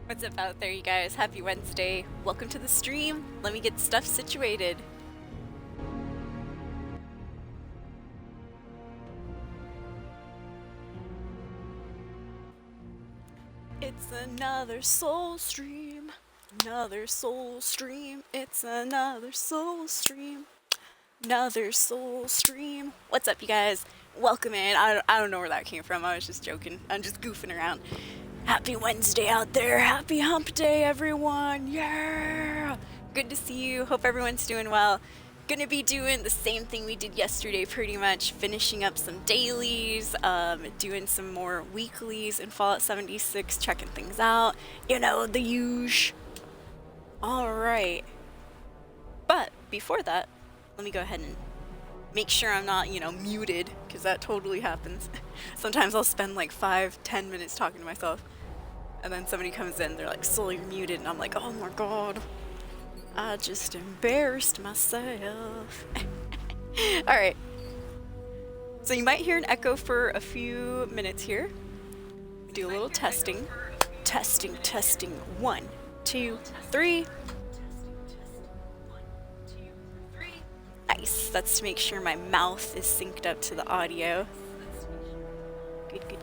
What's up out there, you guys? Happy Wednesday. Welcome to the stream. Let me get stuff situated. It's another soul stream. Another soul stream. It's another soul stream. Another soul stream. What's up, you guys? Welcome in. I don't know where that came from. I was just joking. I'm just goofing around. Happy Wednesday out there. Happy hump day, everyone. Yeah. Good to see you. Hope everyone's doing well. Gonna be doing the same thing we did yesterday, pretty much. Finishing up some dailies, doing some more weeklies in Fallout 76, checking things out. You know, the usual. Alright. But before that, let me go ahead and make sure I'm not, muted, because that totally happens. Sometimes I'll spend like 5-10 minutes talking to myself, and then somebody comes in, they're like, "Soul, you're muted," and I'm like, "Oh my god, I just embarrassed myself." Alright. So you might hear an echo for a few minutes here. Do a little testing. Testing. 1, 2, 3. Nice. That's to make sure my mouth is synced up to the audio.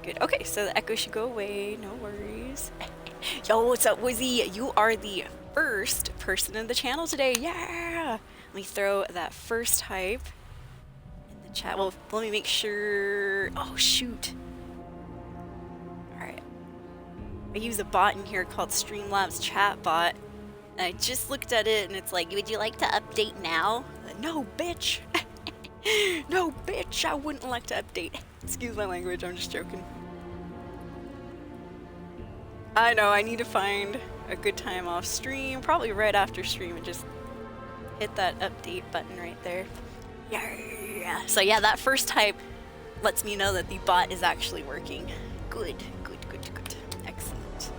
Good. Okay, so the echo should go away. No worries. Yo, what's up, Wizzy? You are the first person in the channel today. Yeah! Let me throw that first hype in the chat. Well, let me make sure. Oh, shoot. Alright. I use a bot in here called Streamlabs Chatbot. And I just looked at it and it's like, "Would you like to update now?" No, bitch. No, bitch, I wouldn't like to update. Excuse my language, I'm just joking. I know, I need to find a good time off stream, probably right after stream, and just hit that update button right there. Yeah. So yeah, that first type lets me know that the bot is actually working. Good. Excellent.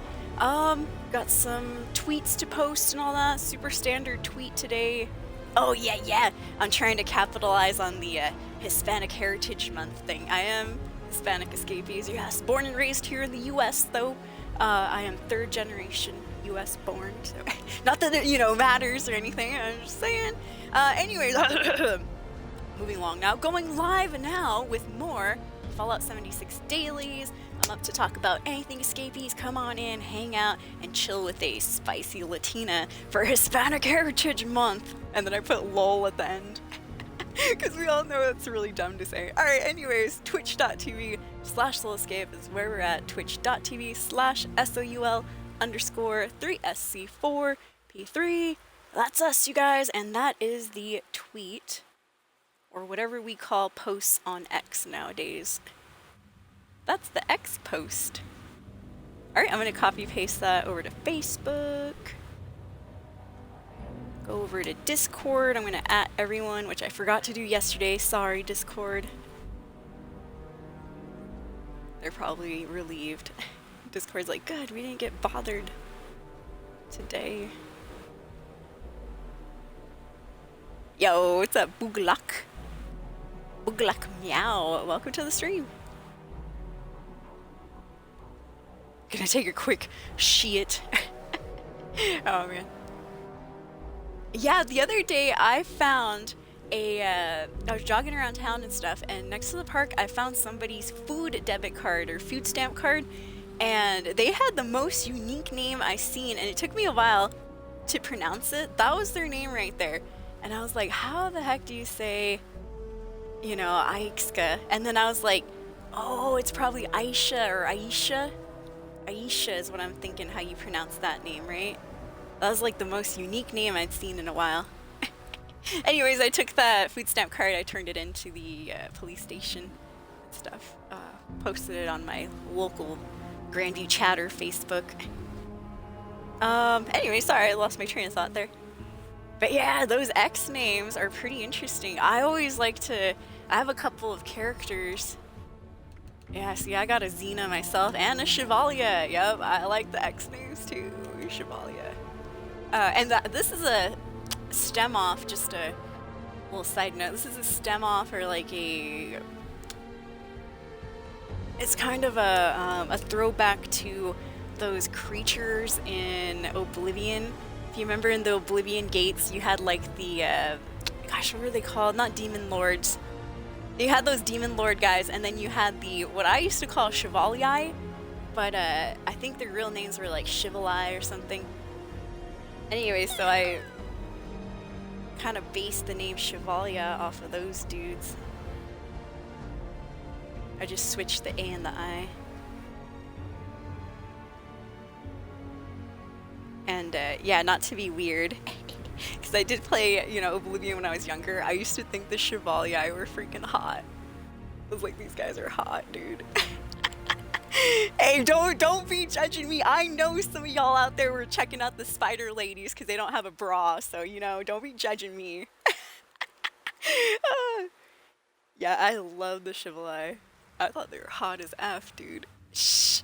Got some tweets to post and all that. Super standard tweet today. Oh yeah. I'm trying to capitalize on the Hispanic Heritage Month thing. I am Hispanic escapees, yes. Born and raised here in the U.S. though. I am 3rd generation U.S. born, so not that it, matters or anything. I'm just saying. Anyways, moving along now. Going live now with more Fallout 76 dailies. I'm up to talk about anything escapees. Come on in, hang out, and chill with a spicy Latina for Hispanic Heritage Month. And then I put LOL at the end. Because we all know it's really dumb to say. Alright, anyways, twitch.tv/SoulEscape is where we're at. Twitch.tv/SOUL_3SC4P3. That's us, you guys, and that is the tweet, or whatever we call posts on X nowadays. That's the X post. Alright, I'm going to copy paste that over to Facebook. Go over to Discord. I'm going to @, everyone, which I forgot to do yesterday. Sorry, Discord. They're probably relieved. Discord's like, "Good, we didn't get bothered today." Yo, what's up, Booglak? Booglak meow. Welcome to the stream. Gonna take a quick shit. Oh man. Yeah, the other day I found I was jogging around town and stuff, and next to the park I found somebody's food debit card or food stamp card, and they had the most unique name I've seen, and it took me a while to pronounce it. That was their name right there. And I was like, how the heck do you say, Aikska? And then I was like, oh, it's probably Aisha or Aisha. Aisha is what I'm thinking, how you pronounce that name, right? That was like the most unique name I'd seen in a while. Anyways, I took that food stamp card, I turned it into the police station and stuff. Posted it on my local Grandview Chatter Facebook. Anyway, sorry, I lost my train of thought there. But yeah, those X names are pretty interesting. I always like to, I have a couple of characters. Yeah, see, I got a Xena myself and a Chevalier. Yep, I like the X names too, Chevalier. And this is a stem off, just a little side note. This is a stem off, or like it's kind of a throwback to those creatures in Oblivion. If you remember in the Oblivion gates, you had like the, gosh, what were they called? Not demon lords. You had those demon lord guys, and then you had the, what I used to call Chevalier, but I think their real names were like Chevalier or something. Anyway, so I kind of based the name Chevalier off of those dudes. I just switched the A and the I. And yeah, not to be weird, because I did play, you know, Oblivion when I was younger. I used to think the Chevalier were freaking hot. I was like, these guys are hot, dude. Hey, don't be judging me. I know some of y'all out there were checking out the spider ladies because they don't have a bra, so, you know, don't be judging me. Yeah, I love the Chevalier. I thought they were hot as F, dude. Shh.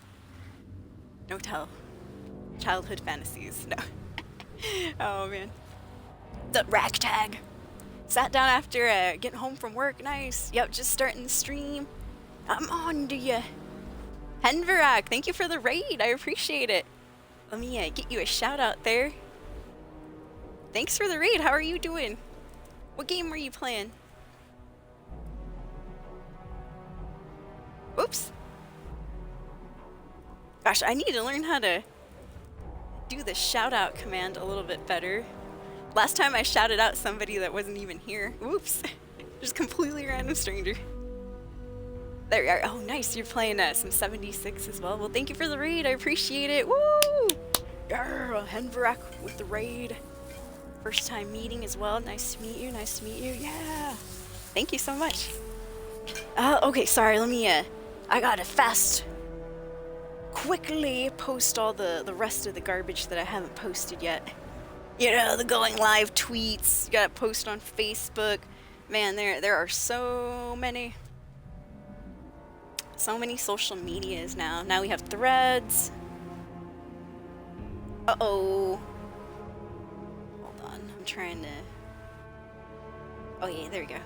No tell. Childhood fantasies. No. Oh, man. The ragtag. Sat down after getting home from work. Nice. Yep, just starting the stream. I'm on to ya. Henverak, thank you for the raid. I appreciate it. Let me get you a shout out there. Thanks for the raid. How are you doing? What game were you playing? Oops. Gosh, I need to learn how to do the shout out command a little bit better. Last time I shouted out somebody that wasn't even here. Oops. Just completely random stranger. There we are. Oh, nice. You're playing some 76 as well. Well, thank you for the raid. I appreciate it. Woo! Yeah, Henverak with the raid. First time meeting as well. Nice to meet you. Nice to meet you. Yeah. Thank you so much. Okay, sorry. Let me, I gotta quickly post all the rest of the garbage that I haven't posted yet. You know, the going live tweets. You gotta post on Facebook. Man, there are so many social medias now. Now we have threads. Uh-oh. Hold on. I'm trying to... Oh, yeah, there we go.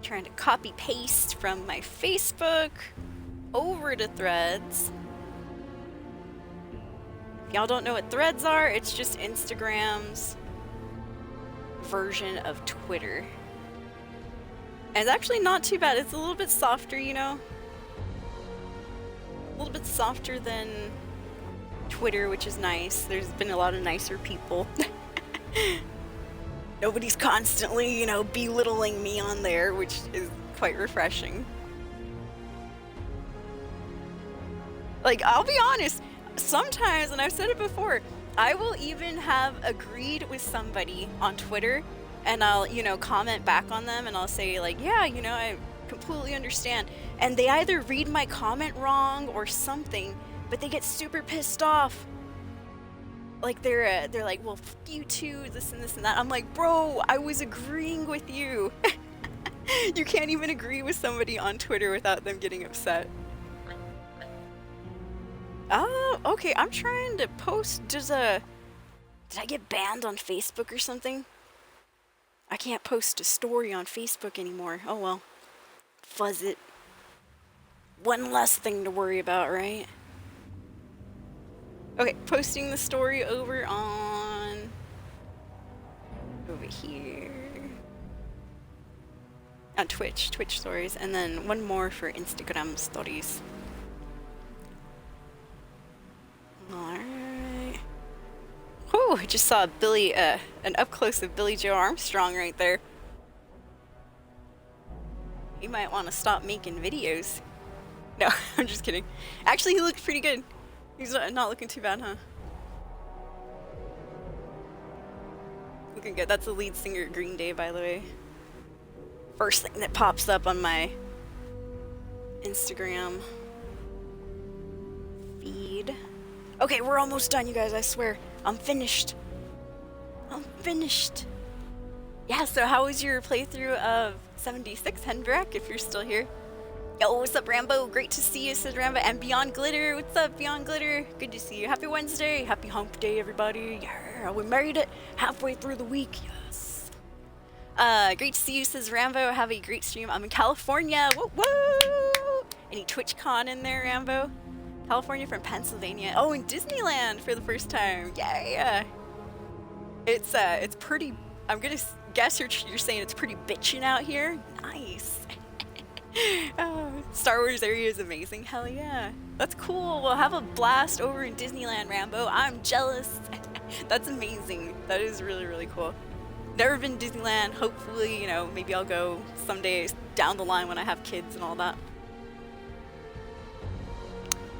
Trying to copy-paste from my Facebook over to threads. If y'all don't know what threads are, it's just Instagram's version of Twitter. And it's actually not too bad. It's a little bit softer, you know? A little bit softer than Twitter, which is nice. There's been a lot of nicer people. Nobody's constantly, you know, belittling me on there, which is quite refreshing. Like, I'll be honest, sometimes, and I've said it before, I will even have agreed with somebody on Twitter, and I'll, you know, comment back on them, and I'll say, like, yeah, you know, I completely understand. And they either read my comment wrong or something, but they get super pissed off. Like, they're like, well, f you too, this and this and that. I'm like, bro, I was agreeing with you. You can't even agree with somebody on Twitter without them getting upset. Oh, okay, I'm trying to post, did I get banned on Facebook or something? I can't post a story on Facebook anymore. Oh well. Fuzz it. One less thing to worry about, right? Okay, posting the story over here. On Twitch stories, and then one more for Instagram stories. Alright. Oh, I just saw Billy, an up close of Billy Joe Armstrong right there. He might want to stop making videos. No, I'm just kidding. Actually, he looked pretty good. He's not looking too bad, huh? Looking good. That's the lead singer of Green Day, by the way. First thing that pops up on my Instagram feed. Okay, we're almost done, you guys, I swear. I'm finished. I'm finished. Yeah, so how was your playthrough of 76, Hendrik, if you're still here? Yo, what's up, Rambo? Great to see you, says Rambo. And Beyond Glitter, what's up, Beyond Glitter? Good to see you. Happy Wednesday. Happy hump day, everybody. Yeah, we made it halfway through the week. Yes. Great to see you, says Rambo. Have a great stream. I'm in California. Woo woo! Any TwitchCon in there, Rambo? California from Pennsylvania. Oh, in Disneyland for the first time. Yeah. It's pretty. I'm gonna guess you're saying it's pretty bitchin' out here. Nice. Oh, Star Wars area is amazing. Hell yeah. That's cool. We'll have a blast over in Disneyland, Rambo. I'm jealous. That's amazing. That is really, really cool. Never been to Disneyland. Hopefully, you know, maybe I'll go someday down the line when I have kids and all that.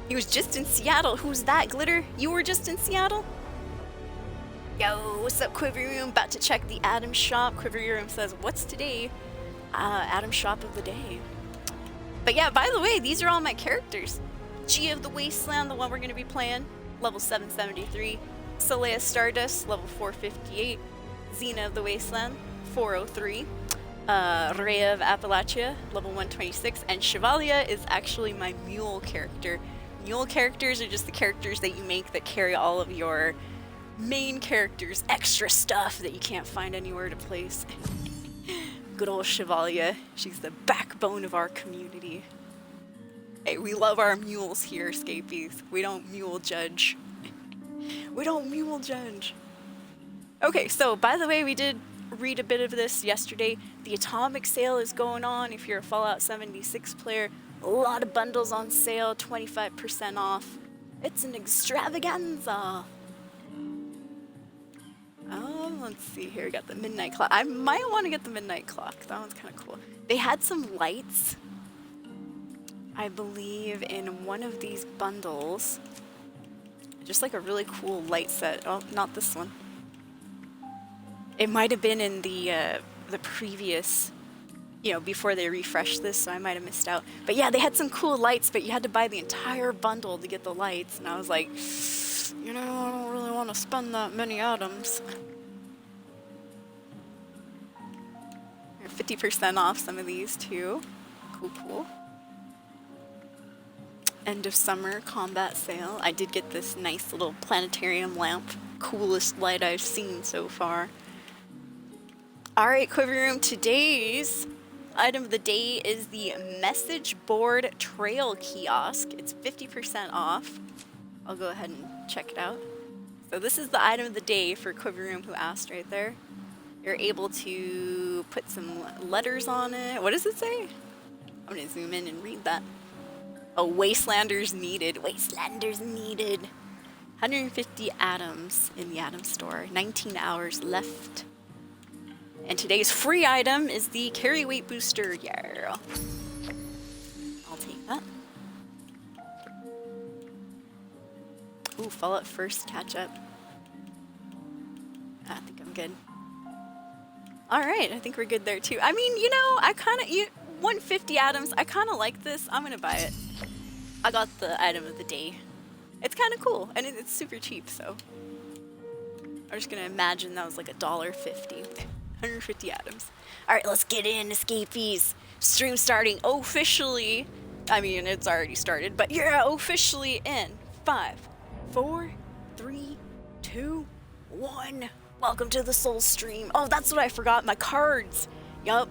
He was just in Seattle. Who's that, Glitter? You were just in Seattle? Yo, what's up, Quiver Room? About to check the Adam shop. Quiver Room says, what's today? Adam shop of the day. But yeah, by the way, these are all my characters. G of the Wasteland, the one we're going to be playing, level 773. Solea Stardust, level 458. Xena of the Wasteland, 403. Rhea of Appalachia, level 126. And Chevalier is actually my mule character. Mule characters are just the characters that you make that carry all of your main characters' extra stuff that you can't find anywhere to place. Good old Chevalier. She's the backbone of our community. Hey, we love our mules here, Scapies. We don't mule judge. We don't mule judge. Okay, so by the way, we did read a bit of this yesterday. The Atomic sale is going on if you're a Fallout 76 player. A lot of bundles on sale, 25% off. It's an extravaganza. Let's see here. We got the midnight clock. I might want to get the midnight clock. That one's kind of cool. They had some lights, I believe, in one of these bundles. Just like a really cool light set. Oh, not this one. It might have been in the previous, you know, before they refreshed this, so I might have missed out. But yeah, they had some cool lights, but you had to buy the entire bundle to get the lights. And I was like, you know, I don't really want to spend that many items. 50% off some of these too. Cool. End of summer combat sale. I did get this nice little planetarium lamp. Coolest light I've seen so far. Alright, Quiver Room, today's item of the day is the message board trail kiosk. It's 50% off. I'll go ahead and check it out. So this is the item of the day for Quiver Room who asked right there. You're able to put some letters on it. What does it say? I'm gonna zoom in and read that. Oh, Wastelanders needed. Wastelanders needed. 150 atoms in the Atom store. 19 hours left. And today's free item is the carry weight booster. Yeah. I'll take that. Ooh, Fallout first catch up. I think I'm good. Alright, I think we're good there too. I mean, you know, I kind of, 150 atoms, I kind of like this. I'm gonna buy it. I got the item of the day. It's kind of cool, and it's super cheap, so. I'm just gonna imagine that was like $1.50. 150 atoms. Alright, let's get in, escapees. Stream starting officially. I mean, it's already started, but yeah, officially in 5, 4, 3, 2, 1. Welcome to the Soul Stream. Oh, that's what I forgot, my cards. Yup.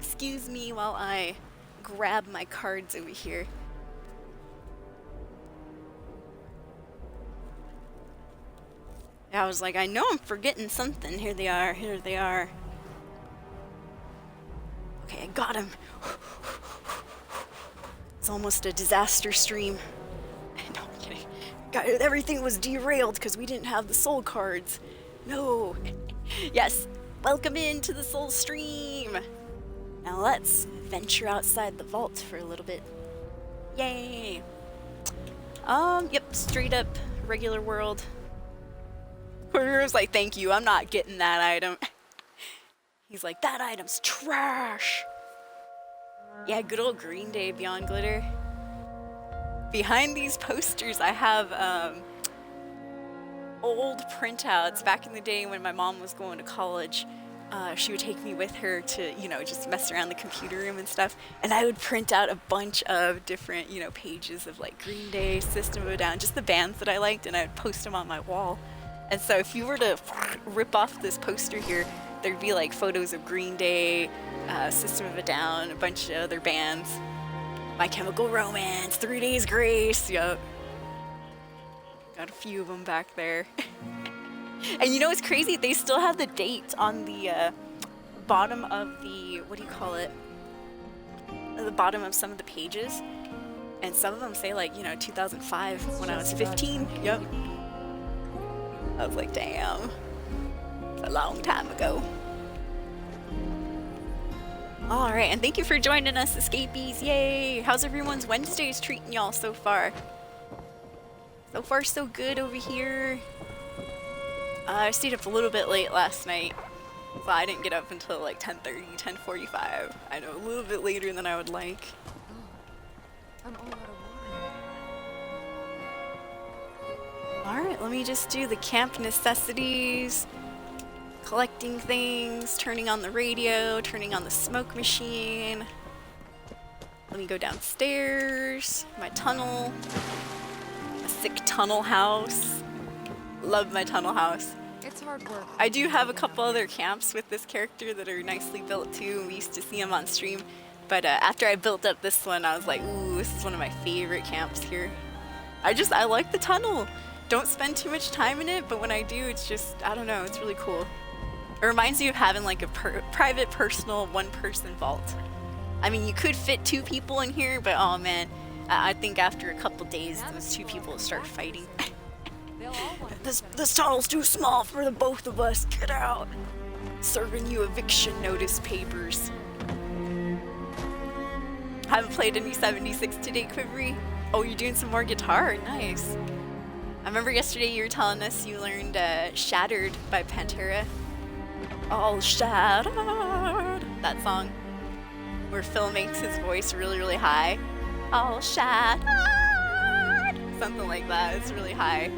Excuse me while I grab my cards over here. I was like, I know I'm forgetting something. Here they are, here they are. Okay, I got him. It's almost a disaster stream. No, I'm kidding. Everything was derailed because we didn't have the soul cards. No. Yes, welcome into the Soul Stream. Now let's venture outside the vault for a little bit. Yay. Yep, straight up regular world. Quarter's like, thank you, I'm not getting that item. He's like, that item's trash. Yeah, good old Green Day Beyond Glitter. Behind these posters, I have old printouts. Back in the day when my mom was going to college, she would take me with her to, you know, just mess around the computer room and stuff. And I would print out a bunch of different, you know, pages of like Green Day, System of a Down, just the bands that I liked, and I would post them on my wall. And so if you were to rip off this poster here, there'd be like photos of Green Day, System of a Down, a bunch of other bands. My Chemical Romance, 3 Days Grace, yup. Got a few of them back there. And you know what's crazy? They still have the date on the bottom of the, what do you call it? At the bottom of some of the pages. And some of them say like, you know, 2005 when I was 15. Yep. I was like, damn. It's a long time ago. Alright, and thank you for joining us, Escapees. Yay! How's everyone's Wednesdays treating y'all so far? So far, so good over here. I stayed up a little bit late last night, so I didn't get up until like 10:30, 10:45. I know, a little bit later than I would like. I'm all out of water. Alright, let me just do the camp necessities. Collecting things, turning on the radio, turning on the smoke machine. Let me go downstairs. My tunnel. A sick tunnel house. Love my tunnel house. It's hard work. I do have a couple other camps with this character that are nicely built too. We used to see them on stream. But after I built up this one, I was like, ooh, this is one of my favorite camps here. I like the tunnel. Don't spend too much time in it, but when I do, it's just, I don't know, it's really cool. It reminds me of having like a private, personal, one-person vault. I mean, you could fit 2 people in here, but oh man, I think after a couple days, those 2 people will start fighting. This tunnel's too small for the both of us. Get out. Serving you eviction notice papers. Haven't played any 76 today, Quivery. Oh, you're doing some more guitar. Nice. I remember yesterday you were telling us you learned Shattered by Pantera. All shattered. That song where Phil makes his voice really, really high. All shattered. Something like that. It's really high.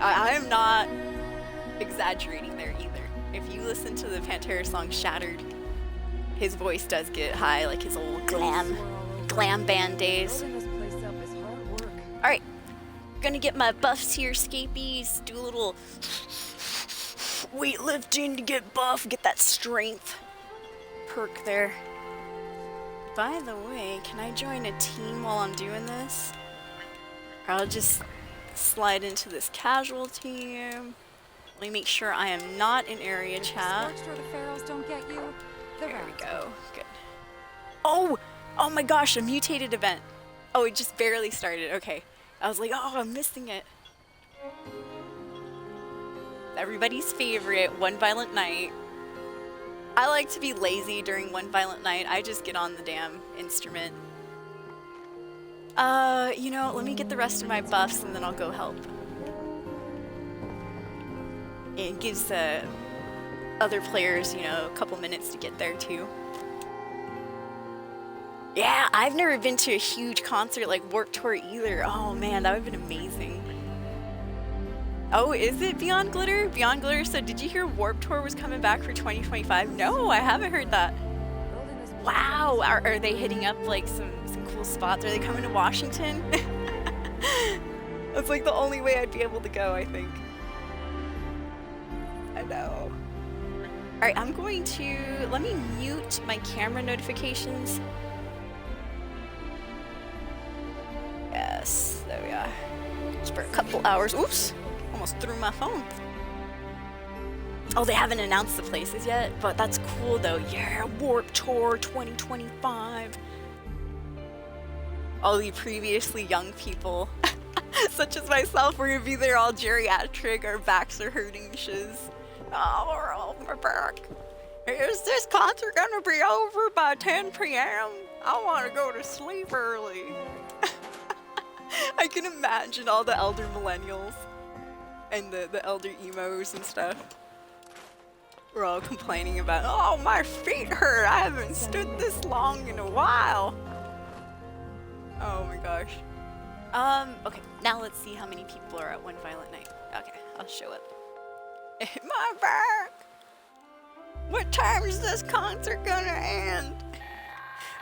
I am not exaggerating there either. If you listen to the Pantera song Shattered, his voice does get high, like his old glam band days. Alright, gonna get my buffs here, Scapies. Do a little weightlifting to get buff, get that strength perk there. By the way, can I join a team while I'm doing this? Or I'll just slide into this casual team. Let me make sure I am not in area chat. There we go. Good. Oh my gosh, a mutated event. Oh, it just barely started. Okay. I was like, oh, I'm missing it. Everybody's favorite, One Violent Night. I like to be lazy during One Violent Night. I just get on the damn instrument. You know, let me get the rest of my buffs and then I'll go help. It gives other players, you know, a couple minutes to get there too. Yeah, I've never been to a huge concert like Warped Tour either. Oh man, that would have been amazing. Oh, is it Beyond Glitter? Beyond Glitter said, did you hear Warped Tour was coming back for 2025? No, I haven't heard that. Wow, are they hitting up like some cool spots? Are they coming to Washington? That's like the only way I'd be able to go, I think. I know. Alright, I'm going to, let me mute my camera notifications. Yes, there we are. Just for a couple hours. Oops, almost threw my phone. Oh, they haven't announced the places yet, but that's cool though. Yeah, Warped Tour 2025. All the previously young people, such as myself, we're gonna be there all geriatric, our backs are hurting shiz. Oh, my back. Is this concert gonna be over by 10 p.m.? I wanna go to sleep early. I can imagine all the elder millennials and the elder emos and stuff. We're all complaining about, oh, my feet hurt. I haven't stood this long in a while. Oh my gosh. Okay, now let's see how many people are at One Violent Night. Okay, I'll show up. My back! What time is this concert gonna end?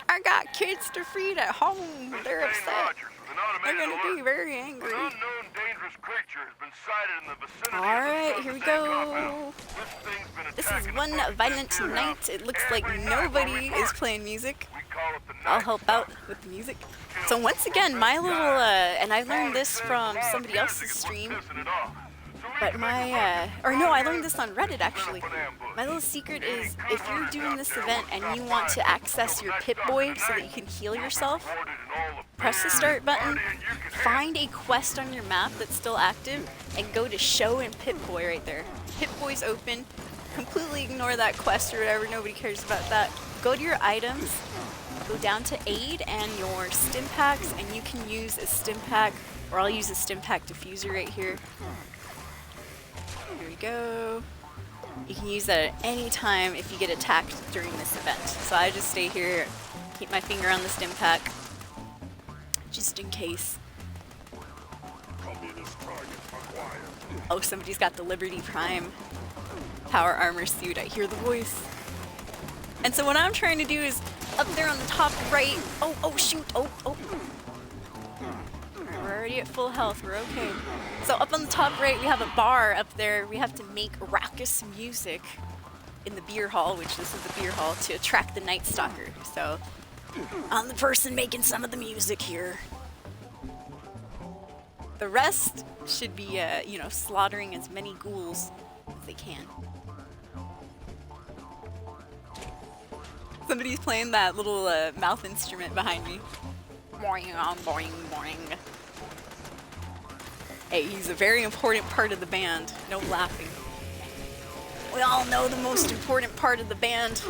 I got kids to feed at home. They're upset. They're gonna be very angry. An unknown dangerous creature has been sighted in the vicinity. Alright, here we go. This is One Violent Night. It looks like nobody is playing music. I'll help out with the music. So once again, my little, and I learned this from somebody else's stream, but my, or no, I learned this on Reddit actually. My little secret is if you're doing this event and you want to access your Pip-Boy so that you can heal yourself, press the start button, find a quest on your map that's still active, and go to show and Pip-Boy right there. Pip-Boy's open. Completely ignore that quest or whatever, nobody cares about that. Go to your items, go down to aid and your stim packs, and you can use a stim pack, or I'll use a stim pack diffuser right here. Here we go. You can use that at any time if you get attacked during this event. So I just stay here, keep my finger on the stim pack, just in case. Oh, somebody's got the Liberty Prime power armor suit. I hear the voice. And so what I'm trying to do is up there on the top right. Oh shoot. Oh. Alright, we're already at full health. We're okay. So up on the top right, we have a bar up there. We have to make raucous music in the beer hall, which this is the beer hall, to attract the Night Stalker. So I'm the person making some of the music here. The rest should be, you know, slaughtering as many ghouls as they can. Somebody's playing that little mouth instrument behind me. Boing, boing, boing. Hey, he's a very important part of the band. No laughing. We all know the most important part of the band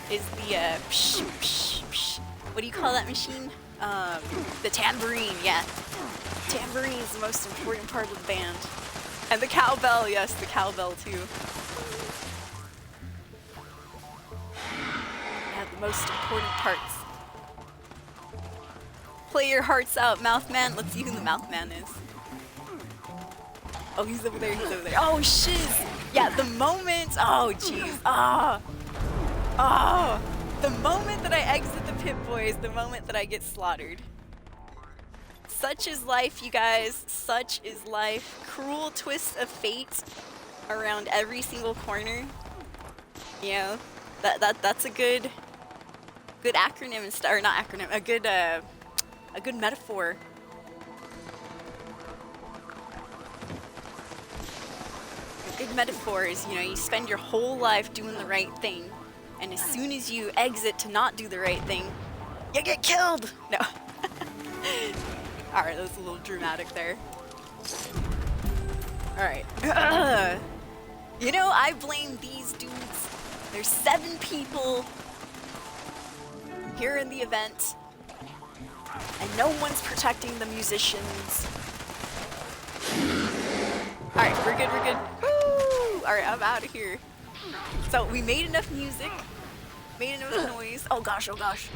is the psh, psh, psh. What do you call that machine? The tambourine, yeah. Tambourine is the most important part of the band. And the cowbell, yes, the cowbell too. Yeah, the most important parts. Play your hearts out, Mouthman. Let's see who the Mouthman is. Oh, he's over there, he's over there. Oh, shiz! Yeah, the moment, oh, jeez, the moment that I exit the Pip-Boy is the moment that I get slaughtered. Such is life, you guys, such is life. Cruel twists of fate around every single corner. You know, that's a good acronym and or not acronym, a good metaphor. A good metaphor is, you know, you spend your whole life doing the right thing, and as soon as you exit to not do the right thing, you get killed! No. Alright, that was a little dramatic there. Alright. You know, I blame these dudes. There's 7 people here in the event, and no one's protecting the musicians. Alright, we're good, we're good. Woo! Alright, I'm out of here. So, we made enough music, made enough noise. Oh gosh, oh gosh.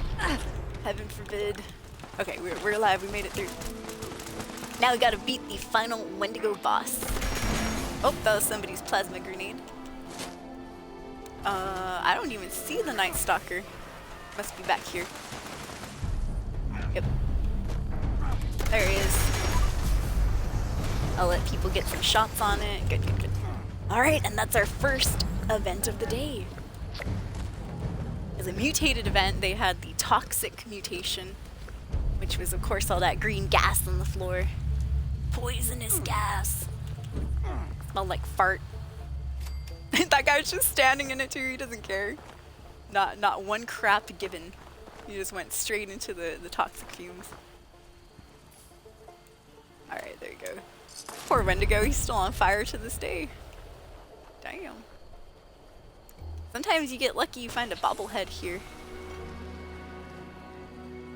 Heaven forbid. Okay, we're alive, we made it through. Now we gotta beat the final Wendigo boss. Oh, that was somebody's plasma grenade. I don't even see the Night Stalker. Must be back here. Yep. There he is. I'll let people get some shots on it. Good, good, good. Alright, and that's our first event of the day. As a mutated event, they had the toxic mutation, which was, of course, all that green gas on the floor. Poisonous gas. Smelled like fart. That guy's just standing in it too, he doesn't care. Not one crap given. He just went straight into the toxic fumes. Alright, there you go. Poor Wendigo, he's still on fire to this day. Damn. Sometimes you get lucky, you find a bobblehead here.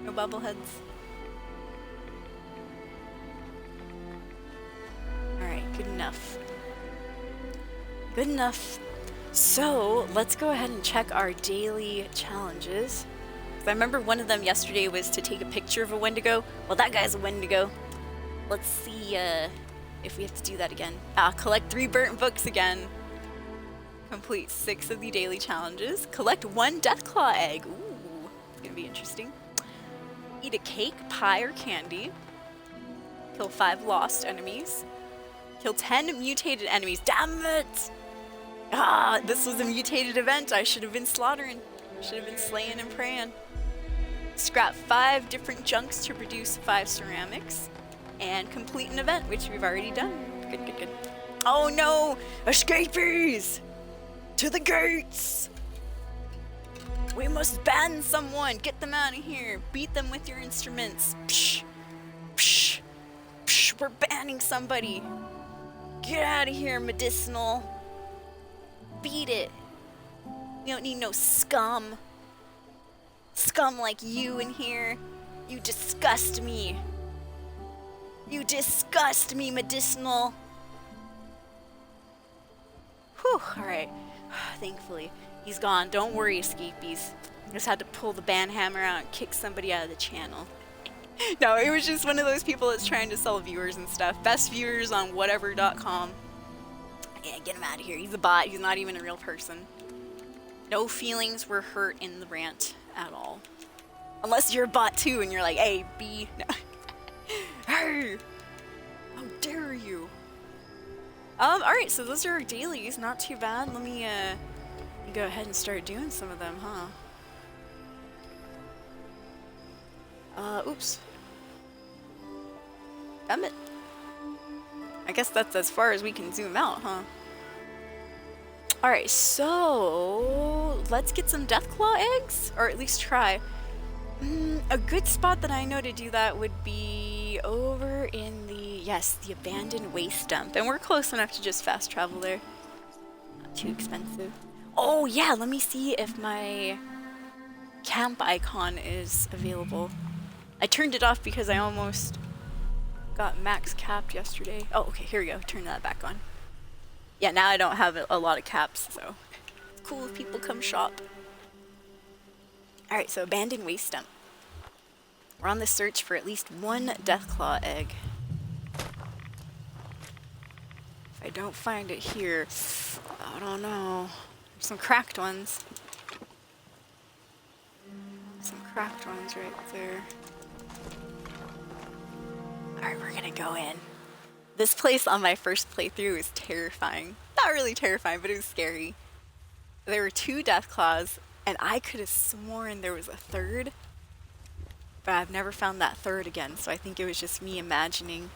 No bobbleheads. Alright, good enough. Good enough. So, let's go ahead and check our daily challenges. Because I remember one of them yesterday was to take a picture of a Wendigo. Well, that guy's a Wendigo. Let's see if we have to do that again. Collect 3 burnt books again. Complete 6 of the daily challenges. Collect 1 Deathclaw egg. Ooh, it's gonna be interesting. Eat a cake, pie, or candy. Kill 5 lost enemies. Kill 10 mutated enemies. Damn it! This was a mutated event. I should have been slaughtering. Should have been slaying and praying. scrap 5 different junks to produce 5 ceramics, and complete an event, which we've already done. Good, good, good. Oh no! Escapees! To the gates! We must ban someone! Get them out of here! Beat them with your instruments! Psh! Psh! Psh! We're banning somebody! Get out of here, medicinal! Beat it! We don't need no scum! Scum like you in here! You disgust me! You disgust me, medicinal! Whew, alright. Thankfully, he's gone. Don't worry, escapees. I just had to pull the ban hammer out and kick somebody out of the channel. No, it was just one of those people that's trying to sell viewers and stuff. Best viewers on whatever.com. Yeah, get him out of here. He's a bot. He's not even a real person. No feelings were hurt in the rant at all. Unless you're a bot too and you're like, hey, B. No. Hey! How dare you? Alright, so those are our dailies. Not too bad. Let me go ahead and start doing some of them, huh? Oops. Damn it. I guess that's as far as we can zoom out, huh? Alright, so let's get some Deathclaw eggs, or at least try. A good spot that I know to do that would be over in the abandoned waste dump. And we're close enough to just fast travel there. Not too expensive. Oh yeah, let me see if my camp icon is available. I turned it off because I almost got max capped yesterday. Oh, okay, here we go. Turn that back on. Yeah, now I don't have a lot of caps, so it's cool if people come shop. Alright, so abandoned waste dump. We're on the search for at least one Deathclaw egg. If I don't find it here, I don't know. There's some cracked ones. Some cracked ones right there. Alright, we're gonna go in. This place on my first playthrough was terrifying. Not really terrifying, but it was scary. There were 2 Deathclaws, and I could have sworn there was a third. But I've never found that third again, so I think it was just me imagining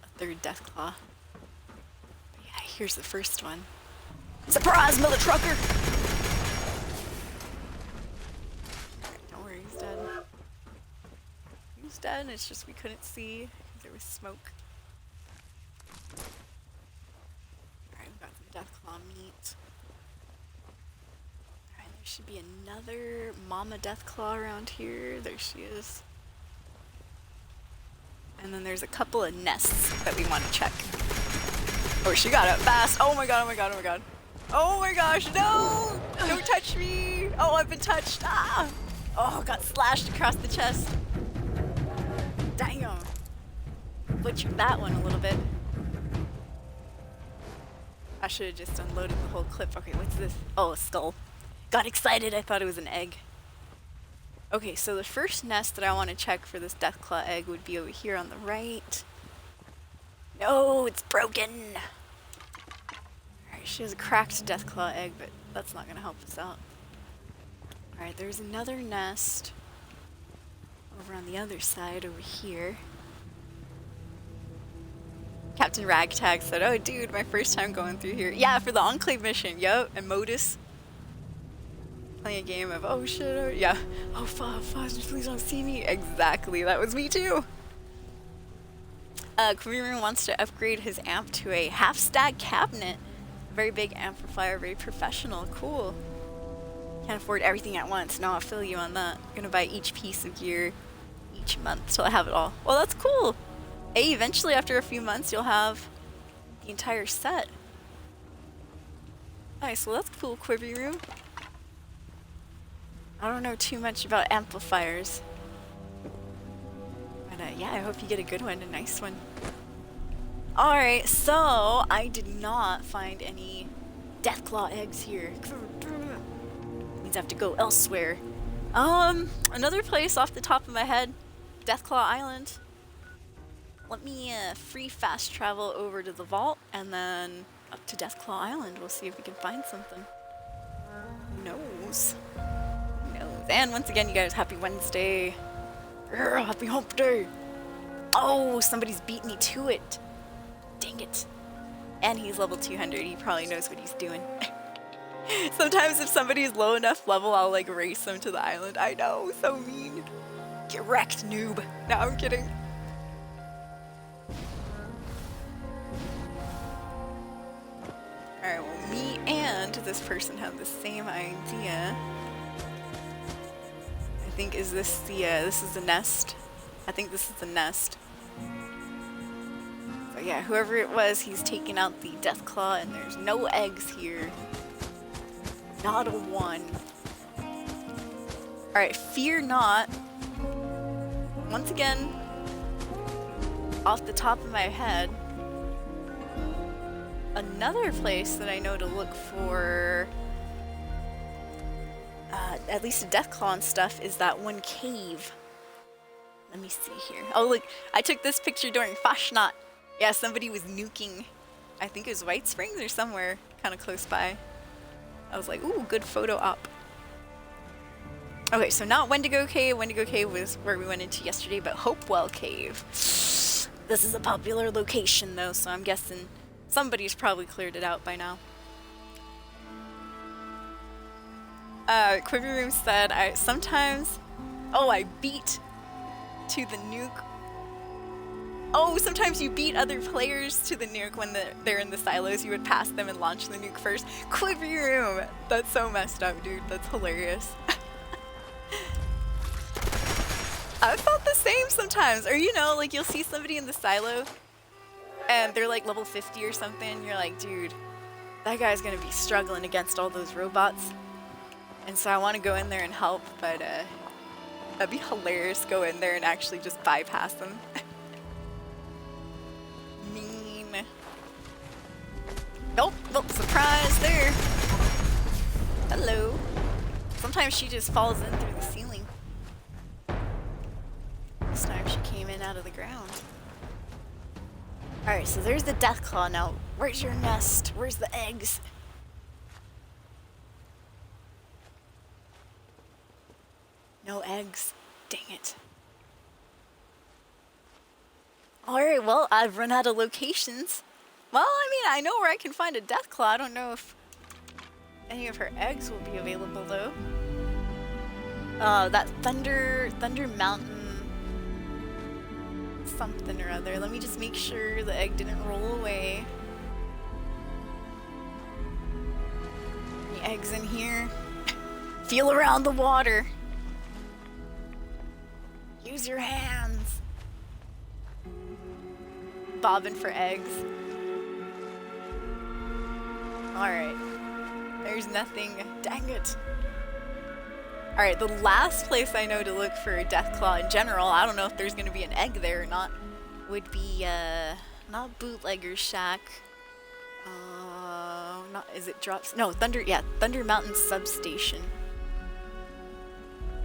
a third Deathclaw. But yeah, here's the first one. Surprise, mother trucker! Don't worry, he's dead. He's dead, it's just we couldn't see because there was smoke. Alright, we've got some Deathclaw meat. Alright, there should be another Mama Deathclaw around here. There she is. And then there's a couple of nests that we want to check. Oh, she got up fast. Oh my god, oh my god, oh my god. Oh my gosh, no! Don't touch me! Oh, I've been touched. Ah! Oh, got slashed across the chest. Damn. Butchered that one a little bit. I should have just unloaded the whole clip. Okay, what's this? Oh, a skull. Got excited, I thought it was an egg. Okay, so the first nest that I want to check for this Deathclaw egg would be over here on the right. No, it's broken! Alright, she has a cracked Deathclaw egg, but that's not going to help us out. Alright, there's another nest over on the other side over here. Captain Ragtag said, oh dude, my first time going through here. Yeah, for the Enclave mission, yup, and Modus. Playing a game of, oh shit, oh, yeah. Oh, Foz, please don't see me. Exactly, that was me too. Queerroom wants to upgrade his amp to a half-stack cabinet. Very big amplifier, very professional, cool. Can't afford everything at once. No, I'll feel you on that. I'm gonna buy each piece of gear each month till I have it all. Well, that's cool. Hey, eventually after a few months you'll have the entire set. Nice, well that's cool, Queerroom. I don't know too much about amplifiers. But yeah, I hope you get a good one, a nice one. Alright, so I did not find any Deathclaw eggs here. Means I have to go elsewhere. Another place off the top of my head, Deathclaw Island. Let me free fast travel over to the vault and then up to Deathclaw Island. We'll see if we can find something. Who knows? Who knows? And once again, you guys, happy Wednesday. Happy hump day. Oh, somebody's beat me to it. Dang it. And he's level 200. He probably knows what he's doing. Sometimes if somebody's low enough level, I'll like race them to the island. I know, so mean. Get wrecked, noob. No, I'm kidding. Alright, well, me and this person have the same idea. I think, is this the, this is the nest? I think this is the nest. So yeah, whoever it was, he's taking out the Deathclaw, and there's no eggs here. Not a one. Alright, fear not. Once again, off the top of my head, another place that I know to look for at least a Deathclaw and stuff is that one cave. Let me see here. Oh look, I took this picture during Fasnacht. Yeah, somebody was nuking, I think it was White Springs or somewhere kind of close by. I was like, ooh, good photo op. Okay, so not Wendigo Cave. Wendigo Cave was where we went into yesterday, but Hopewell Cave. This is a popular location though, so I'm guessing somebody's probably cleared it out by now. Quiver Room said, I beat to the nuke. Oh, sometimes you beat other players to the nuke when they're in the silos. You would pass them and launch the nuke first. Quiver Room! That's so messed up, dude. That's hilarious. I felt the same sometimes. Or, you know, like you'll see somebody in the silo and they're like level 50 or something. You're like, dude, that guy's gonna be struggling against all those robots. And so I want to go in there and help, but that'd be hilarious to go in there and actually just bypass them. Mean. Nope, surprise there. Hello. Sometimes she just falls in through the ceiling. This time she came in out of the ground. Alright, so there's the Deathclaw now. Where's your nest? Where's the eggs? No eggs. Dang it. Alright, well, I've run out of locations. Well, I mean, I know where I can find a Deathclaw. I don't know if any of her eggs will be available, though. That Thunder Mountain something or other. Let me just make sure the egg didn't roll away. Any eggs in here? Feel around the water. Use your hands. Bobbing for eggs. Alright. There's nothing. Dang it. Alright, the last place I know to look for a Deathclaw in general, I don't know if there's going to be an egg there or not, would be, not Bootlegger's Shack. Is it Drops? No, Thunder Mountain Substation.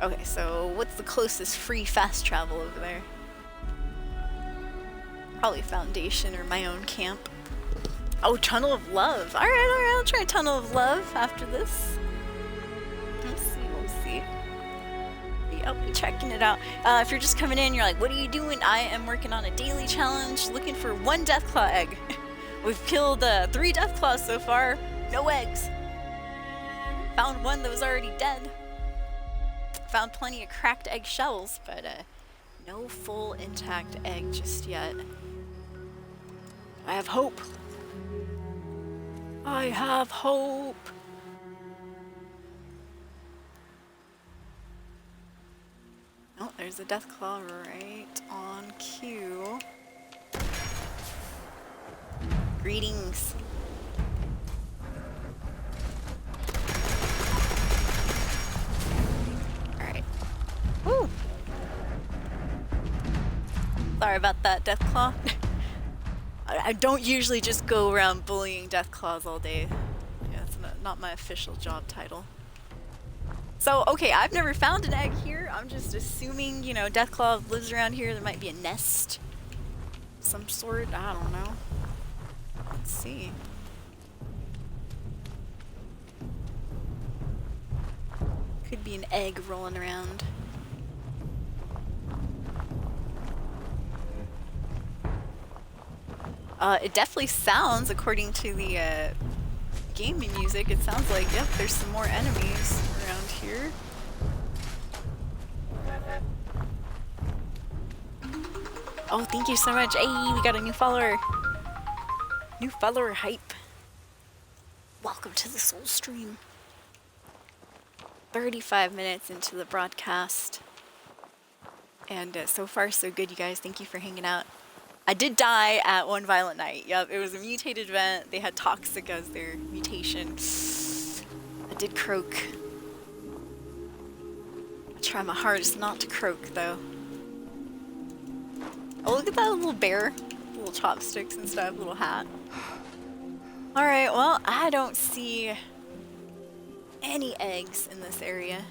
Okay, so what's the closest free fast travel over there? Probably Foundation or my own camp. Oh, Tunnel of Love. Alright, I'll try Tunnel of Love after this. We'll see. I'll be checking it out. If you're just coming in, you're like, what are you doing? I am working on a daily challenge looking for 1 Deathclaw egg. We've killed 3 Deathclaws so far. No eggs. Found one that was already dead. Found plenty of cracked egg shells, but no full intact egg just yet. I have hope. I have hope. Oh, there's a Deathclaw right on cue. Greetings. Alright. Woo! Sorry about that, Deathclaw. I don't usually just go around bullying Deathclaws all day. Yeah, it's not my official job title. So, okay, I've never found an egg here. I'm just assuming, you know, Deathclaw lives around here. There might be a nest of some sort. I don't know. Let's see. Could Could be an egg rolling around. It definitely sounds, according to the gaming music, it sounds like, yep, there's some more enemies around here. Oh, thank you so much. Hey, we got a new follower. New follower hype. Welcome to the Soul Stream. 35 minutes into the broadcast. And so far, so good, you guys. Thank you for hanging out. I did die at One Violent Night. Yep, it was a mutated event. They had Toxic as their mutation. I did croak. I try my hardest not to croak, though. Oh, look at that little bear. Little chopsticks and stuff, little hat. Alright, well, I don't see any eggs in this area.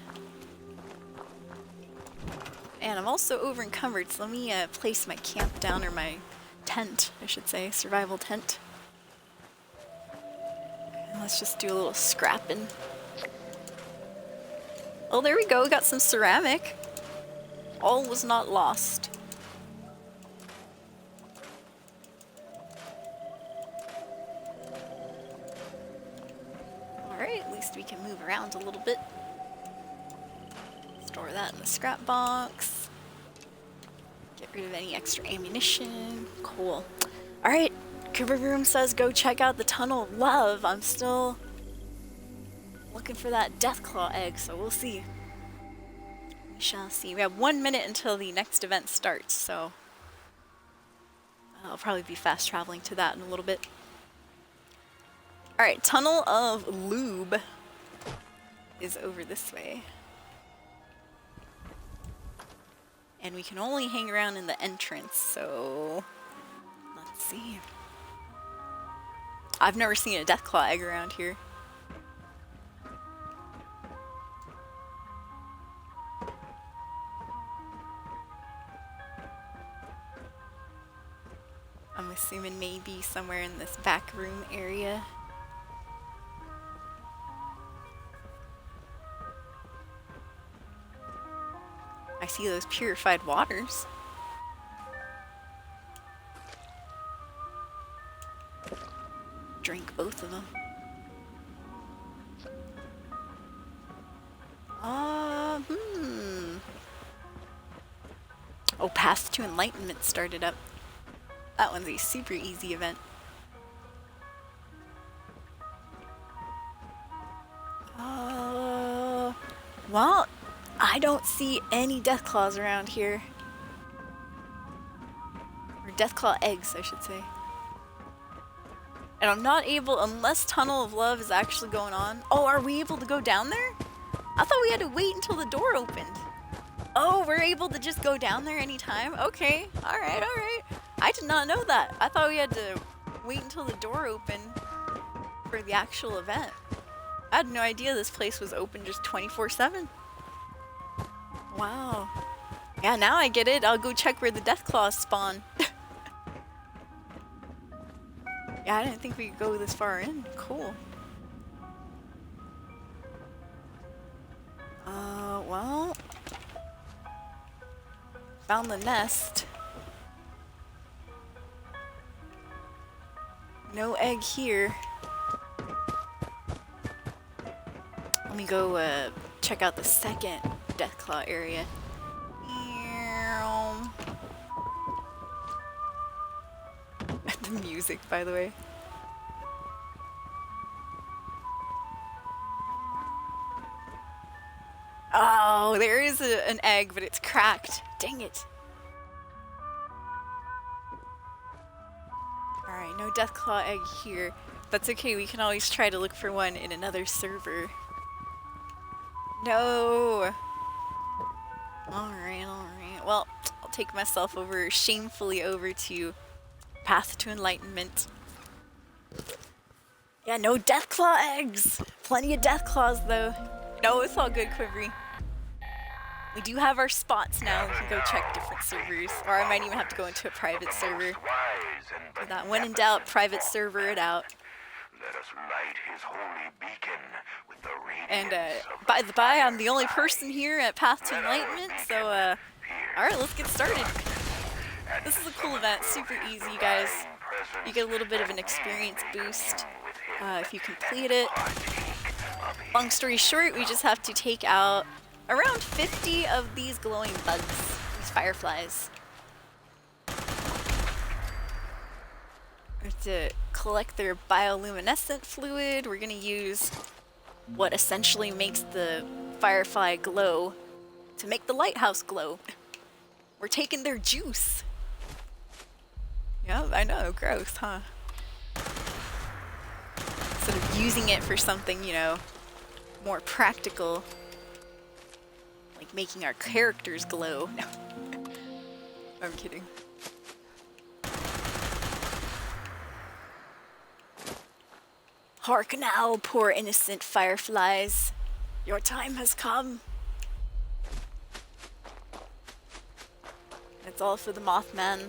And I'm also over encumbered, so let me place my camp down, or my tent, I should say, survival tent. And let's just do a little scrapping. Oh, there we go, we got some ceramic. All was not lost. Alright, at least we can move around a little bit. Store that in the scrap box. Get rid of any extra ammunition. Cool. Alright, Cooper Room says go check out the Tunnel of Love. I'm still looking for that Deathclaw egg, so we'll see. We shall see. We have 1 minute until the next event starts, so I'll probably be fast traveling to that in a little bit. Alright, Tunnel of Lube is over this way. And we can only hang around in the entrance, so let's see. I've never seen a Deathclaw egg around here. I'm assuming maybe somewhere in this back room area. I see those purified waters. Drink both of them. Oh, Path to Enlightenment started up. That one's a super easy event. Well, I don't see any Deathclaws around here. Or Deathclaw eggs, I should say. And I'm not able, unless Tunnel of Love is actually going on. Oh, are we able to go down there? I thought we had to wait until the door opened. Oh, we're able to just go down there anytime? Okay, alright, alright. I did not know that. I thought we had to wait until the door opened for the actual event. I had no idea this place was open just 24/7. Wow. Yeah, now I get it. I'll go check where the Deathclaws spawn. Yeah, I didn't think we could go this far in. Cool. Well... Found the nest. No egg here. Let me go check out the second Deathclaw area. The music, by the way. Oh, there is an egg, but it's cracked. Dang it. Alright, no Deathclaw egg here. That's okay, we can always try to look for one in another server. No! Alright, alright. Well, I'll take myself over, shamefully over to Path to Enlightenment. Yeah, no Deathclaw eggs! Plenty of Deathclaws, though. No, it's all good, Quivery. We do have our spots now. We can go check different servers. Or I might even have to go into a private server. For that. When in doubt, private server it out. Let us light his holy beacon with the And radiance of by the by, I'm the only firefly. person here at Path to Let our Enlightenment, so beacon alright, let's get started. and This is a cool summon event, through super his easy, you guys. divine presence, You get a little bit of an and we experience may boost commune with him if you complete and it. partake of his Long story short, we just have to take out around 50 of these glowing bugs, these fireflies. We have to collect their bioluminescent fluid. We're gonna use what essentially makes the firefly glow to make the lighthouse glow. We're taking their juice. Yeah, I know, gross, huh? Instead of using it for something, you know, more practical, like making our characters glow. No, I'm kidding. Hark now, poor innocent fireflies. Your time has come. It's all for the Mothman.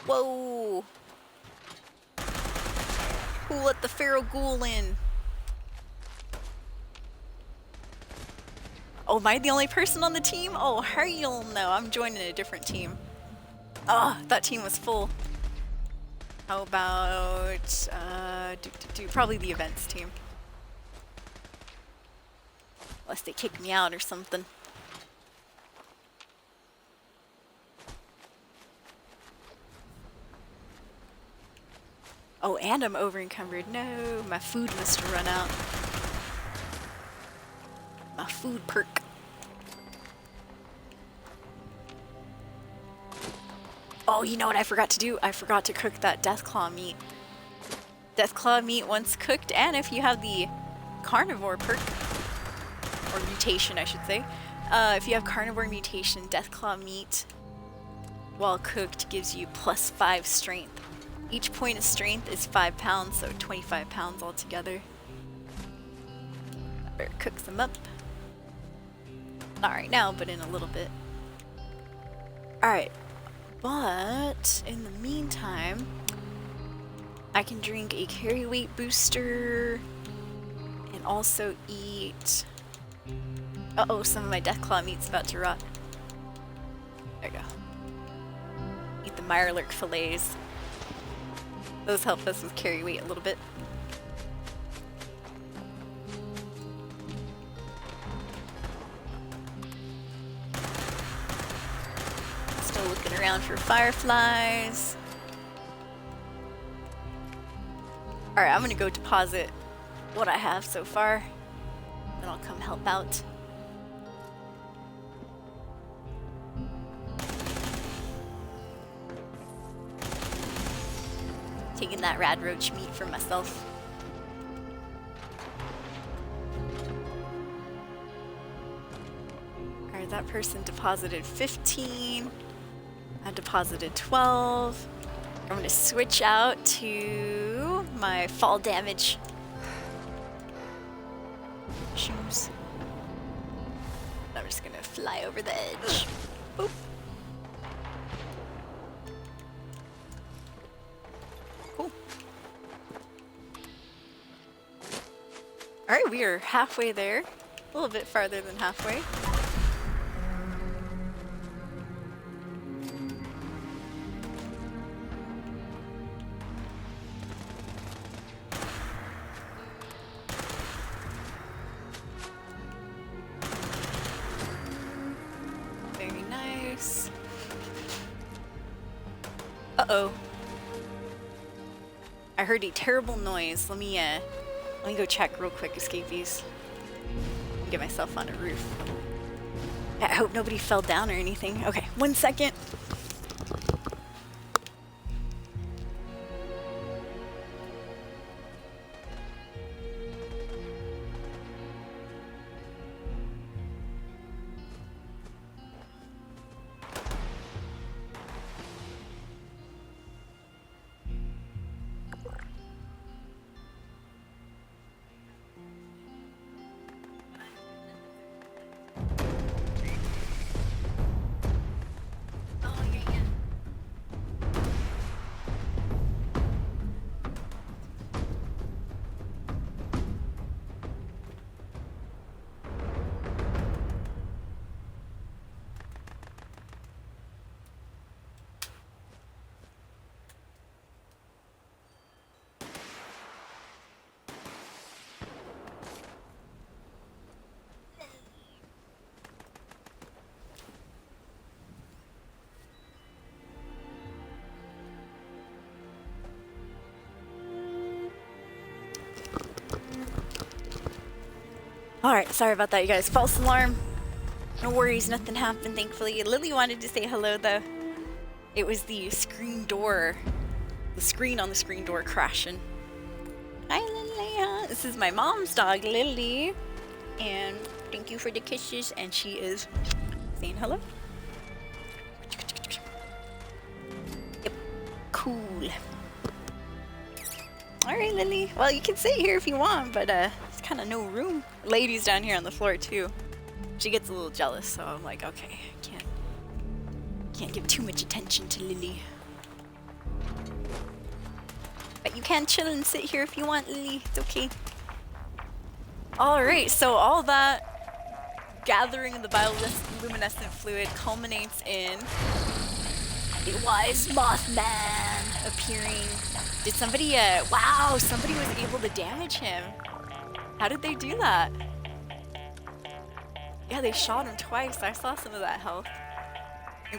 Whoa! Who let the feral ghoul in? Oh, am I the only person on the team? Oh, hell no, I'm joining a different team. Oh, that team was full. How about, probably the events team. Unless they kick me out or something. Oh, and I'm over encumbered. No, my food must have run out. My food perk. Oh, you know what I forgot to do? I forgot to cook that Deathclaw meat. Deathclaw meat once cooked, and if you have the carnivore perk, or mutation I should say, if you have carnivore mutation, Deathclaw meat while cooked gives you +5 strength. Each point of strength is 5 pounds, so 25 pounds altogether. I better cook some up. Not right now, but in a little bit. Alright, but in the meantime, I can drink a carry weight booster and also eat... Uh-oh, some of my Deathclaw meat's about to rot. There we go. Eat the Mirelurk fillets. Those help us with carry weight a little bit. Still looking around for fireflies. Alright, I'm gonna go deposit what I have so far. Then I'll come help out. Taking that rad roach meat for myself. Alright, that person deposited 15. I deposited 12. I'm gonna switch out to my fall damage shoes. I'm just gonna fly over the edge. Boop. Cool. Alright, we are halfway there. A little bit farther than halfway. Very nice. Uh-oh. I heard a terrible noise. Let me go check real quick, escapees. Get myself on a roof. I hope nobody fell down or anything. Okay, 1 second. Alright, sorry about that, you guys. False alarm. No worries, nothing happened, thankfully. Lily wanted to say hello, though. It was the screen door. The screen on the screen door crashing. Hi, Lily. This is my mom's dog, Lily. And thank you for the kisses. And she is saying hello. Yep. Cool. Alright, Lily. Well, you can sit here if you want, but there's kind of no room. Lady's down here on the floor, too. She gets a little jealous, so I'm like, okay, can't give too much attention to Lily. But you can chill and sit here if you want, Lily. It's okay. Alright, so all that gathering of the bioluminescent fluid culminates in a wise Mothman appearing. Did somebody, wow, somebody was able to damage him. How did they do that? Yeah, they shot him twice. I saw some of that health.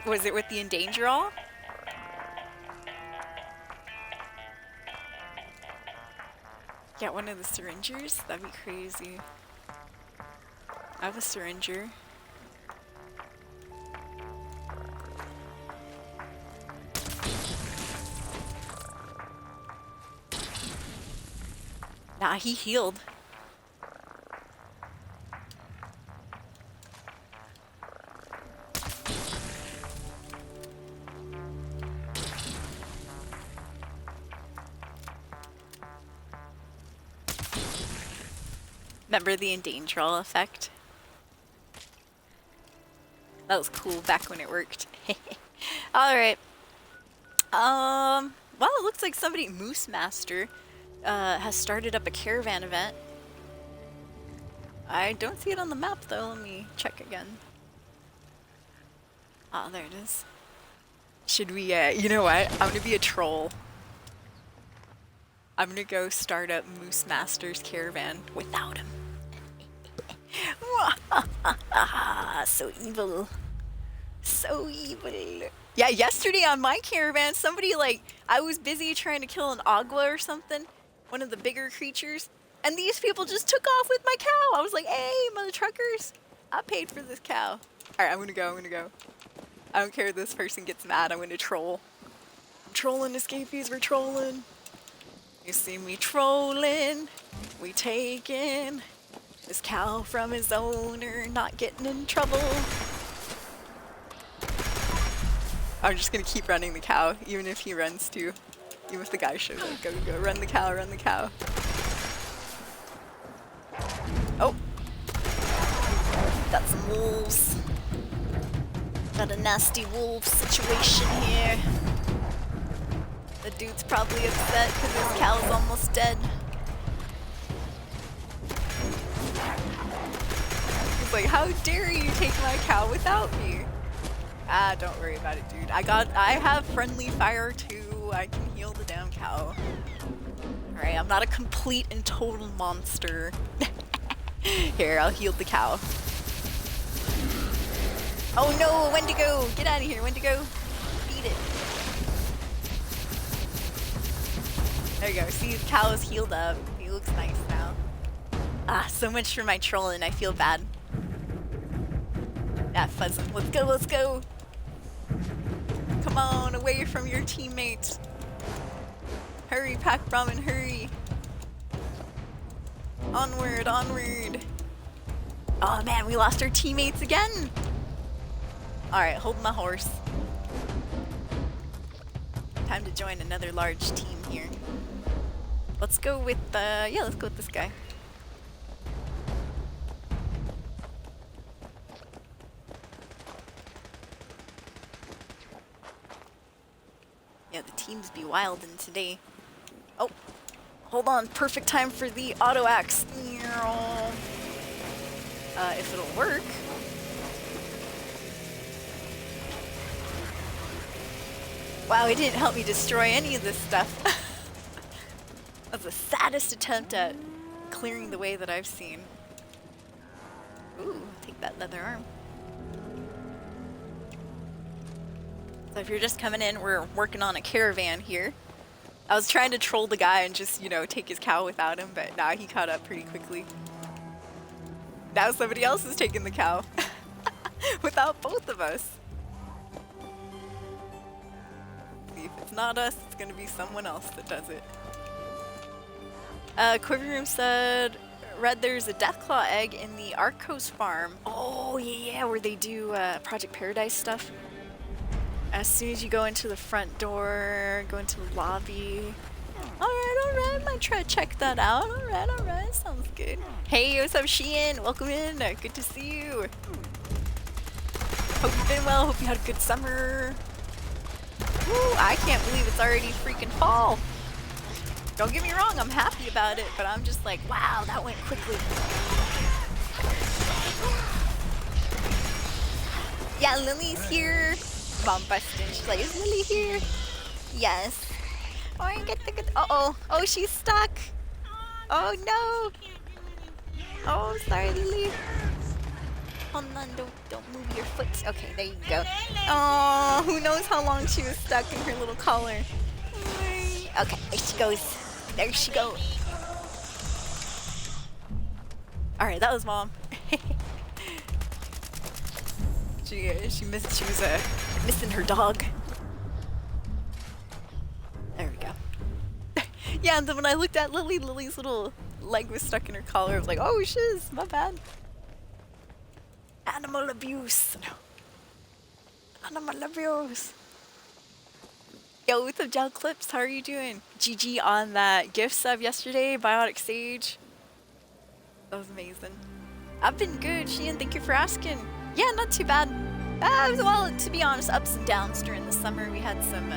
Was it with the endanger all? Get one of the syringers? That'd be crazy. I have a syringer. Nah, he healed. Remember the endanger all effect? That was cool back when it worked. Alright. Well, it looks like somebody, Moose Master, has started up a caravan event. I don't see it on the map though. Let me check again. Ah, there it is. Should we, you know what? I'm gonna be a troll. I'm gonna go start up Moose Master's caravan without him. So evil. So evil. Yeah, yesterday on my caravan, somebody I was busy trying to kill an agua or something, one of the bigger creatures, and these people just took off with my cow. I was like, hey, mother truckers, I paid for this cow. Alright, I'm gonna go. I don't care if this person gets mad, I'm gonna troll. I'm trolling, escapees, we're trolling. You see me trolling, we taking this cow from his owner, not getting in trouble. I'm just gonna keep running the cow, even if he runs too. Even if the guy shows up. Go, run the cow, run the cow. Oh! Got some wolves. Got a nasty wolf situation here. The dude's probably upset because his cow's almost dead. He's like, how dare you take my cow without me? Ah, don't worry about it, dude. I have friendly fire too. I can heal the damn cow. Alright, I'm not a complete and total monster. Here, I'll heal the cow. Oh no, Wendigo! Get out of here, Wendigo! Beat it. There you go. See, the cow is healed up. He looks nice now. Ah, so much for my trolling. I feel bad. Yeah, Fuzzin'. Let's go, let's go! Come on, away from your teammates. Hurry, Pack Brahmin, hurry. Onward, onward. Oh man, we lost our teammates again. Alright, hold my horse. Time to join another large team here. Let's go with, yeah, let's go with this guy. Yeah, the teams be wildin' today. Oh, hold on, perfect time for the auto axe. If it'll work. Wow, it didn't help me destroy any of this stuff. That's the saddest attempt at clearing the way that I've seen. Ooh, take that leather arm. So if you're just coming in, we're working on a caravan here. I was trying to troll the guy and just, you know, take his cow without him, but nah, he caught up pretty quickly. Now somebody else is taking the cow. Without both of us. If it's not us, it's gonna be someone else that does it. Quiveroom said, read there's a Deathclaw egg in the Arcos farm. Oh, yeah, where they do Project Paradise stuff. As soon as you go into the front door, go into the lobby. Alright, might try to check that out. Alright, sounds good. Hey, what's up, Sheehan? Welcome in. Good to see you. Hope you've been well. Hope you had a good summer. Woo, I can't believe it's already freaking fall. Don't get me wrong, I'm happy about it, but I'm just like, wow, that went quickly. Yeah, Lily's here. Mom busting. She's like, is Lily here? Yes. Oh, I get the good. Uh-oh. Oh, she's stuck. Oh, no. Oh, sorry, Lily. Hold on, don't move your foot. Okay, there you go. Oh, who knows how long she was stuck in her little collar. Okay, there she goes. There she goes. Alright, that was Mom. she was missing her dog. There we go. Yeah, and then when I looked at Lily, Lily's little leg was stuck in her collar. I was like, oh shiz, my bad. Animal abuse. No. Animal abuse. Yo, what's up, Gel Clips? How are you doing? GG on that gift sub yesterday, Biotic Sage. That was amazing. I've been good, Sheehan. Thank you for asking. Yeah, not too bad. Well, to be honest, ups and downs during the summer. We had some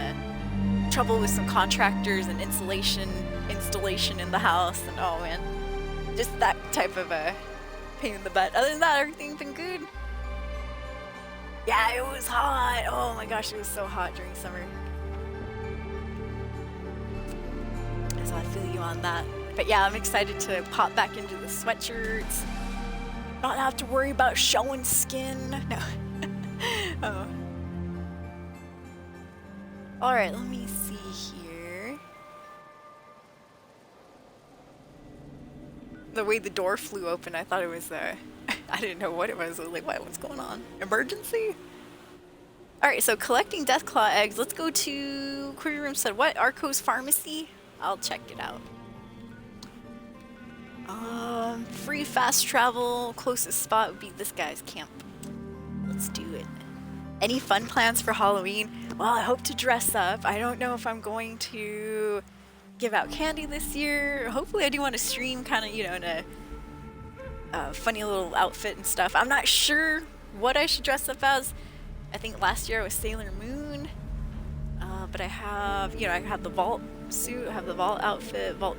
trouble with some contractors and installation in the house, and oh man, just that type of pain in the butt. Other than that, everything's been good. Yeah, it was hot. Oh my gosh, it was so hot during summer. So I feel you on that. But yeah, I'm excited to pop back into the sweatshirts. Not have to worry about showing skin. No. Oh. Alright, let me see here. The way the door flew open, I thought it was, I didn't know what it was. I was like, what's going on? Emergency? Alright, so collecting Deathclaw eggs. Let's go to... Query Room said, what? Arcos Pharmacy? I'll check it out. Free fast travel. Closest spot would be this guy's camp. Let's do it. Any fun plans for Halloween? Well, I hope to dress up. I don't know if I'm going to give out candy this year. Hopefully I do want to stream kind of, you know, in a funny little outfit and stuff. I'm not sure what I should dress up as. I think last year I was Sailor Moon. But I have, you know, I have the Vault suit, I have the Vault outfit, Vault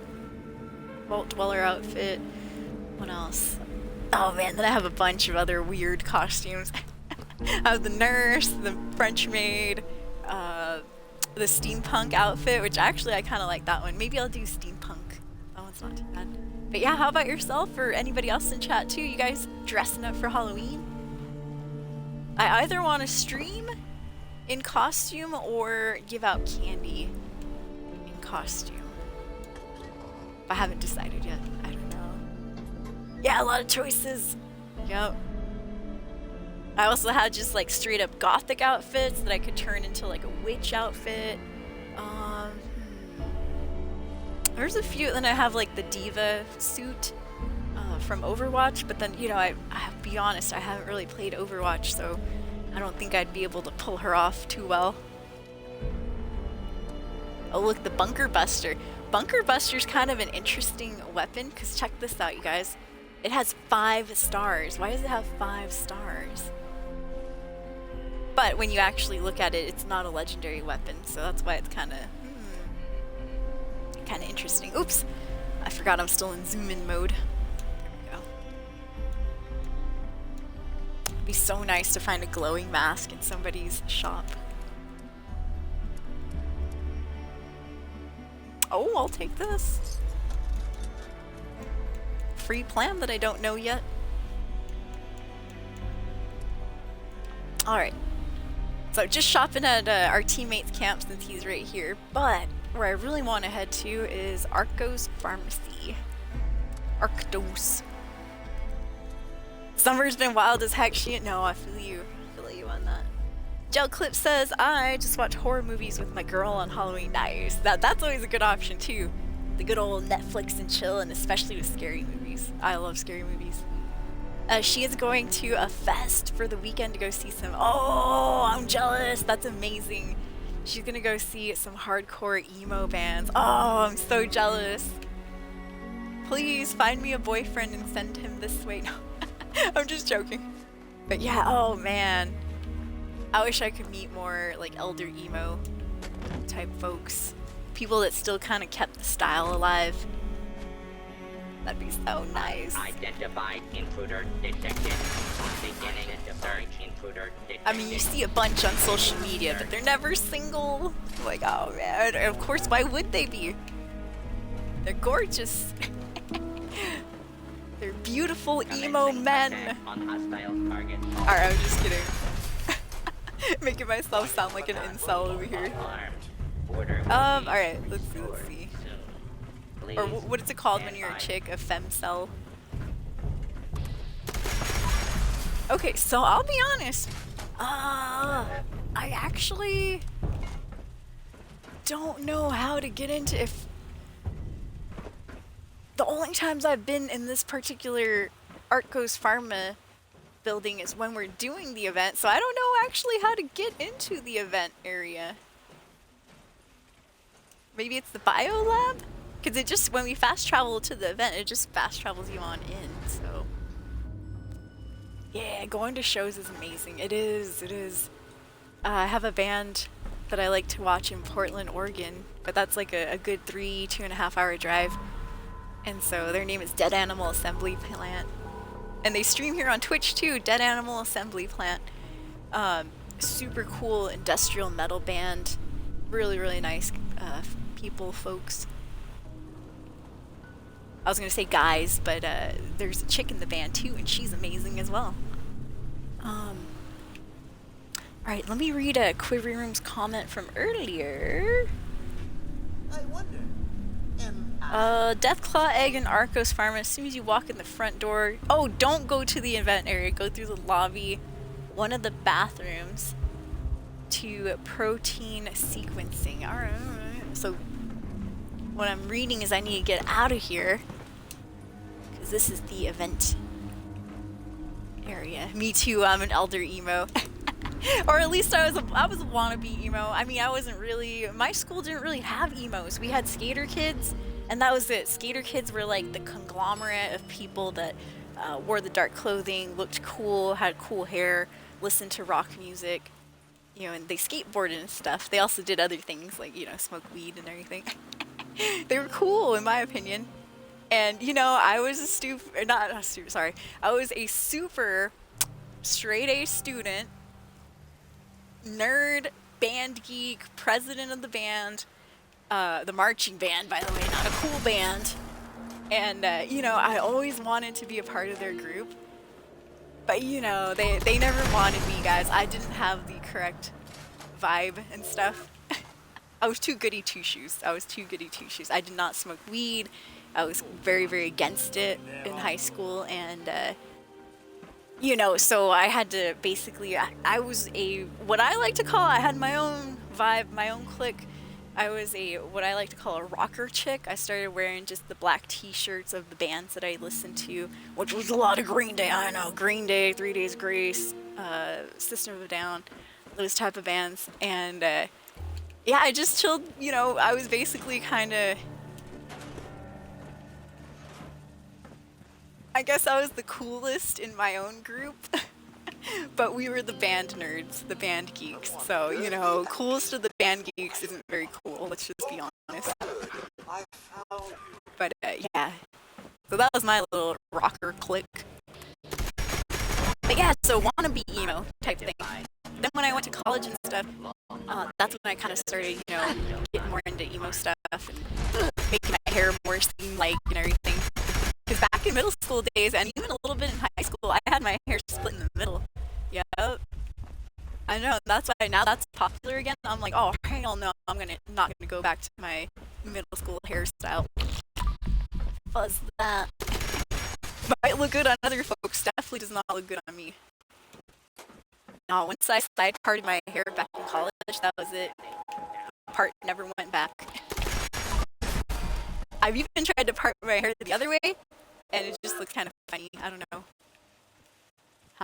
Dweller outfit. What else? Oh man, then I have a bunch of other weird costumes. I have the nurse, the French maid, the steampunk outfit, which actually I kind of like that one. Maybe I'll do steampunk. That one's not too bad. But yeah, how about yourself or anybody else in chat too? You guys dressing up for Halloween? I either want to stream in costume or give out candy in costume. I haven't decided yet. I don't know. Yeah, a lot of choices. Yep. I also had just like straight up gothic outfits that I could turn into like a witch outfit. There's a few. Then I have like the diva suit from Overwatch, but then, you know, I have to be honest, I haven't really played Overwatch, so I don't think I'd be able to pull her off too well. Oh look, the Bunker Buster. Bunker Buster's kind of an interesting weapon, because check this out, you guys. It has 5 stars. Why does it have 5 stars? But when you actually look at it, it's not a legendary weapon, so that's why it's kind of interesting. Oops, I forgot I'm still in zoom in mode. There we go. It'd be so nice to find a glowing mask in somebody's shop. Oh, I'll take this. Free plan that I don't know yet. Alright. So just shopping at our teammate's camp since he's right here. But where I really want to head to is Arcos Pharmacy. Arctos. Summer's been wild as heck. No, I feel you. I feel you on that. Gel Clip says, I just watch horror movies with my girl on Halloween nights. That's always a good option too. The good old Netflix and chill, and especially with scary movies. I love scary movies. She is going to a fest for the weekend to go see some. Oh, I'm jealous. That's amazing. She's gonna go see some hardcore emo bands. Oh, I'm so jealous. Please find me a boyfriend and send him this way. No, I'm just joking. But yeah, oh man. I wish I could meet more like elder emo type folks. People that still kind of kept the style alive. That'd be so nice. Identified intruder detected. Beginning search intruder detected. I mean, you see a bunch on social media, but they're never single. Like, oh man. And of course, why would they be? They're gorgeous. They're beautiful emo men. On hostile target. Alright, I'm just kidding. Making myself sound like an incel over here. Alright, let's see. Or what is it called when you're a chick? A femcel? Okay, so I'll be honest. I actually don't know how to get into if the only times I've been in this particular Arcos Pharma building is when we're doing the event, so I don't know actually how to get into the event area. Maybe it's the bio lab? Because it just, when we fast travel to the event, it just fast travels you on in, so. Yeah, going to shows is amazing. It is, it is. I have a band that I like to watch in Portland, Oregon, but that's like a good 2.5 hour drive. And so their name is Dead Animal Assembly Plant. And they stream here on Twitch too, Dead Animal Assembly Plant. Super cool industrial metal band. Really, really nice people, folks. I was gonna say guys, but there's a chick in the band too, and she's amazing as well. Alright, let me read a Quivery Room's comment from earlier. I wonder. Deathclaw Egg and Arcos Farm. As soon as you walk in the front door. Oh, don't go to the event area. Go through the lobby, one of the bathrooms, to protein sequencing. Alright. So, what I'm reading is I need to get out of here. Because this is the event area. Me too, I'm an elder emo. Or at least I was a wannabe emo. I mean, I wasn't really, my school didn't really have emos. We had skater kids, and that was it. Skater kids were like the conglomerate of people that wore the dark clothing, looked cool, had cool hair, listened to rock music, you know, and they skateboarded and stuff. They also did other things like, you know, smoke weed and everything. They were cool, in my opinion. And, you know, I was I was a super straight A student, nerd, band geek, president of the band, the marching band, by the way, not a cool band. And, you know, I always wanted to be a part of their group. But, you know, they never wanted me, guys. I didn't have the correct vibe and stuff. I was too goody two-shoes. I did not smoke weed. I was very, very against it in high school. And, you know, so I had to basically, I was what I like to call, I had my own vibe, my own clique. I was what I like to call a rocker chick. I started wearing just the black t-shirts of the bands that I listened to, which was a lot of Green Day. I know, Green Day, 3 Days Grace, System of a Down, those type of bands. And, yeah, I just chilled, you know, I was basically kind of, I guess I was the coolest in my own group, but we were the band nerds, the band geeks. So, you know, coolest of the band geeks isn't very cool, let's just be honest. But, yeah. So that was my little rocker clique. But yeah, so wannabe emo type thing. Then when I went to college and stuff, that's when I kind of started, you know, getting more into emo stuff and making my hair more seem-like and everything. Because back in middle school days, and even a little bit in high school, I had my hair split in the middle. Yep. I know, that's why now that's popular again. I'm like, oh, hell no, I'm not gonna go back to my middle school hairstyle. Fuzz that. Might look good on other folks, definitely does not look good on me. No, once I side parted my hair back in college, that was it. Part never went back. I've even tried to part my hair the other way, and it just looks kind of funny. I don't know.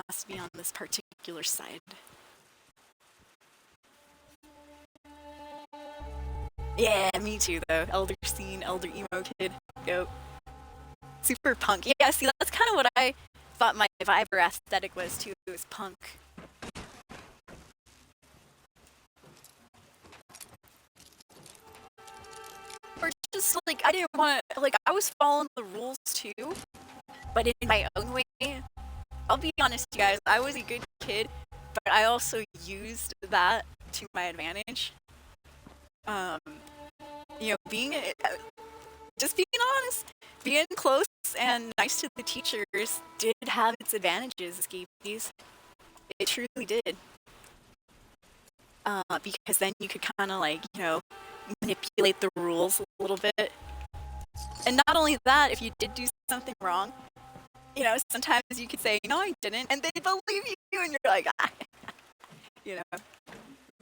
Has to be on this particular side. Yeah, me too though. Elder scene, elder emo kid. Go. Super punk. Yeah, see, that's kind of what I thought my vibe or aesthetic was too. It was punk. Or just like, I didn't want to, like, I was following the rules too, but in my own way. I'll be honest, you guys, I was a good kid, but I also used that to my advantage. You know, just being honest, being close and nice to the teachers did have its advantages, escapees. It truly did. Because then you could kind of like, you know, manipulate the rules a little bit. And not only that, if you did do something wrong, you know, sometimes you could say, no, I didn't, and they believe you, and you're like, ah. You know,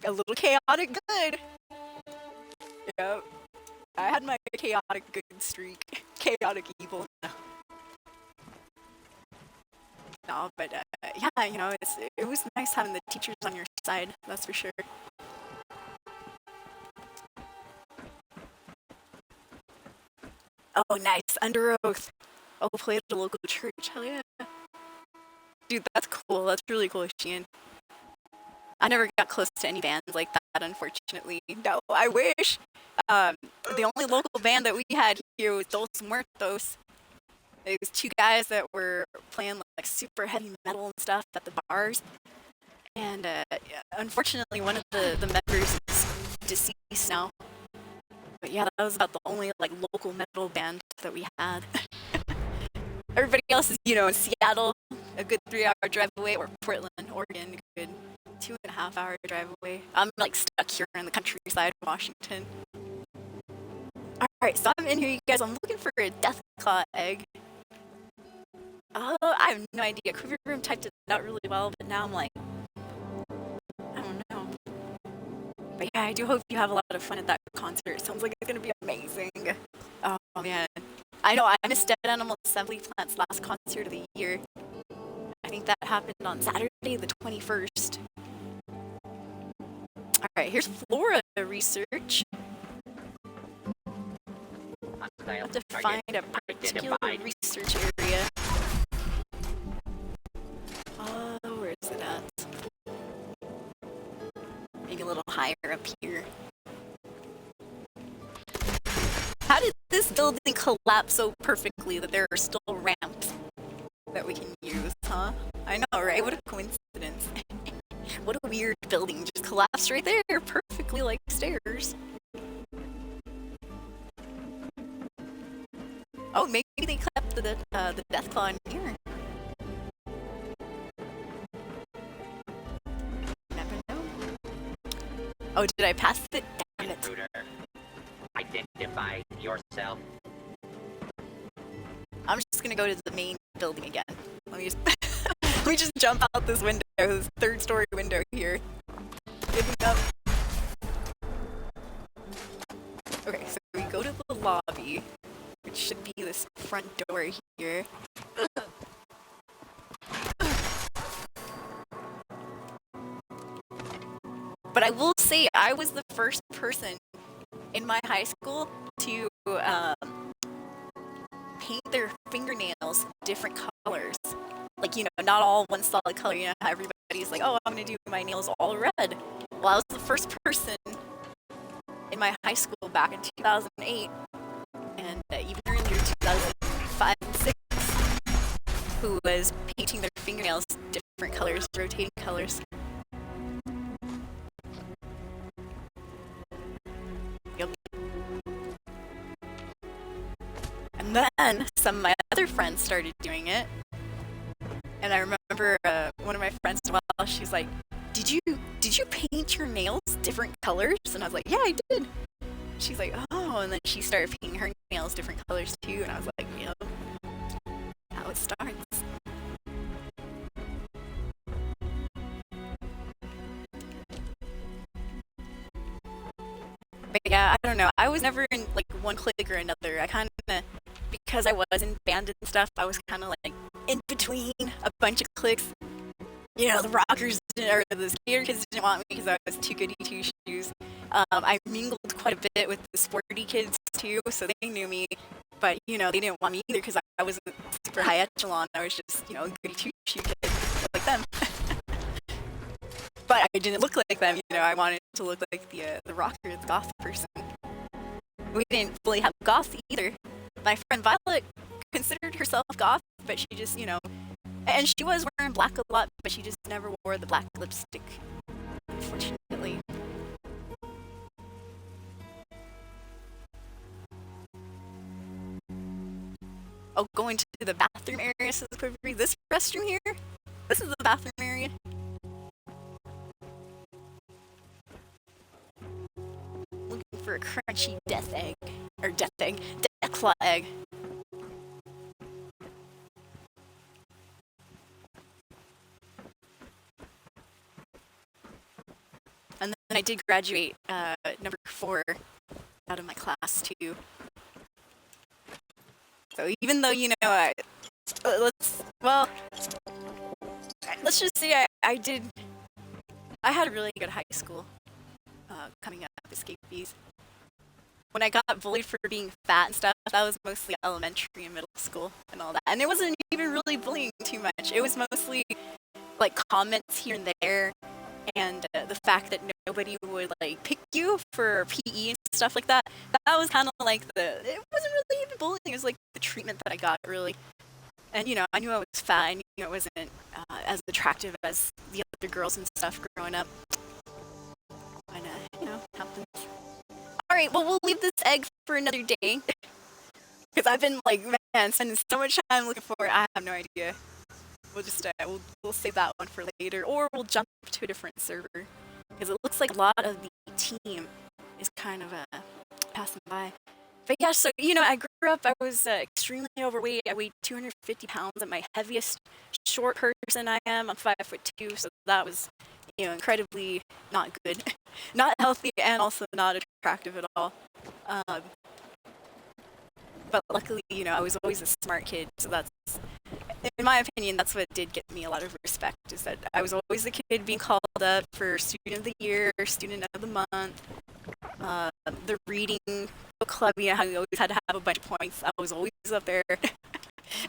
a little chaotic good. You know, I had my chaotic good streak. Chaotic evil. No, but yeah, you know, it was nice having the teachers on your side, that's for sure. Oh, nice. Under oath. I'll play at the local church. Hell yeah. Dude, that's cool. That's really cool, Sheehan. I never got close to any bands like that, unfortunately. No, I wish. The only local band that we had here was Dos Muertos. It was two guys that were playing like super heavy metal and stuff at the bars. And unfortunately, one of the members is deceased now. But yeah, that was about the only like local metal band that we had. Everybody else is, you know, in Seattle, a good 3-hour drive away, or Portland, Oregon, a good 2.5-hour drive away. I'm like stuck here in the countryside of Washington. Alright, so I'm in here, you guys. I'm looking for a Deathclaw egg. I have no idea. Quiver Room typed it out really well, but now I'm like, I don't know. But yeah, I do hope you have a lot of fun at that concert. Sounds like it's gonna be amazing. Oh man. I know, I missed Dead Animal Assembly Plant's last concert of the year. I think that happened on Saturday, the 21st. Alright, here's Flora research. I have to find a particular research area. Where is it at? Maybe a little higher up here. How did this building collapse so perfectly that there are still ramps that we can use, huh? I know, right? What a coincidence. What a weird building. Just collapsed right there, perfectly like stairs. Oh, maybe they kept the Deathclaw in here. Never know. Oh, did I pass it? Damn it. Intruder. Identify yourself. I'm just gonna go to the main building again. Let me just let me just jump out this window, this 3rd-story window here. Giving up. Okay, so we go to the lobby, which should be this front door here. But I will say, I was the first person in my high school to paint their fingernails different colors. Like, you know, not all one solid color. You know how everybody's like, oh, I'm gonna do my nails all red. Well, I was the first person in my high school back in 2008, and even earlier 2005 and 6, who was painting their fingernails different colors, rotating colors. Yep. And then some of my other friends started doing it. And I remember one of my friends, well, she's like, did you paint your nails different colors? And I was like, yeah, I did. She's like, oh, and then she started painting her nails different colors too, and I was like, yep. Hell it starts. But yeah, I don't know. I was never in like one clique or another. I kind of, because I was in band and stuff, I was kind of like in between a bunch of cliques. You know, the rockers or the skater kids didn't want me because I was too goody two shoes. I mingled quite a bit with the sporty kids too, so they knew me. But you know, they didn't want me either because I wasn't super high echelon. I was just, you know, a goody two shoe kid like them. But I didn't look like them. You know, I wanted to look like the rocker, the goth person. We didn't fully have goth either. My friend Violet considered herself goth, but she just, you know, and she was wearing black a lot, but she just never wore the black lipstick, unfortunately. Oh, going to the bathroom area, says Quivery. This restroom here? This is the bathroom area. Looking for a crunchy death egg. Or death egg. Deathclaw egg. And then I did graduate number 4 out of my class too. So even though, you know, let's just say I had a really good high school coming up, escapees. When I got bullied for being fat and stuff, that was mostly elementary and middle school and all that. And it wasn't even really bullying too much. It was mostly like comments here and there, and the fact that nobody would like pick you for PE and stuff like that. That was kind of like it wasn't really even bullying. It was like the treatment that I got, really. And you know, I knew I was fat. I knew it wasn't as attractive as the other girls and stuff growing up. And you know, happens. All right, well, we'll leave this egg for another day because I've been like, man, spending so much time looking for it. I have no idea. We'll just we'll save that one for later, or we'll jump to a different server because it looks like a lot of the team is kind of passing by. But yeah, so you know, I grew up. I was extremely overweight. I weighed 250 pounds. At my heaviest short person I am. I'm 5'2", so that was, you know, incredibly not good, not healthy, and also not attractive at all. But luckily, you know, I was always a smart kid, so that's, in my opinion, that's what did get me a lot of respect, is that I was always the kid being called up for Student of the Year, Student of the Month, the reading book club, you know, how we always had to have a bunch of points. I was always up there.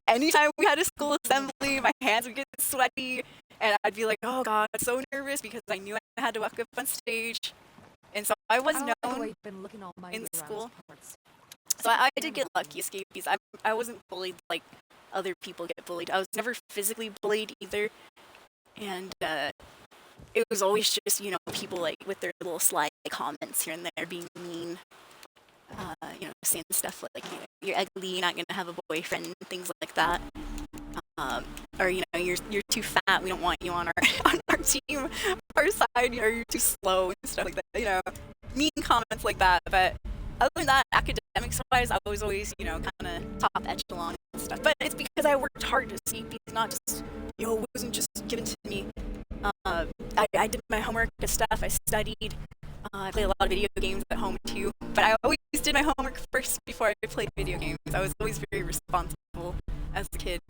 Anytime we had a school assembly, my hands would get sweaty, and I'd be like, oh god, so nervous because I knew I had to walk up on stage. And so I was known in school. So I did get lucky escapees. I wasn't bullied like other people get bullied. I was never physically bullied either. And it was always just, you know, people like with their little sly comments here and there being mean. You know, saying stuff like, you know, you're ugly, you're not gonna have a boyfriend, things like that. Or you know, you're too fat, we don't want you on our team, our side, you know, you're too slow and stuff like that. You know, mean comments like that. But other than that, academics wise, I was always, you know, kind of top echelon and stuff. But it's because I worked hard to see. It's not just, you know, it wasn't just given to me. I did my homework and stuff. I studied. I play a lot of video games at home too, but I always did my homework first before I played video games. I was always very responsible as a kid.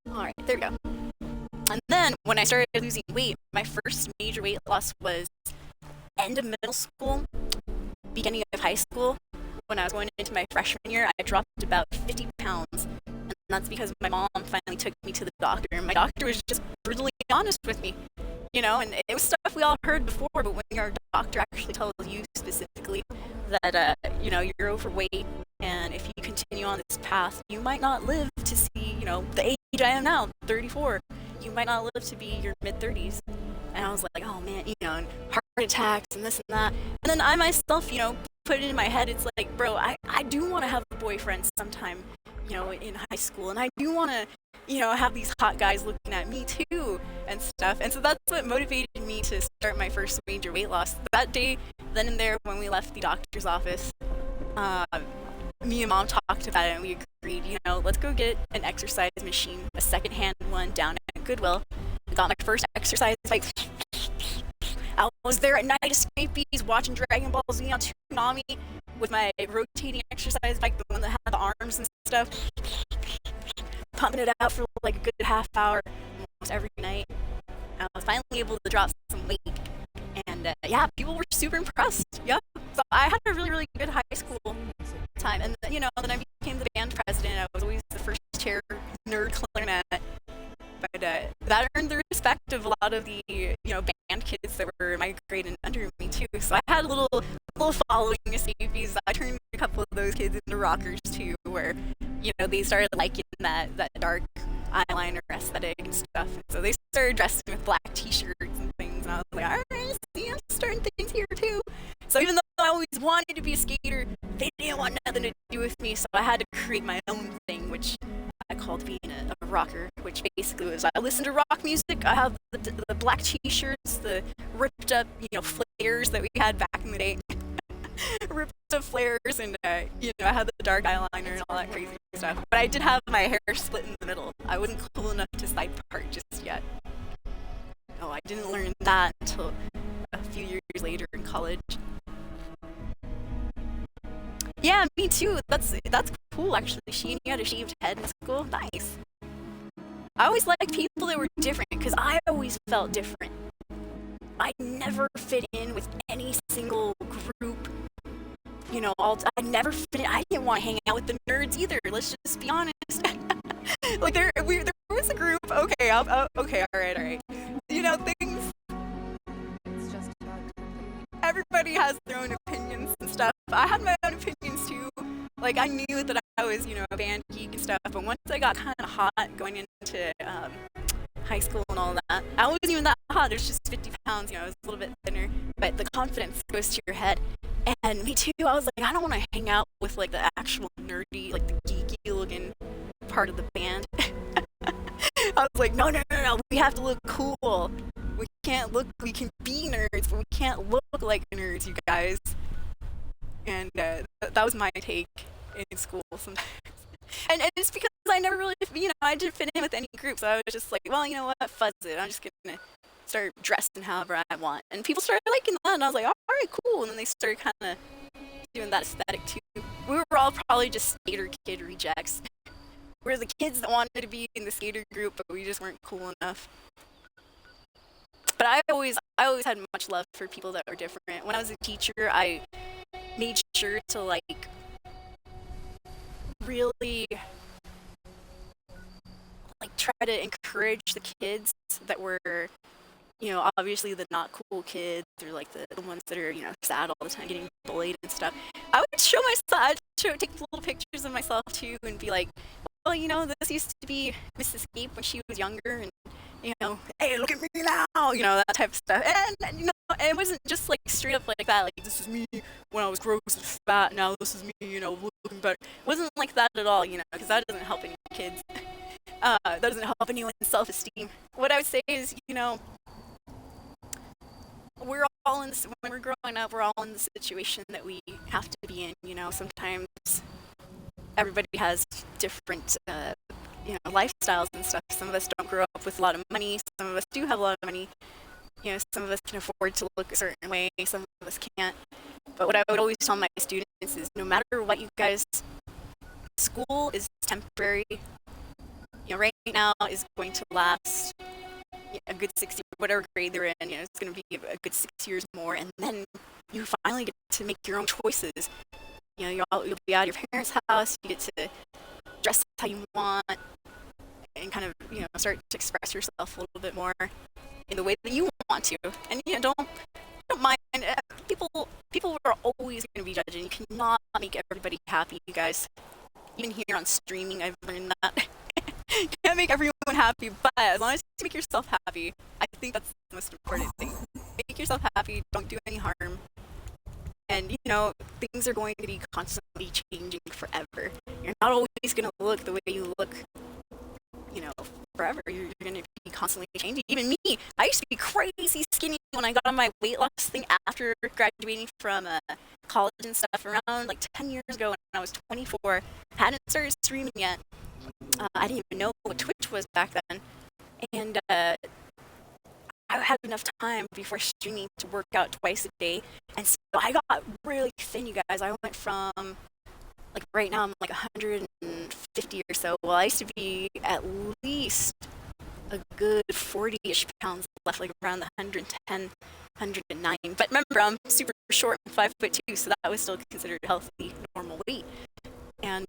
Alright, there we go. And then, when I started losing weight, my first major weight loss was end of middle school, beginning of high school. When I was going into my freshman year, I dropped about 50 pounds. And that's because my mom finally took me to the doctor, and my doctor was just brutally honest with me. You know, and it was stuff we all heard before, but when your doctor actually tells you specifically that, you know, you're overweight, and if you continue on this path, you might not live to see, you know, the age I am now, 34. You might not live to be your mid-30s. And I was like, oh man, you know, and heart attacks and this and that. And then I myself, you know, put it in my head, it's like, bro, I do want to have a boyfriend sometime, you know, in high school, and I do want to, you know, have these hot guys looking at me too and stuff. And so that's what motivated me to start my first major weight loss. That day, then and there, when we left the doctor's office, me and Mom talked about it, and we agreed, let's go get an exercise machine, a secondhand one down at Goodwill. I got my first exercise bike. I was there at night escapees watching Dragon Ball Z on Toonami with my rotating exercise bike, the one that had the arms and stuff, pumping it out for like a good half hour almost every night. I was finally able to drop some weight, and yeah, people were super impressed. Yep. So I had a really, really good high school time, and then I became the band president. I was always the first chair nerd clarinet. But that earned the respect of a lot of the band kids that were my grade and under me too. So I had a little following escapees. I turned a couple of those kids into rockers too, where they started liking that dark eyeliner aesthetic and stuff. And so they started dressing with black T-shirts and things, and I was like, all right, see, I'm starting things here too. So even though I always wanted to be a skater, they didn't want nothing to do with me. So I had to create my own thing, which I called being a rocker, which basically was I listened to rock music. I have the black T-shirts, the ripped up flares that we had back in the day, ripped up flares, and I had the dark eyeliner and all that crazy stuff. But I did have my hair split in the middle. I wasn't cool enough to side part just yet. No, I didn't learn that until a few years later in college. Yeah, me too. That's cool, actually. She had a shaved head in school. Nice. I always liked people that were different because I always felt different. I never fit in with any single group. I never fit in. I didn't want to hang out with the nerds either. Let's just be honest. Like there was a group. Okay, okay, all right. Things. It's just about to complete. Everybody has their own opinions and stuff. I had my own opinions too. Like I knew that I was, a band geek and stuff, but once I got kind of hot going into high school and all that, I wasn't even that hot. It was just 50 pounds, I was a little bit thinner, but the confidence goes to your head. And me too, I was like, I don't want to hang out with like the actual nerdy, like the geeky looking part of the band. I was like, no, we have to look cool. We can be nerds, but we can't look like nerds, you guys. And that was my take in school sometimes. And it's because I never really, I didn't fit in with any groups. So I was just like, well, you know what, fuzz it. I'm just going to start dressing however I want. And people started liking that, and I was like, all right, cool. And then they started kind of doing that aesthetic too. We were all probably just skater kid rejects. We were the kids that wanted to be in the skater group, but we just weren't cool enough. But I always had much love for people that were different. When I was a teacher, I made sure to like really like try to encourage the kids that were obviously the not cool kids, or like the ones that are sad all the time, getting bullied and stuff. I would show myself, take little pictures of myself too, and be like, well, this used to be Mrs. Gape when she was younger, and hey, look at me now, that type of stuff. And it wasn't just like straight up like that, like this is me when I was gross and fat, now this is me, looking better. It wasn't like that at all, because that doesn't help any kids. That doesn't help anyone's self-esteem. What I would say is, we're all in this, when we're growing up, we're all in the situation that we have to be in. Sometimes everybody has different lifestyles and stuff. Some of us don't grow up with a lot of money, some of us do have a lot of money. Some of us can afford to look a certain way, some of us can't. But what I would always tell my students is, no matter what you guys, school is temporary. Right now is going to last a good 6 years, whatever grade they're in. It's going to be a good 6 years more, and then you finally get to make your own choices. You'll be out of your parents' house. You get to dress how you want, and kind of start to express yourself a little bit more in the way that you want to. And don't mind people are always going to be judging. You cannot make everybody happy, you guys. Even here on streaming, I've learned that. You can't make everyone happy, but as long as you make yourself happy, I think that's the most important thing. Make yourself happy, don't do any harm. And things are going to be constantly changing forever. You're not always going to look the way you look, forever. You're going to be constantly changing. Even me, I used to be crazy skinny when I got on my weight loss thing after graduating from college and stuff around like 10 years ago when I was 24. Hadn't started streaming yet. I didn't even know what Twitch was back then. And I had enough time before streaming to work out twice a day. And so I got really thin, you guys. I went from, like right now I'm like 150 or so. Well, I used to be at least a good 40-ish pounds left, like around the 110, 109. But remember, I'm super short, I'm 5'2", so that was still considered healthy, normal weight. And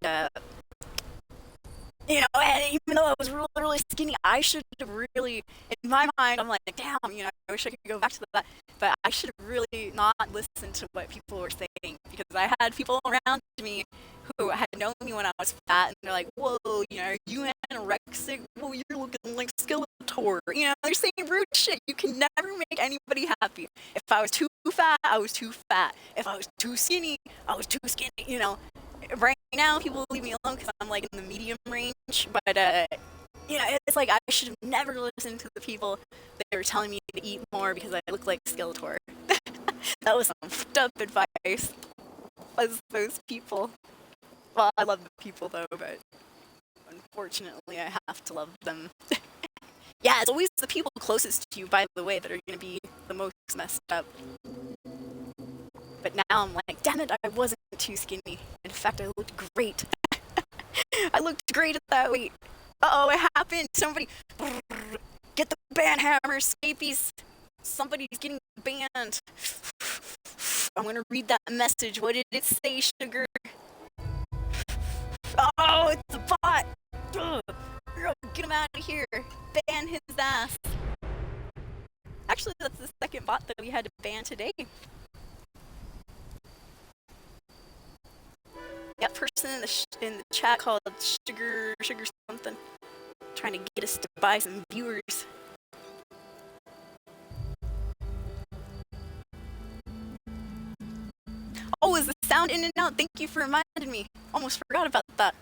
you know, and even though I was really, really skinny, I should have really, in my mind, I'm like, damn, you know, I wish I could go back to that. But I should have really not listened to what people were saying, because I had people around me who had known me when I was fat, and they're like, whoa, you know, are you anorexic? Well, you're looking like Skeletor. You know, they're saying rude shit. You can never make anybody happy. If I was too fat, I was too fat. If I was too skinny, I was too skinny, you know. Right now, people leave me alone because I'm like in the medium range, but you know, it's like I should have never listened to the people that were telling me to eat more because I look like Skeletor. That was some fucked up advice. Was those people? Well, I love the people though, but unfortunately, I have to love them. Yeah, it's always the people closest to you, by the way, that are gonna be the most messed up. But now I'm like, damn it, I wasn't too skinny. In fact, I looked great. I looked great at that weight. Uh-oh, it happened. Somebody, get the ban hammer, Scapies. Somebody's getting banned. I'm gonna read that message. What did it say, sugar? Oh, it's a bot. Get him out of here. Ban his ass. Actually, that's the second bot that we had to ban today. That person in the chat called sugar something, trying to get us to buy some viewers. Oh, is the sound in and out? Thank you for reminding me. Almost forgot about that.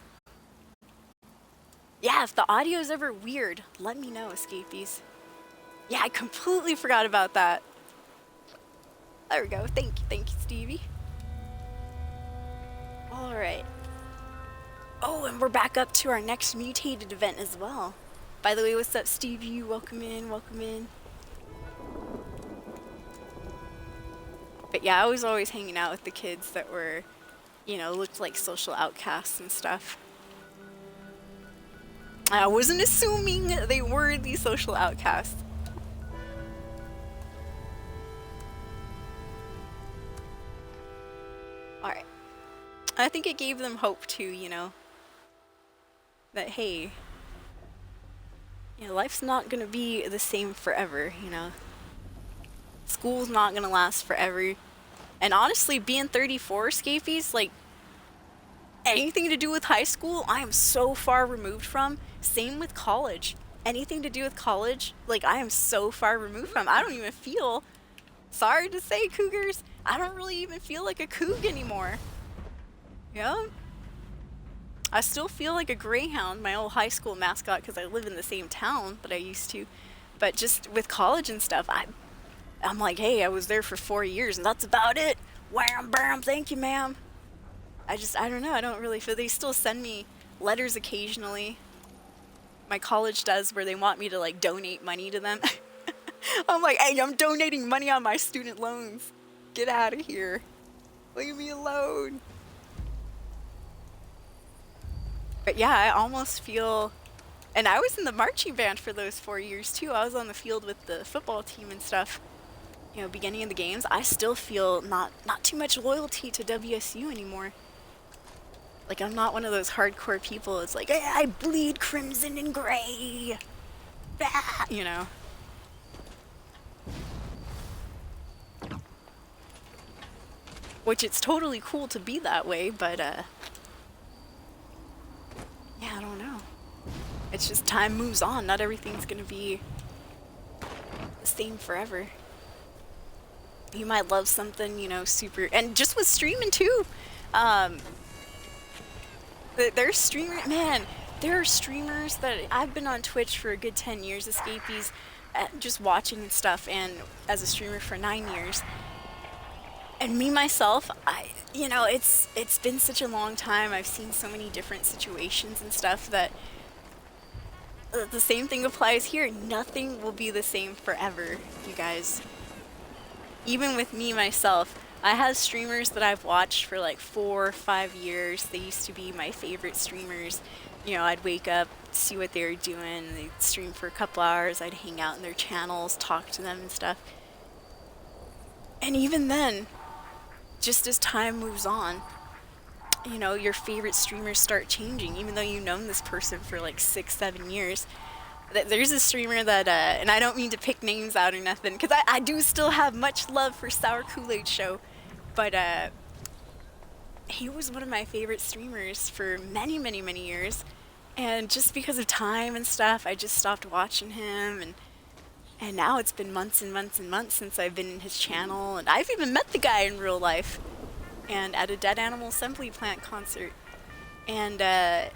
Yeah, if the audio's ever weird, let me know, Escapees. Yeah, I completely forgot about that. There we go. Thank you, Stevie. Alright. Oh, and we're back up to our next mutated event as well. By the way, what's up, Stevie? Welcome in, welcome in. But yeah, I was always hanging out with the kids that were, you know, looked like social outcasts and stuff. I wasn't assuming they were the social outcasts. Alright. I think it gave them hope too, you know, that hey, you know, life's not gonna be the same forever, you know. School's not gonna last forever. And honestly, being 34, Scapies, like, anything to do with high school, I am so far removed from. Same with college. Anything to do with college, like, I am so far removed from. I don't even feel, sorry to say, Cougars, I don't really even feel like a Coug anymore. Yeah. I still feel like a Greyhound, my old high school mascot, because I live in the same town that I used to. But just with college and stuff, I'm like, hey, I was there for 4 years, and that's about it. Wham, bam, thank you, ma'am. I don't know, I don't really feel, they still send me letters occasionally. My college does, where they want me to, like, donate money to them. I'm like, hey, I'm donating money on my student loans. Get out of here. Leave me alone. But yeah, I almost feel, and I was in the marching band for those 4 years too. I was on the field with the football team and stuff, you know, beginning of the games. I still feel not too much loyalty to WSU anymore. Like, I'm not one of those hardcore people. It's like, hey, I bleed crimson and gray. Bah! You know. Which it's totally cool to be that way, but yeah, I don't know. It's just time moves on. Not everything's gonna be the same forever. You might love something, you know, super, and just with streaming too. There's streamers, man, there are streamers that, I've been on Twitch for a good 10 years, Escapees, just watching and stuff, and as a streamer for 9 years. And me myself, it's been such a long time. I've seen so many different situations and stuff that the same thing applies here. Nothing will be the same forever, you guys. Even with me myself, I have streamers that I've watched for like 4 or 5 years. They used to be my favorite streamers. I'd wake up, see what they were doing. They'd stream for a couple hours. I'd hang out in their channels, talk to them and stuff. And even then, just as time moves on, your favorite streamers start changing, even though you've known this person for like 6, 7 years. There's a streamer that, and I don't mean to pick names out or nothing, because I do still have much love for Sour Kool-Aid Show, but he was one of my favorite streamers for many, many, many years, and just because of time and stuff, I just stopped watching him, and now it's been months and months and months since I've been in his channel, and I've even met the guy in real life, and at a Dead Animal Assembly Plant concert, and I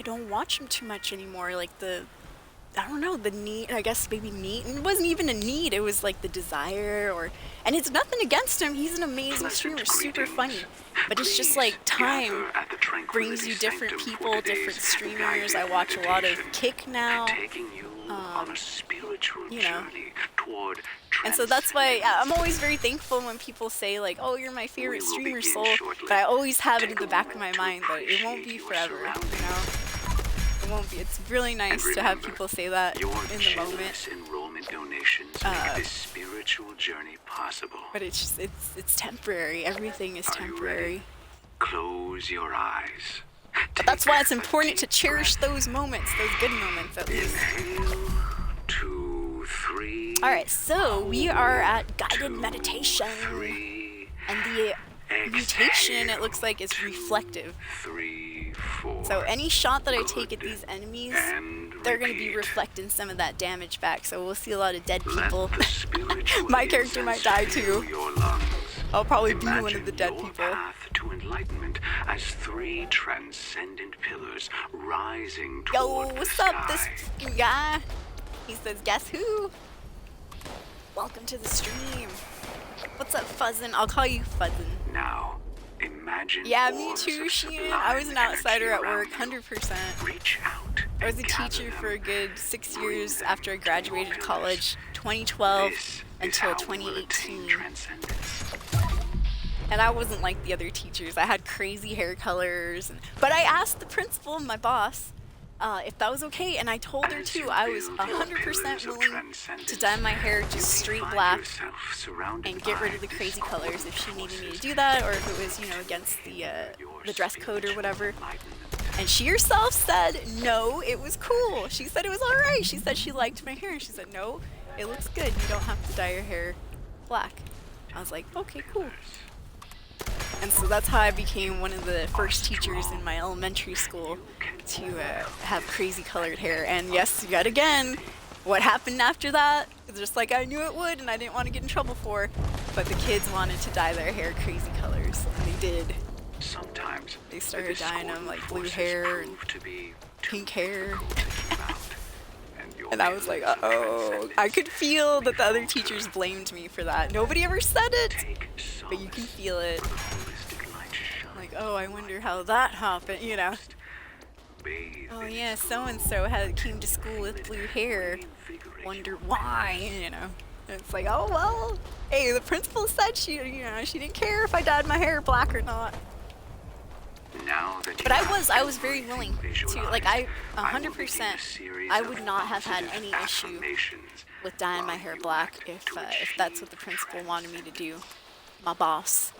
don't watch him too much anymore. Like the need, I guess maybe need. And it wasn't even a need, it was like the desire, and it's nothing against him. He's an amazing streamer, super funny. But it's just like time brings you different people, different streamers. I watch a lot of Kick now. And so that's why I'm always very thankful when people say like, oh, you're my favorite streamer, Soul, but I always have it in the back of my mind that it won't be forever, It won't be. It's really nice to have people say that in the moment. This spiritual journey possible. But it's temporary. Everything is temporary. Close your eyes. But that's why it's important to cherish those moments, those good moments at least. Inhale, 2, 3. Alright, so we are at guided meditation. 3. And the mutation, it looks like, is reflective. 3, 4. So any shot that I take at these enemies, they're going to be reflecting some of that damage back. So we'll see a lot of dead people. My character might die too. I'll probably be one of the dead people. Path to enlightenment as 3 transcendent pillars rising Yo, toward what's the up, this sky. fucking guy? He says, guess who? Welcome to the stream. What's up, Fuzzin'? I'll call you Fuzzin'. Now, imagine. Yeah, me orbs too, of Sheehan. I was an outsider at sublime work, energy 100%. reach out I was a and gather teacher for a them. good 6 Bring years them after I to graduated your college, pillars. 2012 This is until how we will attain 2018. transcendence. And I wasn't like the other teachers. I had crazy hair colors. But I asked the principal, my boss, if that was okay, and I told her too. I was 100% willing to dye my hair just straight black and get rid of the crazy colors if she needed me to do that, or if it was, against the dress code or whatever. And she herself said, no, it was cool. She said it was alright. She said she liked my hair. And she said, no, it looks good. You don't have to dye your hair black. I was like, okay, cool. And so that's how I became one of the first teachers in my elementary school to have crazy colored hair. And yes, yet again, what happened after that? Just like I knew it would, and I didn't want to get in trouble for. But the kids wanted to dye their hair crazy colors, and they did. Sometimes They started dyeing them like blue hair and pink hair. And I was like, uh-oh. I could feel that the other teachers blamed me for that. Nobody ever said it, but you can feel it. Like, oh, I wonder how that happened, Oh yeah, so-and-so came to school with blue hair. Wonder why, And it's like, oh well, hey, the principal said she didn't care if I dyed my hair black or not. But I was very willing to, like, 100%, I would not have had any issue with dyeing my hair black if that's what the principal wanted me to do, my boss.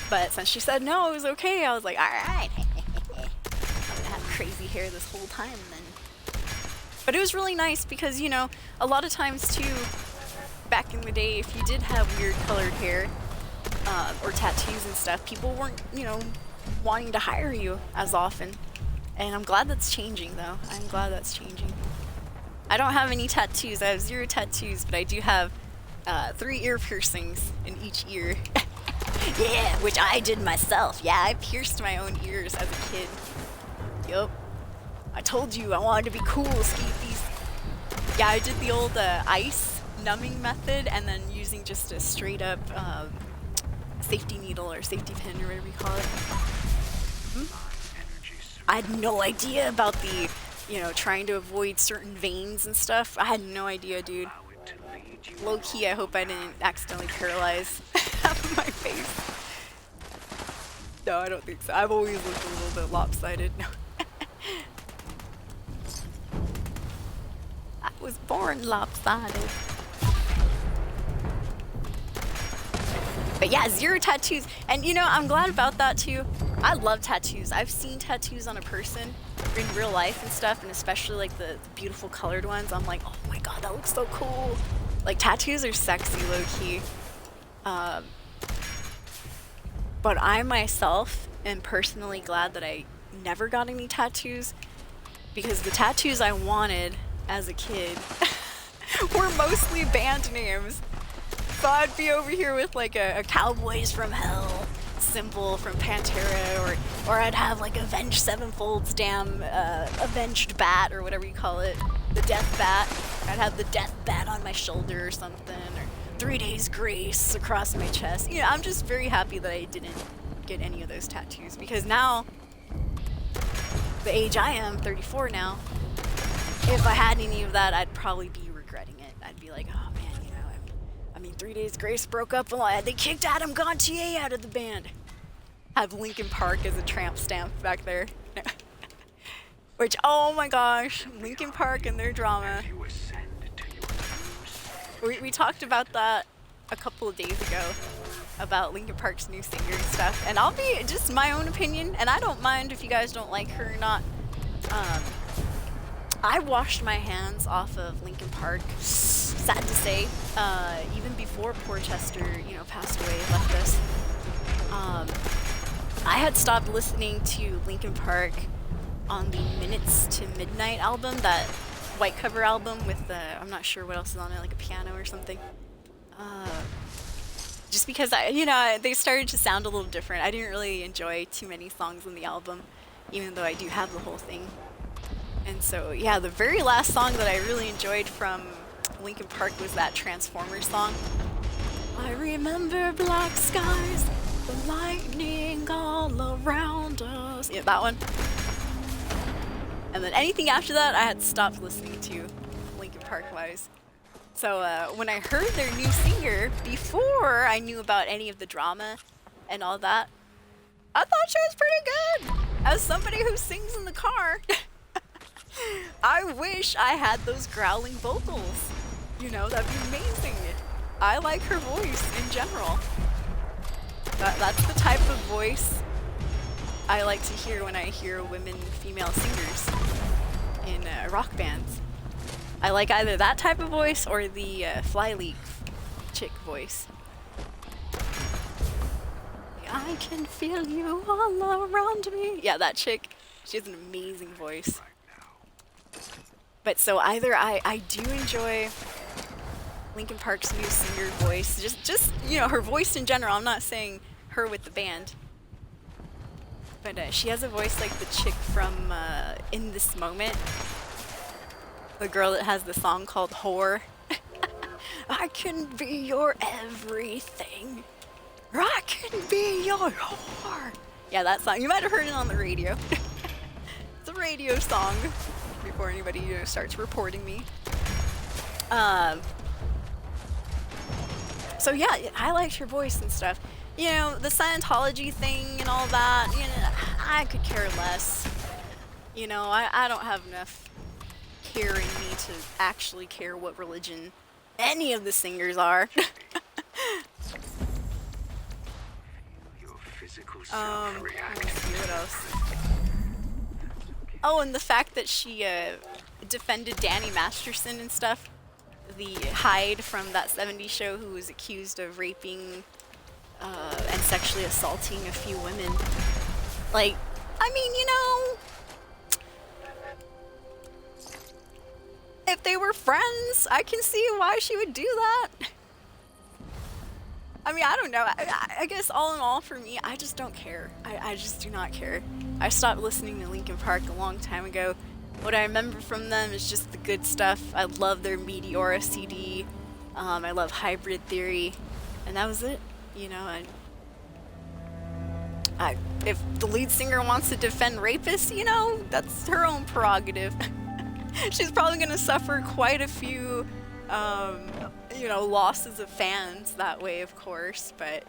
But since she said no, it was okay, I was like, alright, I'm gonna have crazy hair this whole time then. But it was really nice because, a lot of times too, back in the day, if you did have weird colored hair, or tattoos and stuff, people weren't, wanting to hire you as often. And I'm glad that's changing though. I'm glad that's changing. I don't have any tattoos. I have 0 tattoos, but I do have 3 ear piercings in each ear. Yeah, which I did myself. Yeah, I pierced my own ears as a kid. Yup. I told you I wanted to be cool, Skeepies. Yeah, I did the old ice numbing method and then using just a straight up safety needle or safety pin or whatever you call it. I had no idea about the, trying to avoid certain veins and stuff. I had no idea, dude. Low key, I hope I didn't accidentally paralyze half of my face. No, I don't think so. I've always looked a little bit lopsided. No. I was born lopsided. But yeah, 0 tattoos. And I'm glad about that too. I love tattoos. I've seen tattoos on a person in real life and stuff, and especially like the beautiful colored ones. I'm like, oh my god, that looks so cool. Like, tattoos are sexy, low-key. But I myself am personally glad that I never got any tattoos, because the tattoos I wanted as a kid were mostly band names. So I'd be over here with like a Cowboys from Hell symbol from Pantera, or I'd have like Avenged Sevenfold's damn Avenged Bat, or whatever you call it, the Death Bat. I'd have the Death Bat on my shoulder or something, or 3 Days Grace across my chest. I'm just very happy that I didn't get any of those tattoos, because now, the age I am, 34 now, if I had any of that, I'd probably be regretting it. I'd be like, oh man, 3 Days Grace broke up and they kicked Adam Gontier out of the band. Have Linkin Park as a tramp stamp back there. Which, oh my gosh, Linkin Park and their drama. We talked about that a couple of days ago, about Linkin Park's new singer and stuff. And I'll be just my own opinion, and I don't mind if you guys don't like her or not. I washed my hands off of Linkin Park, sad to say, even before Porchester, passed away, left us. I had stopped listening to Linkin Park on the Minutes to Midnight album, that white cover album with I'm not sure what else is on it, like a piano or something. Just because they started to sound a little different. I didn't really enjoy too many songs on the album, even though I do have the whole thing. And so, yeah, the very last song that I really enjoyed from Linkin Park was that Transformers song. I remember black skies, the lightning all around us. Yeah, that one. And then anything after that, I had stopped listening to Linkin Park-wise. So when I heard their new singer, before I knew about any of the drama and all that, I thought she was pretty good. As somebody who sings in the car, I wish I had those growling vocals. That'd be amazing. I like her voice in general. That's the type of voice I like to hear when I hear female singers in rock bands. I like either that type of voice or the Flyleaf chick voice. I can feel you all around me. Yeah, that chick. She has an amazing voice. But so either I do enjoy Linkin Park's new singer voice, just her voice in general. I'm not saying her with the band, but she has a voice like the chick from In This Moment, the girl that has the song called Whore. I can be your everything. I can be your whore. Yeah, that song. You might have heard it on the radio. It's a radio song. Before anybody starts reporting me. So yeah, I liked her voice and stuff. The Scientology thing and all that, I could care less. I don't have enough care in me to actually care what religion any of the singers are. Let's see what else. Oh, and the fact that she defended Danny Masterson and stuff, the Hyde from that 70s show who was accused of raping and sexually assaulting a few women. Like, if they were friends, I can see why she would do that. I don't know. I guess all in all, for me, I just don't care. I just do not care. I stopped listening to Linkin Park a long time ago. What I remember from them is just the good stuff. I love their Meteora CD. I love Hybrid Theory, and that was it. You know, if the lead singer wants to defend rapists, you know, that's her own prerogative. She's probably gonna suffer quite a few, you know, losses of fans that way, of course, but,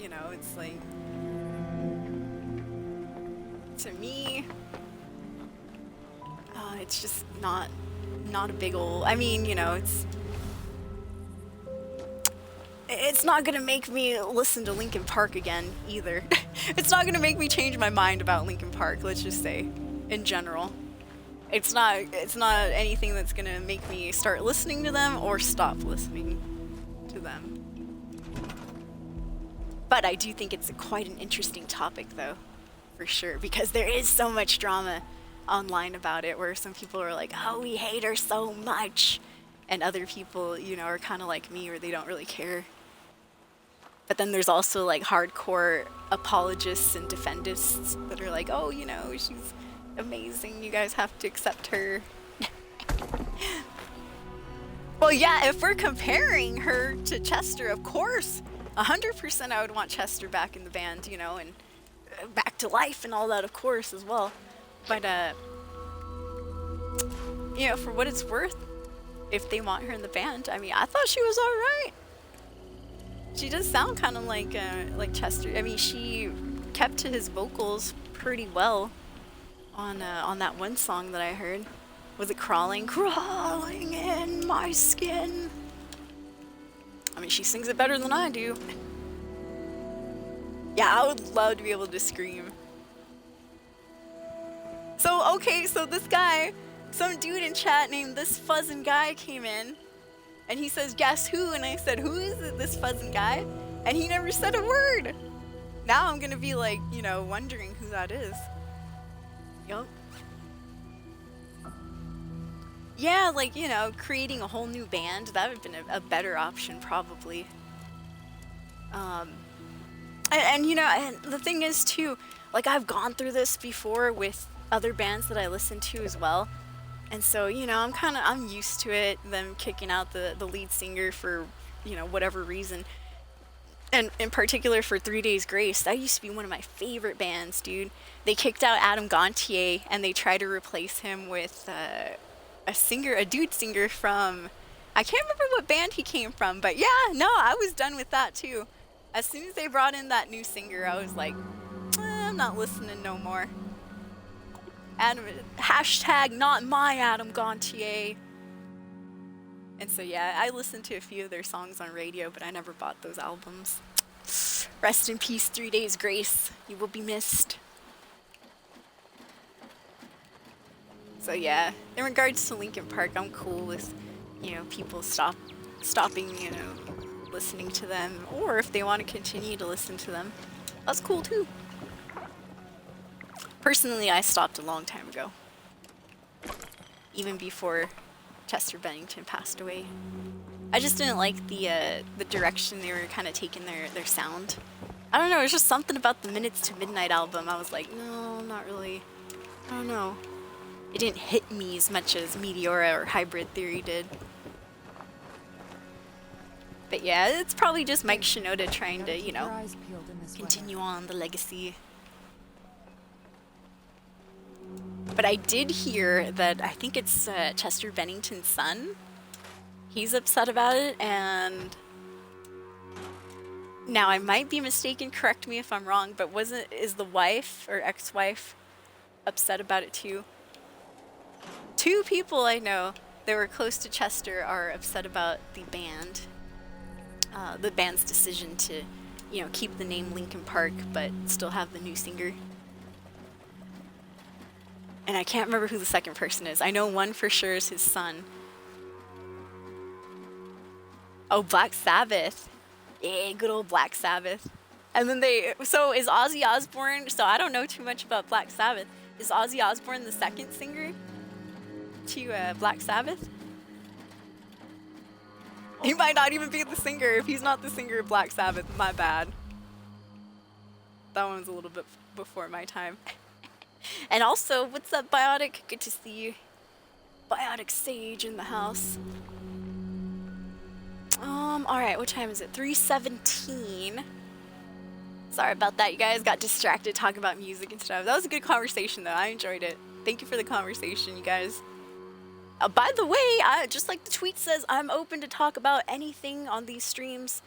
you know, it's like, to me, it's just not a big ol', I mean, you know, it's not gonna make me listen to Linkin Park again either. It's not gonna make me change my mind about Linkin Park, let's just say, in general. It's not anything that's gonna make me start listening to them or stop listening to them. But I do think it's quite an interesting topic though, for sure, because there is so much drama online about it where some people are like, oh, we hate her so much, and other people, you know, are kind of like me, or they don't really care. But then there's also like hardcore apologists and defendists that are like, oh, you know, she's amazing, you guys have to accept her. Well, yeah, if we're comparing her to Chester, of course, 100% I would want Chester back in the band, you know, and back to life and all that, of course, as well. But, you know, for what it's worth, if they want her in the band, I mean, I thought she was alright. She does sound kind of like Chester. I mean, she kept to his vocals pretty well on that one song that I heard. Was it Crawling? Crawling in my skin. I mean, she sings it better than I do. Yeah, I would love to be able to scream. So, okay, so this guy, some dude in chat named This Fuzzin' Guy came in, and he says, guess who? And I said, who is it, this Fuzzin' Guy? And he never said a word. Now I'm gonna be like, you know, wondering who that is. Yup. Yeah, like, you know, creating a whole new band, that would have been a better option, probably. And, you know, and the thing is, too, like, I've gone through this before with other bands that I listen to as well. And so, you know, I'm used to it, them kicking out the lead singer for, you know, whatever reason. And in particular for 3 Days Grace, that used to be one of my favorite bands, dude. They kicked out Adam Gontier, and they tried to replace him with a dude singer from, I can't remember what band he came from, but yeah, no, I was done with that too. As soon as they brought in that new singer, I was like, I'm not listening no more. Adam, hashtag not my Adam Gontier. And so yeah, I listened to a few of their songs on radio, but I never bought those albums. Rest in peace, 3 Days Grace. You will be missed. So yeah, in regards to Linkin Park, I'm cool with, you know, people stopping, you know, listening to them, or if they want to continue to listen to them, that's cool too. Personally, I stopped a long time ago, even before Chester Bennington passed away. I just didn't like the direction they were kind of taking their sound. I don't know, it was just something about the Minutes to Midnight album. I was like, no, not really. I don't know. It didn't hit me as much as Meteora or Hybrid Theory did. But yeah, it's probably just Mike Shinoda trying to, you know, continue on the legacy. But I did hear that I think it's Chester Bennington's son. He's upset about it, and now I might be mistaken, correct me if I'm wrong, but is the wife or ex-wife upset about it too? 2 people I know that were close to Chester are upset about the band's decision to, you know, keep the name Linkin Park but still have the new singer. And I can't remember who the second person is. I know one for sure is his son. Oh, Black Sabbath. Yeah, good old Black Sabbath. And then so is Ozzy Osbourne, so I don't know too much about Black Sabbath. Is Ozzy Osbourne the second singer to Black Sabbath? He might not even be the singer. If he's not the singer of Black Sabbath, my bad. That one's a little bit before my time. And also, what's up, Biotic? Good to see you. Biotic Sage in the house. Alright, what time is it? 3:17. Sorry about that, you guys. Got distracted talking about music and stuff. That was a good conversation, though. I enjoyed it. Thank you for the conversation, you guys. By the way, just like the tweet says, I'm open to talk about anything on these streams.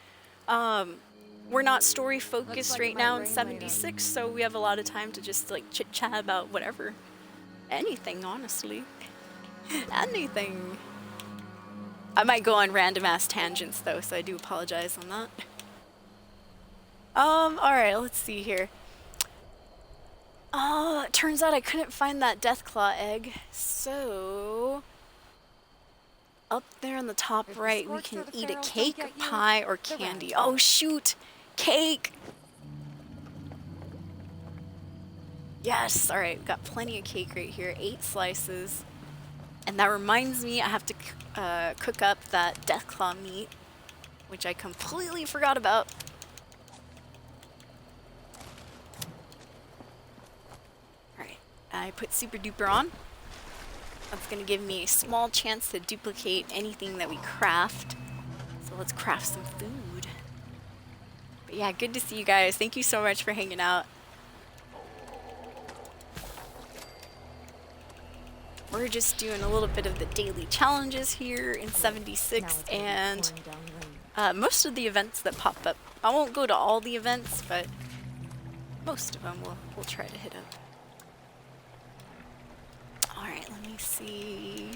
We're not story focused like right it might now in rain 76, so we have a lot of time to just like chit chat about whatever. Anything, honestly. Anything. I might go on random ass tangents though, so I do apologize on that. Alright, let's see here. It turns out I couldn't find that Deathclaw egg, so up there on the top If the right, we scorch can or the eat a ferals don't cake, get you, pie, or the candy. rats Oh will. shoot! Cake! Yes! Alright, we've got plenty of cake right here. 8 slices. And that reminds me, I have to cook up that Deathclaw meat, which I completely forgot about. Alright, I put Super Duper on. That's gonna give me a small chance to duplicate anything that we craft. So let's craft some food. But yeah, good to see you guys. Thank you so much for hanging out. We're just doing a little bit of the daily challenges here in 76 and most of the events that pop up. I won't go to all the events, but most of them we'll try to hit up. Alright, let me see.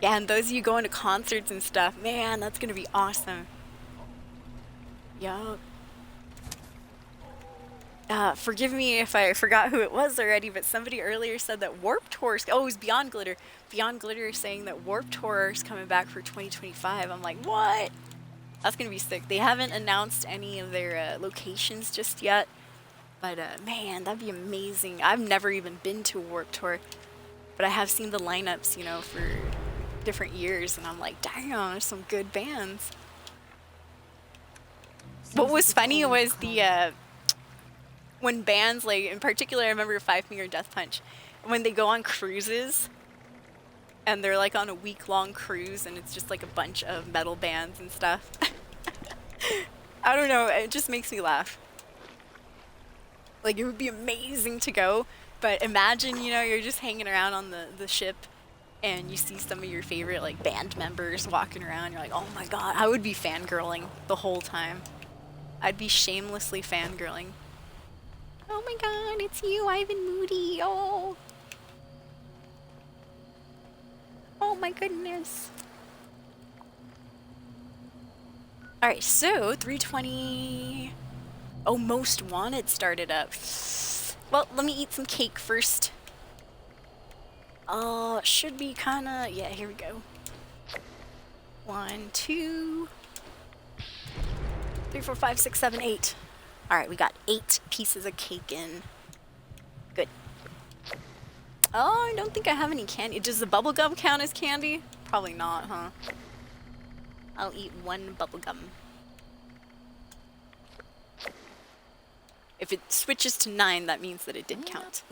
Yeah, and those of you going to concerts and stuff, man, that's gonna be awesome. Yup. Forgive me if I forgot who it was already, but somebody earlier said that Warped Tour is, oh, it was Beyond Glitter. Beyond Glitter is saying that Warped Tour is coming back for 2025. I'm like, what? That's gonna be sick. They haven't announced any of their locations just yet, but man, that'd be amazing. I've never even been to a Warped Tour, but I have seen the lineups, you know, for different years, and I'm like, damn, there's some good bands. What was funny was the when bands, like in particular I remember Five Finger Death Punch, when they go on cruises and they're like on a week-long cruise and it's just like a bunch of metal bands and stuff. I don't know, it just makes me laugh. Like, it would be amazing to go, but imagine, you know, you're just hanging around on the ship and you see some of your favorite like band members walking around. You're like, oh my god, I would be fangirling the whole time. I'd be shamelessly fangirling. Oh my god, it's you, Ivan Moody. Oh. Oh my goodness. Alright, so 320. Oh, Most Wanted started up. Well, let me eat some cake first. Should be kinda, yeah, here we go. 1, 2, 3, 4, 5, 6, 7, 8. Alright, we got 8 pieces of cake in. Good. Oh, I don't think I have any candy. Does the bubblegum count as candy? Probably not, huh? I'll eat 1 bubblegum. If it switches to 9, that means that it did count.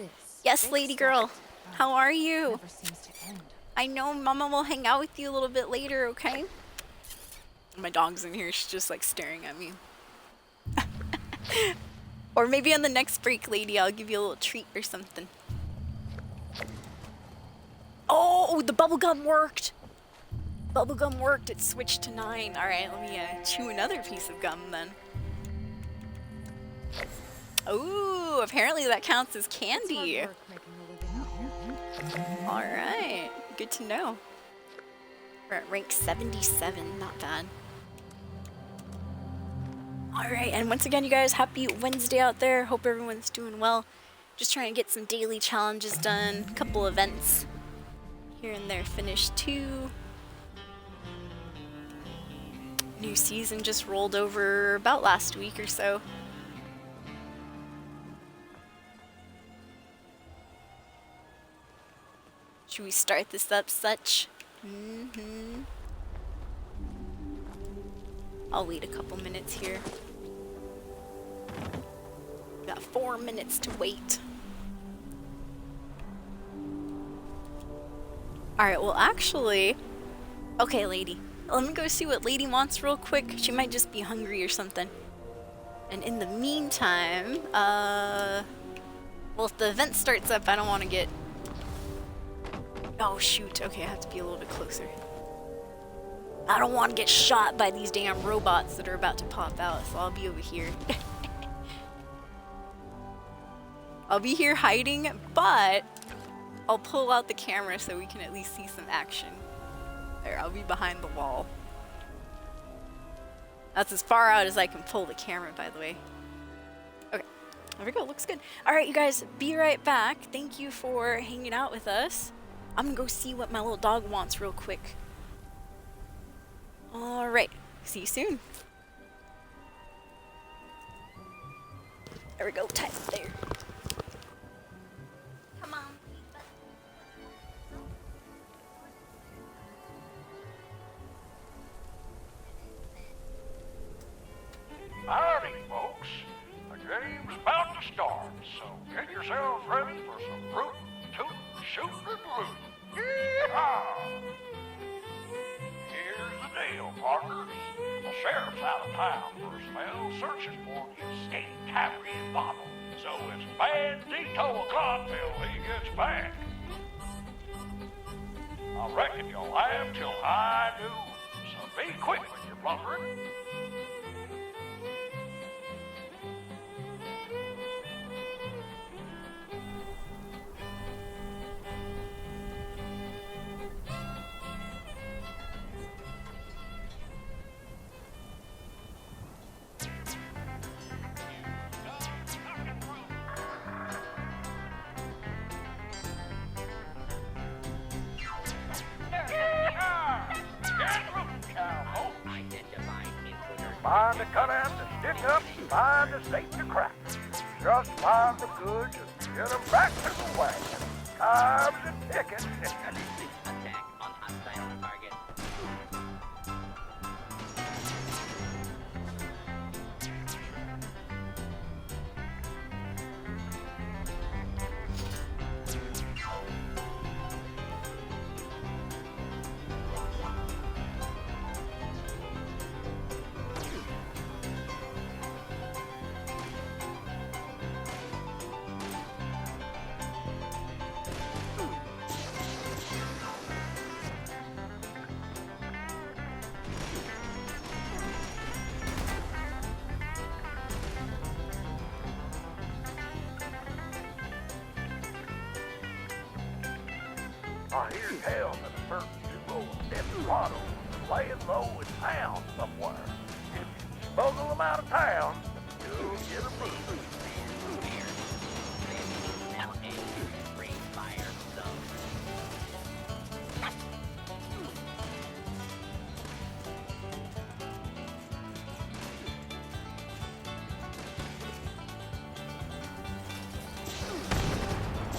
Yes, lady girl. How are you? Never seems to end. I know Mama will hang out with you a little bit later, okay? My dog's in here. She's just like staring at me. Or maybe on the next break, lady, I'll give you a little treat or something. Oh, the bubblegum worked! Bubblegum worked. It switched to 9. Alright, let me chew another piece of gum then. Ooh, apparently that counts as candy. It's hard work making a living out here. Alright, good to know. We're at rank 77, not bad. Alright, and once again, you guys, happy Wednesday out there. Hope everyone's doing well. Just trying to get some daily challenges done. A couple events here and there finished too. New season just rolled over about last week or so. Should we start this up such? I'll wait a couple minutes here. Got 4 minutes to wait. Alright, well actually... Okay, lady. Let me go see what Lady wants real quick. She might just be hungry or something. And in the meantime, well, if the event starts up, I don't want to get... Oh, shoot. Okay, I have to be a little bit closer. I don't want to get shot by these damn robots that are about to pop out, so I'll be over here. I'll be here hiding, but I'll pull out the camera so we can at least see some action. There, I'll be behind the wall. That's as far out as I can pull the camera, by the way. Okay, there we go, looks good. Alright, you guys, be right back. Thank you for hanging out with us. I'm gonna go see what my little dog wants real quick. Alright, see you soon. There we go, tight there. Come on. Howdy, folks. The game's about to start, so get yourselves ready for some root, toot, shoot, and loot. Yeehaw! Here's the deal, partners. The sheriff's out of town for a spell, searching for his escaped taffy bottle. So it's bandito o'clock till he gets back. I reckon you'll have till high noon, so be quick with your plundering. Find a cutout to stick up, find a safe to crack. Just find the goods and get them back to the wagon. Time's a ticking. Attack on hostile target. I hear tell that a certain duo of desperados is laying low in town somewhere. If you smuggle them out of town, you'll get a boost. Now aim free fire zone.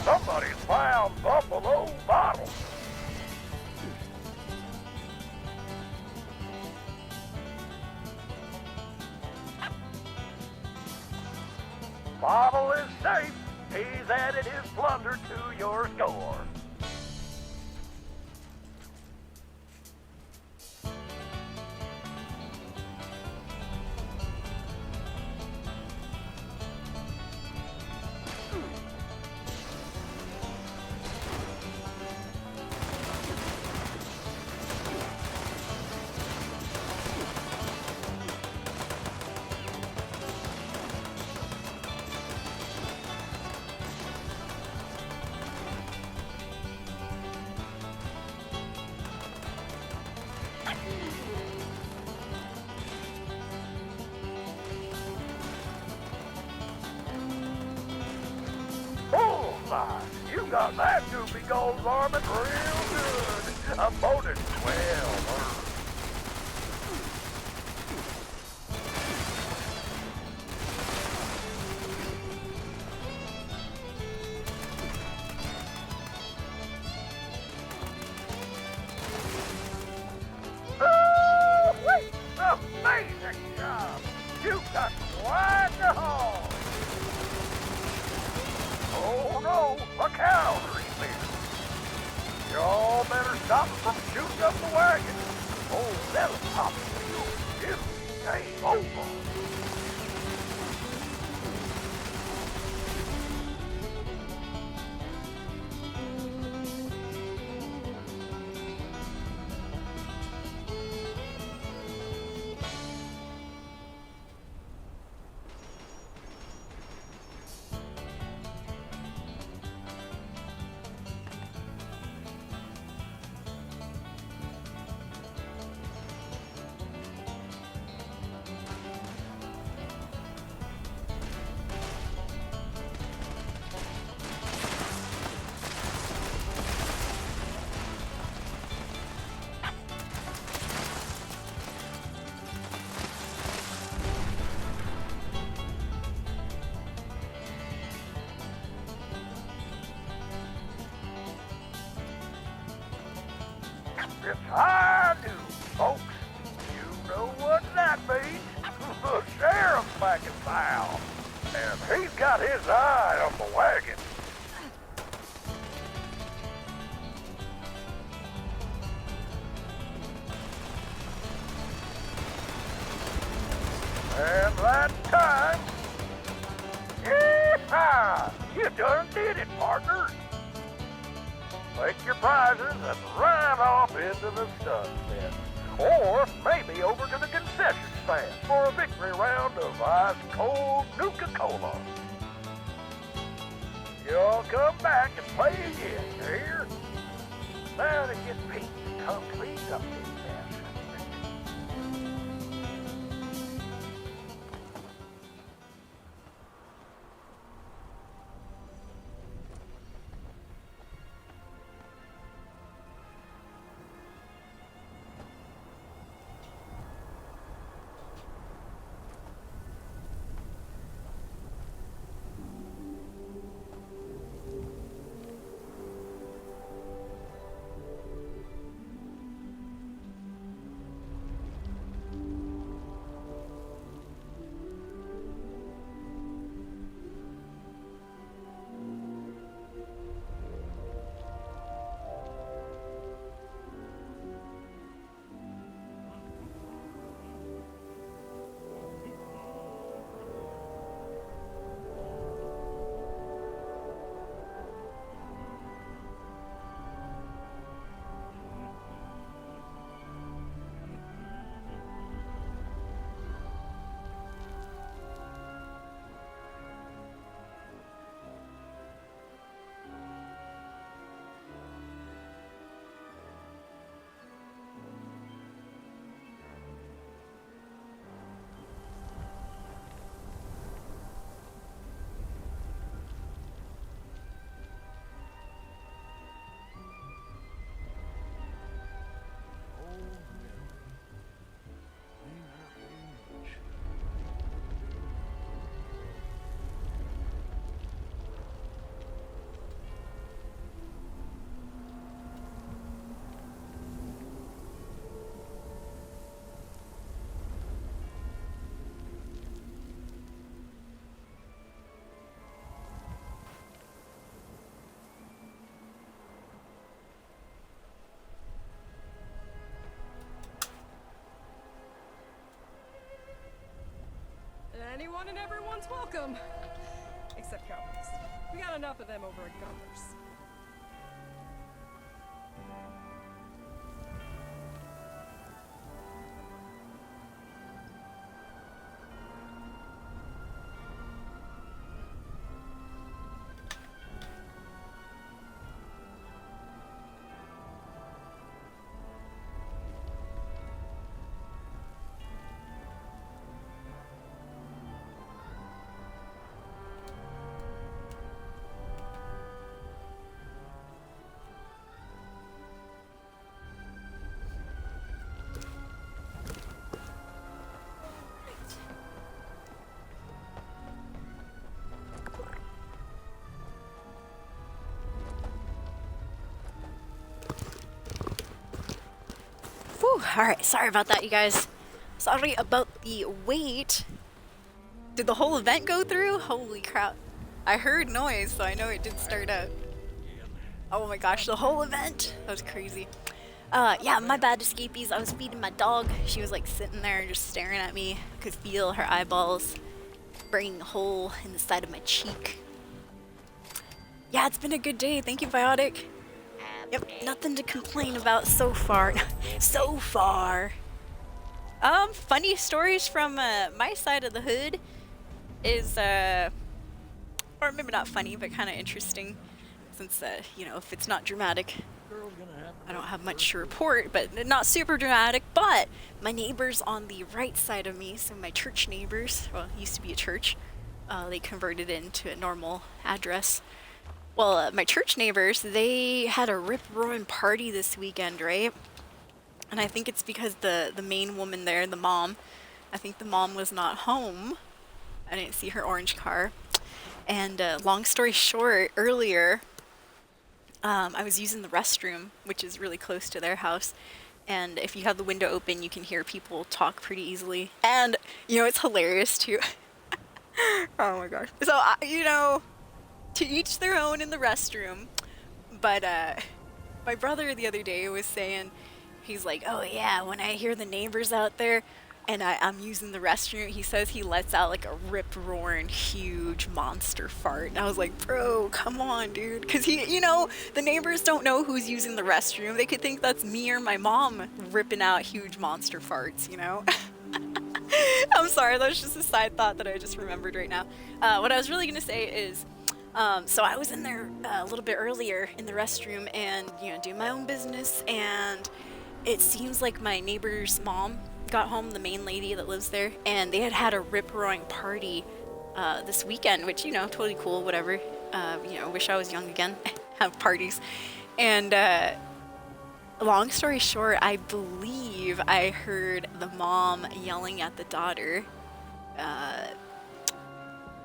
Somebody's found Buffalo bottles. Bottle is safe. He's added his plunder to your score. Bullseye! You got that goofy gold varmint real good. A bonus well earned. Wait! Amazing job! You got quite the haul! Oh no, a cavalry beer! Y'all better stop from shooting up the wagon. Oh, that'll pop you. It's game over. It's high noon, folks. You know what that means. The sheriff's back in town. And he's got his eye on the wagon. And that time... Yeehaw! You done did it, partner. Take your prizes and ride off into the sunset. Or maybe over to the concession stand for a victory round of ice-cold Nuka-Cola. You'll come back and play again, you hear? Now to get Pete to come clean up this mess. Anyone and everyone's welcome. Except cowboys. We got enough of them over at Gunther's. Whew, alright, sorry about that, you guys. Sorry about the wait. Did the whole event go through? Holy crap. I heard noise, so I know it did start up. Oh my gosh, the whole event? That was crazy. Yeah, my bad, escapees. I was feeding my dog. She was like sitting there just staring at me. Could feel her eyeballs burning a hole in the side of my cheek. Yeah, it's been a good day. Thank you, Biotic. Yep, nothing to complain about so far. So far. Funny stories from my side of the hood is or maybe not funny, but kind of interesting, since you know, if it's not dramatic, I don't have much to report, but not super dramatic. But my neighbors on the right side of me, so my church neighbors, well, it used to be a church, they converted it into a normal address. Well, my church neighbors, they had a rip-roaring party this weekend, right? And I think it's because the main woman there, the mom, I think the mom was not home. I didn't see her orange car. And long story short, earlier, I was using the restroom, which is really close to their house. And if you have the window open, you can hear people talk pretty easily. And, you know, it's hilarious too. Oh my gosh. So, you know, to each their own in the restroom. But my brother the other day was saying, he's like, oh yeah, when I hear the neighbors out there and I'm using the restroom, he says he lets out like a rip-roaring huge monster fart. And I was like, bro, come on, dude. Because you know, the neighbors don't know who's using the restroom. They could think that's me or my mom ripping out huge monster farts, you know? I'm sorry, that was just a side thought that I just remembered right now. What I was really gonna say is, so I was in there a little bit earlier in the restroom and, you know, doing my own business, and it seems like my neighbor's mom got home, the main lady that lives there, and they had a rip-roaring party this weekend, which, you know, totally cool, whatever. You know, wish I was young again, have parties. And long story short, I believe I heard the mom yelling at the daughter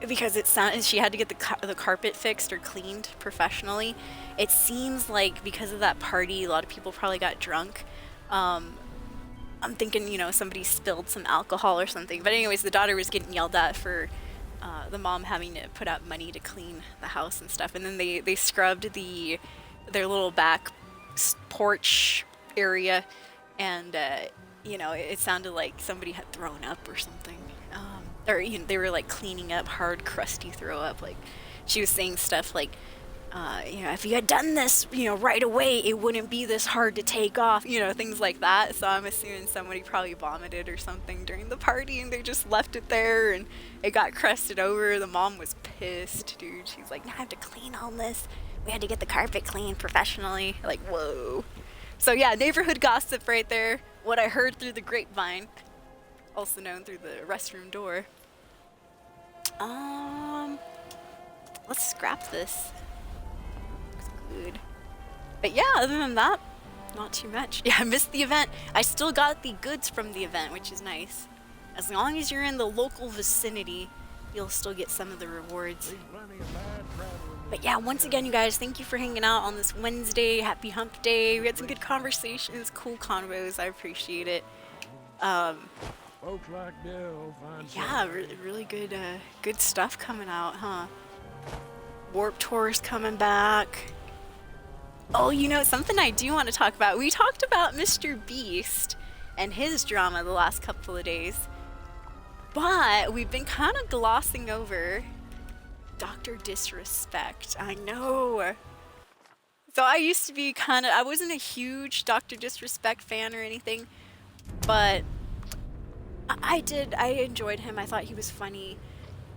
because it sounded she had to get the carpet fixed or cleaned professionally. It seems like because of that party, a lot of people probably got drunk. I'm thinking, you know, somebody spilled some alcohol or something. But anyways, the daughter was getting yelled at for the mom having to put out money to clean the house and stuff. And then they scrubbed their little back porch area, and you know, it sounded like somebody had thrown up or something. Or you know, they were like cleaning up hard, crusty throw up. Like she was saying stuff like, you know, if you had done this, you know, right away, it wouldn't be this hard to take off, you know, things like that. So I'm assuming somebody probably vomited or something during the party and they just left it there and it got crusted over. The mom was pissed, dude. She's like, now I have to clean all this. We had to get the carpet cleaned professionally. Like, whoa. So yeah, neighborhood gossip right there. What I heard through the grapevine, also known through the restroom door. Let's scrap this. Good. But yeah, other than that, not too much. Yeah, I missed the event. I still got the goods from the event, which is nice. As long as you're in the local vicinity, you'll still get some of the rewards. But yeah, once again, you guys, thank you for hanging out on this Wednesday. Happy hump day. We had some good conversations, cool convos. I appreciate it. Folks like Dell find Yeah, really good, good stuff coming out, huh? Warp Tour's coming back. Oh, you know, something I do want to talk about. We talked about Mr. Beast and his drama the last couple of days, but we've been kind of glossing over Dr. Disrespect. I know. So I used to be I wasn't a huge Dr. Disrespect fan or anything, but I enjoyed him. I thought he was funny.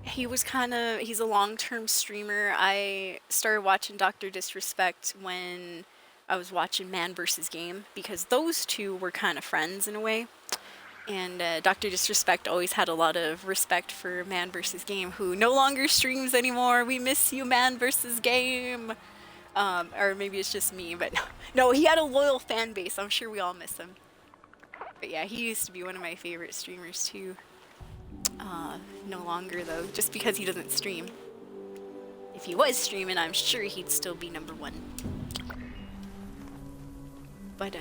He's a long-term streamer. I started watching Dr. Disrespect when I was watching Man vs. Game, because those two were kind of friends in a way. And Dr. Disrespect always had a lot of respect for Man vs. Game, who no longer streams anymore. We miss you, Man vs. Game. Or maybe it's just me, but no, he had a loyal fan base. I'm sure we all miss him. But yeah, he used to be one of my favorite streamers too. No longer though, just because he doesn't stream. If he was streaming, I'm sure he'd still be number one. But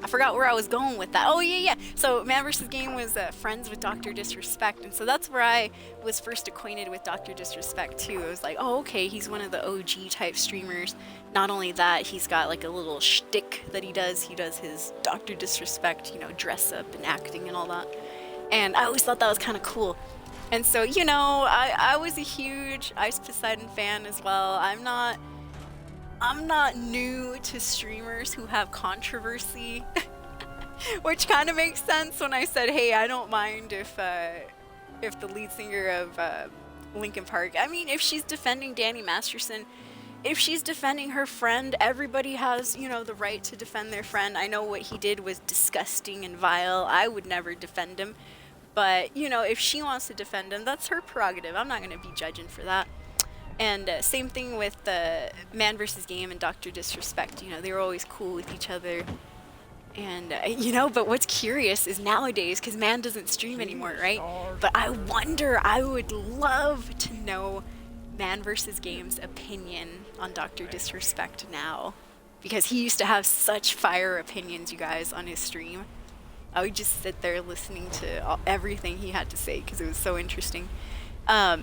I forgot where I was going with that. Oh, yeah. So Man vs. Game was friends with Dr. Disrespect, and so that's where I was first acquainted with Dr. Disrespect, too. I was like, oh, okay, he's one of the OG type streamers. Not only that, he's got like a little shtick that he does. He does his Dr. Disrespect, you know, dress up and acting and all that. And I always thought that was kind of cool. And so, you know, I was a huge Ice Poseidon fan as well. I'm not new to streamers who have controversy, which kind of makes sense when I said, hey, I don't mind if the lead singer of Linkin Park, I mean, if she's defending Danny Masterson, if she's defending her friend, everybody has, you know, the right to defend their friend. I know what he did was disgusting and vile. I would never defend him. But, you know, if she wants to defend him, that's her prerogative. I'm not going to be judging for that. And same thing with Man vs. Game and Dr. Disrespect. You know, they were always cool with each other. And, you know, but what's curious is nowadays, because Man doesn't stream anymore, right? But I wonder, I would love to know Man vs. Game's opinion on Dr. Disrespect now. Because he used to have such fire opinions, you guys, on his stream. I would just sit there listening to everything he had to say because it was so interesting. But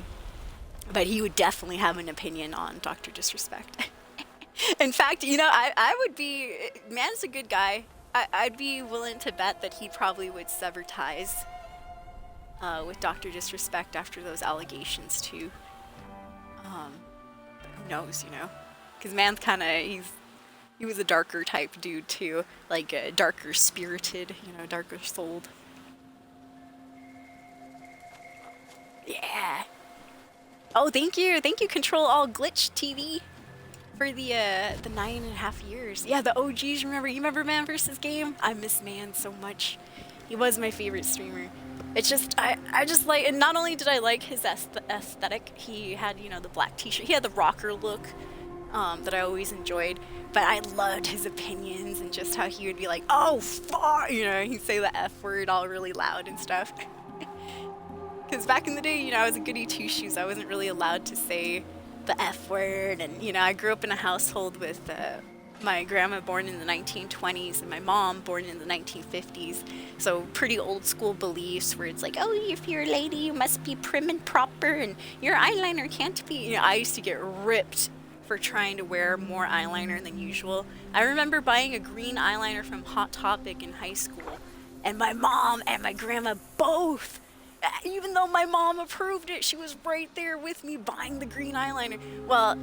he would definitely have an opinion on Dr. Disrespect. In fact, you know, I would be... Man's a good guy. I'd be willing to bet that he probably would sever ties with Dr. Disrespect after those allegations, too. But who knows, you know? Because Man's kind of... He was a darker type dude, too. Like, darker spirited, you know, darker souled. Yeah. Oh, thank you, Control All Glitch TV for the 9.5 years. Yeah, the OGs. You remember Man vs. Game? I miss Man so much. He was my favorite streamer. It's just I just like, and not only did I like his aesthetic, he had, you know, the black T-shirt. He had the rocker look that I always enjoyed. But I loved his opinions and just how he would be like, oh, fuck, you know, he'd say the F word all really loud and stuff. Because back in the day, you know, I was a goody two-shoes. I wasn't really allowed to say the F word. And, you know, I grew up in a household with my grandma born in the 1920s and my mom born in the 1950s. So pretty old school beliefs where it's like, oh, if you're a lady, you must be prim and proper and your eyeliner can't be. You know, I used to get ripped for trying to wear more eyeliner than usual. I remember buying a green eyeliner from Hot Topic in high school, and my mom and my grandma both, even though my mom approved it, she was right there with me buying the green eyeliner. Well,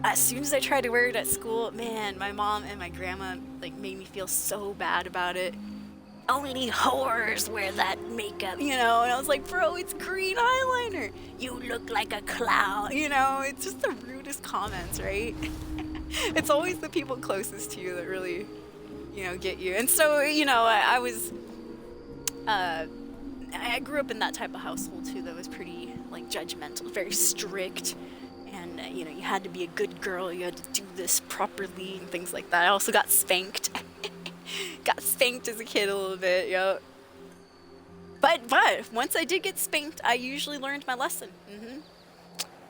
as soon as I tried to wear it at school, man, my mom and my grandma like made me feel so bad about it. Only whores wear that makeup, you know, and I was like, bro, it's green eyeliner. You look like a clown, you know, it's just the rudest comments, right? It's always the people closest to you that really, you know, get you. And so, you know, I grew up in that type of household too that was pretty, like, judgmental, very strict. And, you know, you had to be a good girl, you had to do this properly and things like that. I also got spanked. Got spanked as a kid a little bit, yo. But once I did get spanked, I usually learned my lesson.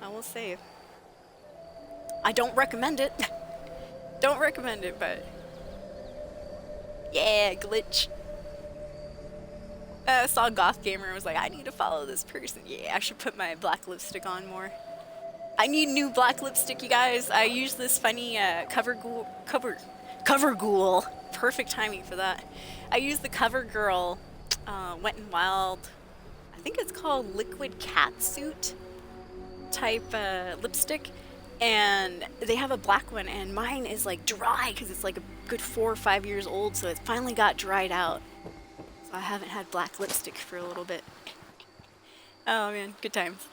I will say. I don't recommend it. Don't recommend it, but yeah, glitch. I saw a goth gamer and was like, I need to follow this person. Yeah, I should put my black lipstick on more. I need new black lipstick, you guys. I use this funny cover ghoul. Perfect timing for that. I use the CoverGirl Wet n Wild, I think it's called Liquid Catsuit type lipstick, and they have a black one, and mine is like dry because it's like a good 4 or 5 years old, so it finally got dried out. So I haven't had black lipstick for a little bit. Oh man, good times.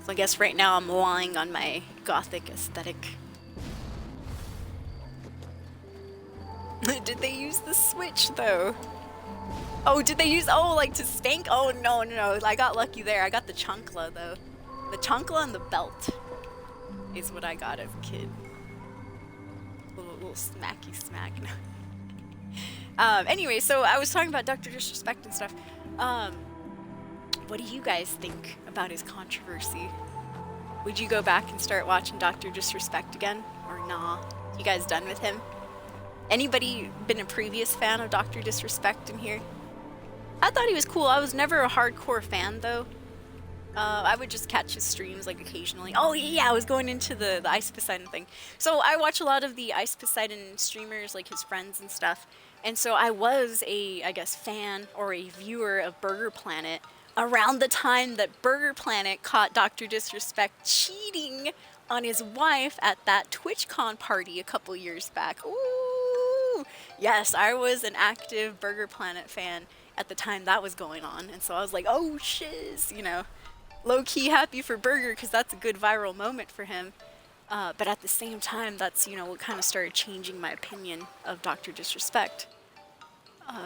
So I guess right now I'm lying on my gothic aesthetic. Did they use the switch though? Oh, did they use, oh, like to spank? Oh, no. I got lucky there. I got the chancla though. The chancla and the belt is what I got as a kid. Little smacky smack. Anyway, so I was talking about Dr. Disrespect and stuff. What do you guys think about his controversy? Would you go back and start watching Dr. Disrespect again? Or nah? You guys done with him? Anybody been a previous fan of Dr. Disrespect in here? I thought he was cool. I was never a hardcore fan though. I would just catch his streams like occasionally. Oh yeah, I was going into the Ice Poseidon thing. So I watch a lot of the Ice Poseidon streamers, like his friends and stuff. And so I was a, I guess, fan or a viewer of Burger Planet around the time that Burger Planet caught Dr. Disrespect cheating on his wife at that TwitchCon party a couple years back. Ooh! Yes, I was an active Burger Planet fan at the time that was going on. And so I was like, oh shiz, you know. Low-key happy for Burger because that's a good viral moment for him. But at the same time, that's, you know, what kind of started changing my opinion of Dr. Disrespect.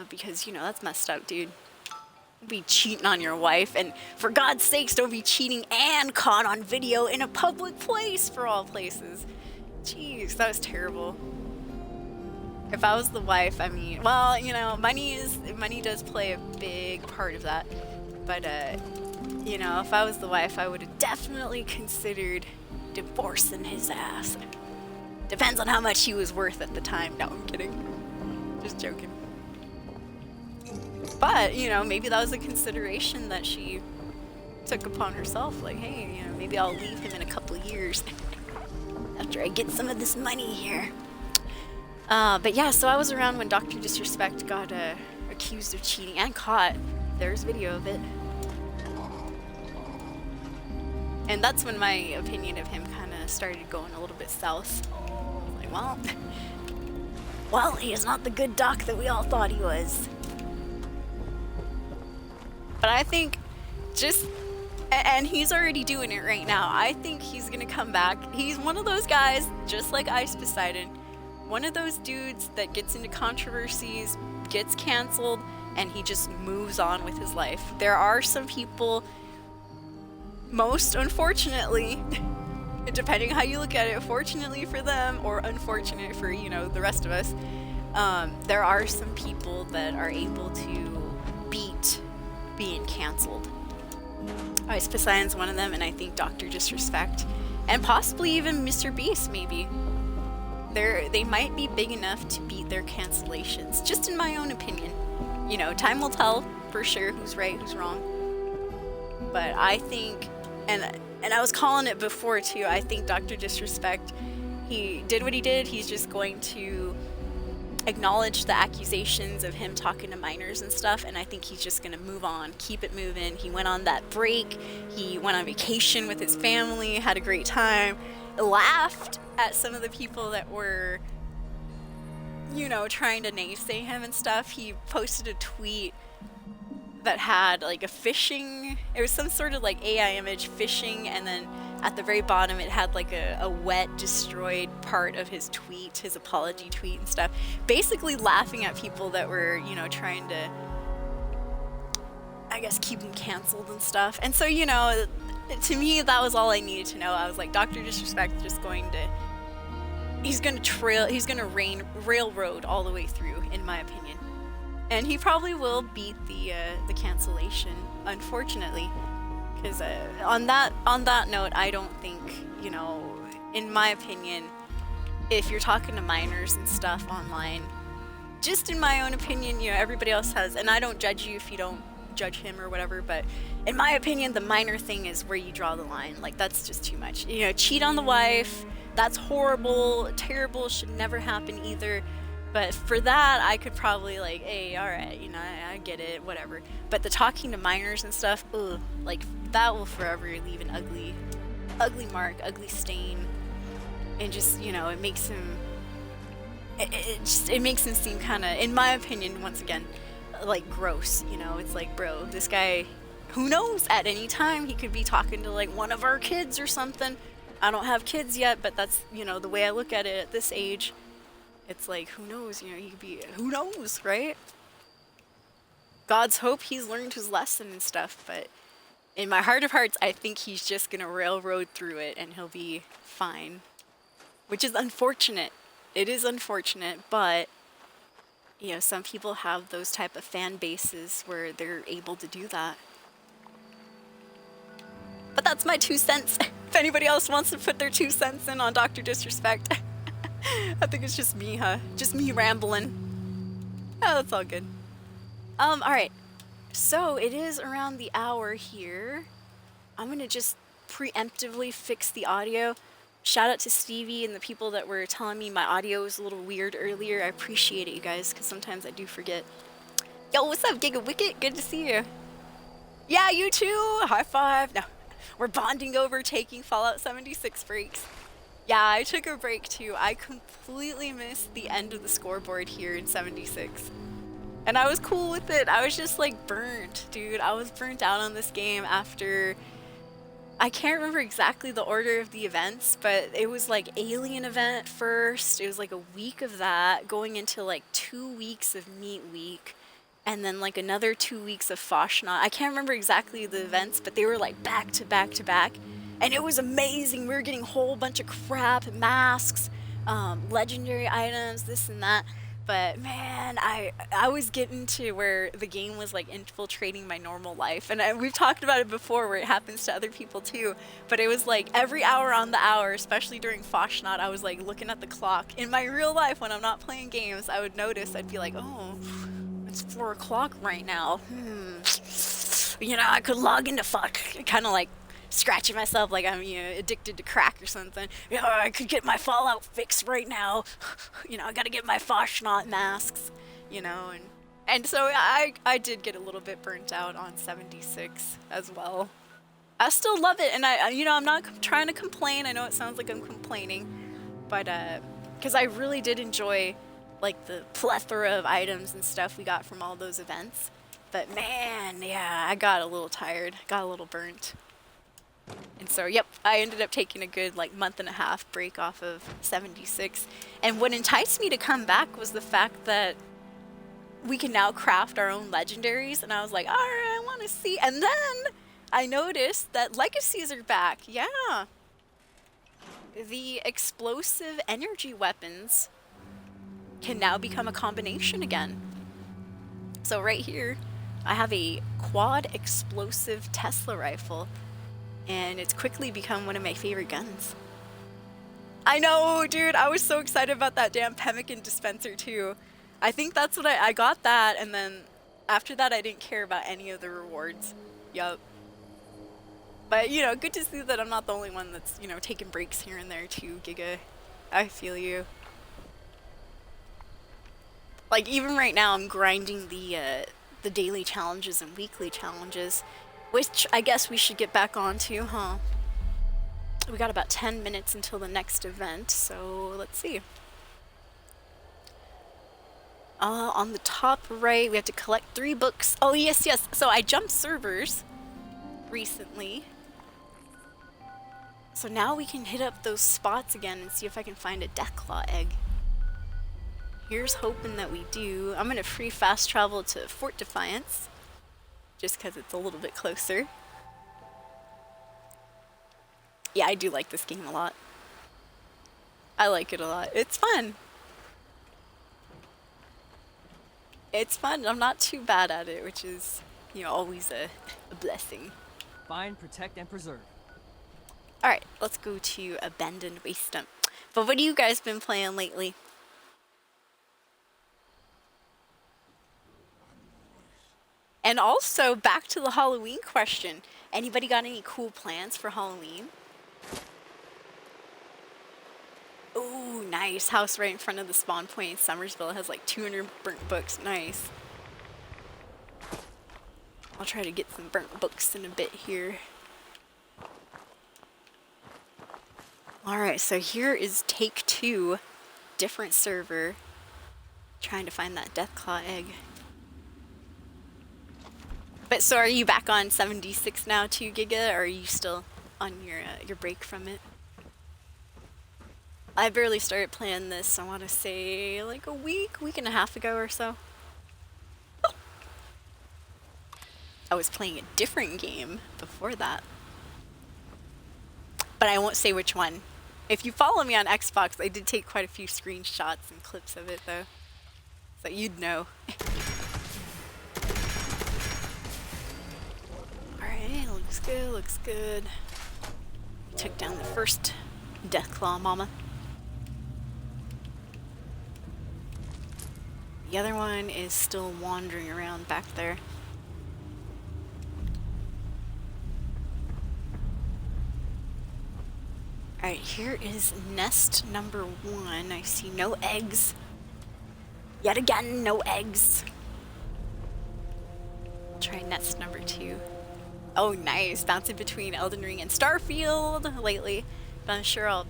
Because, you know, that's messed up, dude. Don't be cheating on your wife, and for God's sakes, don't be cheating and caught on video in a public place, for all places. Jeez, that was terrible. If I was the wife, I mean, well, you know, money does play a big part of that. But, you know, if I was the wife, I would have definitely considered divorcing his ass. Depends on how much he was worth at the time. No, I'm kidding. Just joking. But, you know, maybe that was a consideration that she took upon herself. Like, hey, you know, maybe I'll leave him in a couple years after I get some of this money here. But yeah, so I was around when Dr. Disrespect got accused of cheating and caught. There's video of it. And that's when my opinion of him kind of started going a little bit south. Like, well, he is not the good doc that we all thought he was. But I think and he's already doing it right now. I think he's gonna come back. He's one of those guys, just like Ice Poseidon, one of those dudes that gets into controversies, gets canceled, and he just moves on with his life. There are some people, most unfortunately, depending how you look at it, fortunately for them or unfortunate for, you know, the rest of us, there are some people that are able to beat being canceled. Ice Poseidon's one of them, and I think Dr. Disrespect, and possibly even Mr. Beast, maybe. They might be big enough to beat their cancellations, just in my own opinion. You know, time will tell for sure who's right, who's wrong. But I think, and I was calling it before too, I think Dr. Disrespect, he did what he did. He's just going to acknowledge the accusations of him talking to minors and stuff, and I think he's just gonna move on, keep it moving. He went on that break, he went on vacation with his family, had a great time, laughed at some of the people that were, you know, trying to naysay him and stuff. He posted a tweet that had like a fishing, it was some sort of like AI image fishing, and then at the very bottom it had like a wet, destroyed part of his tweet, his apology tweet and stuff, basically laughing at people that were, you know, trying to, I guess, keep him canceled and stuff. And so, you know, to me that was all I needed to know. I was like, Dr. Disrespect just going to, he's gonna railroad all the way through, in my opinion. And he probably will beat the cancellation, unfortunately. Because on that note, I don't think, you know, in my opinion, if you're talking to minors and stuff online, just in my own opinion, you know, everybody else has, and I don't judge you if you don't judge him or whatever, but in my opinion, the minor thing is where you draw the line. Like, that's just too much. You know, cheat on the wife, that's horrible, terrible, should never happen either. But for that, I could probably like, hey, alright, you know, I get it, whatever. But the talking to minors and stuff, ugh, like, that will forever leave an ugly mark, ugly stain. And just, you know, it makes him, it makes him seem kind of, in my opinion, once again, like, gross, you know? It's like, bro, this guy, who knows, at any time, he could be talking to, like, one of our kids or something. I don't have kids yet, but that's, you know, the way I look at it at this age. It's like, who knows, you know, he could be, who knows, right? God's hope he's learned his lesson and stuff, but in my heart of hearts, I think he's just gonna railroad through it and he'll be fine. Which is unfortunate. It is unfortunate, but, you know, some people have those type of fan bases where they're able to do that. But that's my 2 cents. If anybody else wants to put their 2 cents in on Dr. Disrespect. I think it's just me, huh? Just me rambling. Oh, that's all good. Alright. So, it is around the hour here. I'm gonna just preemptively fix the audio. Shout out to Stevie and the people that were telling me my audio was a little weird earlier. I appreciate it, you guys, because sometimes I do forget. Yo, what's up, Giga Wicket? Good to see you. Yeah, you too! High five! No, we're bonding over taking Fallout 76 breaks. Yeah, I took a break too. I completely missed the end of the scoreboard here in 76. And I was cool with it. I was just like burnt, dude. I was burnt out on this game after... I can't remember exactly the order of the events, but it was like alien event first. It was like a week of that, going into like 2 weeks of meat week, and then like another 2 weeks of Foshnot. I can't remember exactly the events, but they were like back to back to back. And it was amazing. We were getting a whole bunch of crap, masks, legendary items, this and that. But man, I was getting to where the game was like infiltrating my normal life. And we've talked about it before where it happens to other people too. But it was like every hour on the hour, especially during Foshnot, I was like looking at the clock. In my real life, when I'm not playing games, I would notice, I'd be like, oh, it's 4 o'clock right now. You know, I could log into fuck. Kind of like scratching myself like I'm, you know, addicted to crack or something. You know, I could get my Fallout fix right now. You know, I gotta get my Foshnot masks, you know, and so I did get a little bit burnt out on 76 as well. I still love it, and you know, I'm not trying to complain. I know it sounds like I'm complaining, but because I really did enjoy like the plethora of items and stuff we got from all those events. But man, yeah, I got a little tired, got a little burnt. And so, yep, I ended up taking a good like month and a half break off of 76. And what enticed me to come back was the fact that we can now craft our own legendaries. And I was like, all right, I want to see. And then I noticed that legacies are back. Yeah. The explosive energy weapons can now become a combination again. So right here, I have a quad explosive Tesla rifle. And it's quickly become one of my favorite guns. I know, dude, I was so excited about that damn pemmican dispenser too. I think that's what I got that, and then after that I didn't care about any of the rewards. Yup. But, you know, good to see that I'm not the only one that's, you know, taking breaks here and there too, Giga. I feel you. Like, even right now I'm grinding the daily challenges and weekly challenges. Which I guess we should get back onto, huh? We got about 10 minutes until the next event, so let's see. On the top right, we have to collect 3 books. Oh, yes, yes. So I jumped servers recently. So now we can hit up those spots again and see if I can find a Deathclaw egg. Here's hoping that we do. I'm going to free fast travel to Fort Defiance. Just because it's a little bit closer. Yeah, I do like this game a lot. I like it a lot. It's fun. It's fun. I'm not too bad at it, which is, you know, always a blessing. Find, protect, and preserve. Alright, let's go to Abandoned Waste Dump. But what have you guys been playing lately? And also, back to the Halloween question. Anybody got any cool plans for Halloween? Ooh, nice. House right in front of the spawn point in Summersville has like 200 burnt books. Nice. I'll try to get some burnt books in a bit here. Alright, so here is take 2. Different server. Trying to find that Deathclaw egg. But so are you back on 76 now too, Giga, or are you still on your break from it? I barely started playing this, I want to say like a week and a half ago or so. Oh. I was playing a different game before that. But I won't say which one. If you follow me on Xbox, I did take quite a few screenshots and clips of it though. So you'd know. Alright, looks good, looks good. Took down the first Deathclaw mama. The other one is still wandering around back there. Alright, here is nest number 1. I see no eggs. Yet again, no eggs. I'll try nest number 2. Oh, nice. Bouncing between Elden Ring and Starfield lately. But I'm sure I'll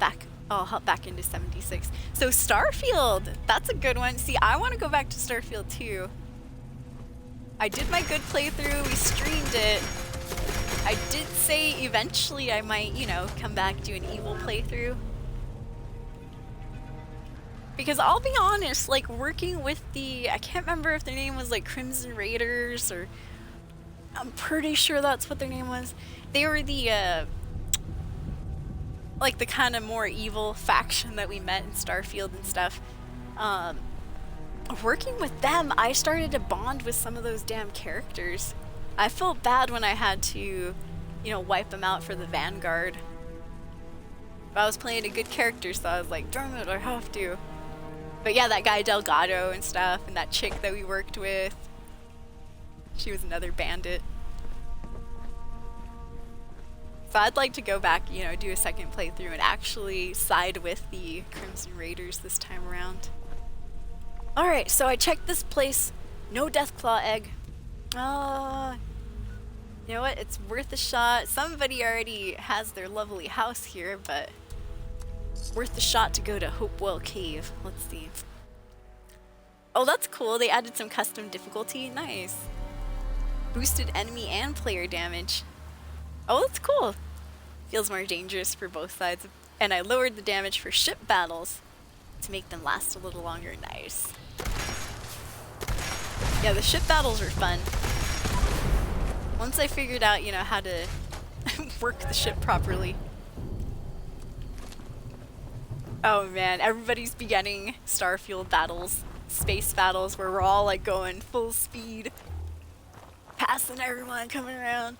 hop back into 76. So Starfield, that's a good one. See, I want to go back to Starfield too. I did my good playthrough. We streamed it. I did say eventually I might, you know, come back, do an evil playthrough. Because I'll be honest, like working with I can't remember if their name was like Crimson Raiders or I'm pretty sure that's what their name was. They were the, like the kind of more evil faction that we met in Starfield and stuff. Working with them, I started to bond with some of those damn characters. I felt bad when I had to, you know, wipe them out for the Vanguard. But I was playing a good character, so I was like, darn it, I have to. But yeah, that guy Delgado and stuff, and that chick that we worked with. She was another bandit. So I'd like to go back, you know, do a second playthrough and actually side with the Crimson Raiders this time around. Alright, so I checked this place. No Deathclaw egg. You know what? It's worth a shot. Somebody already has their lovely house here, but worth the shot to go to Hopewell Cave. Let's see. Oh, that's cool. They added some custom difficulty. Nice. Boosted enemy and player damage. Oh, that's cool. Feels more dangerous for both sides. And I lowered the damage for ship battles to make them last a little longer. Nice. Yeah, the ship battles are fun. Once I figured out, you know, how to work the ship properly. Oh man, everybody's beginning Starfield battles, space battles, where we're all like going full speed, passing everyone coming around.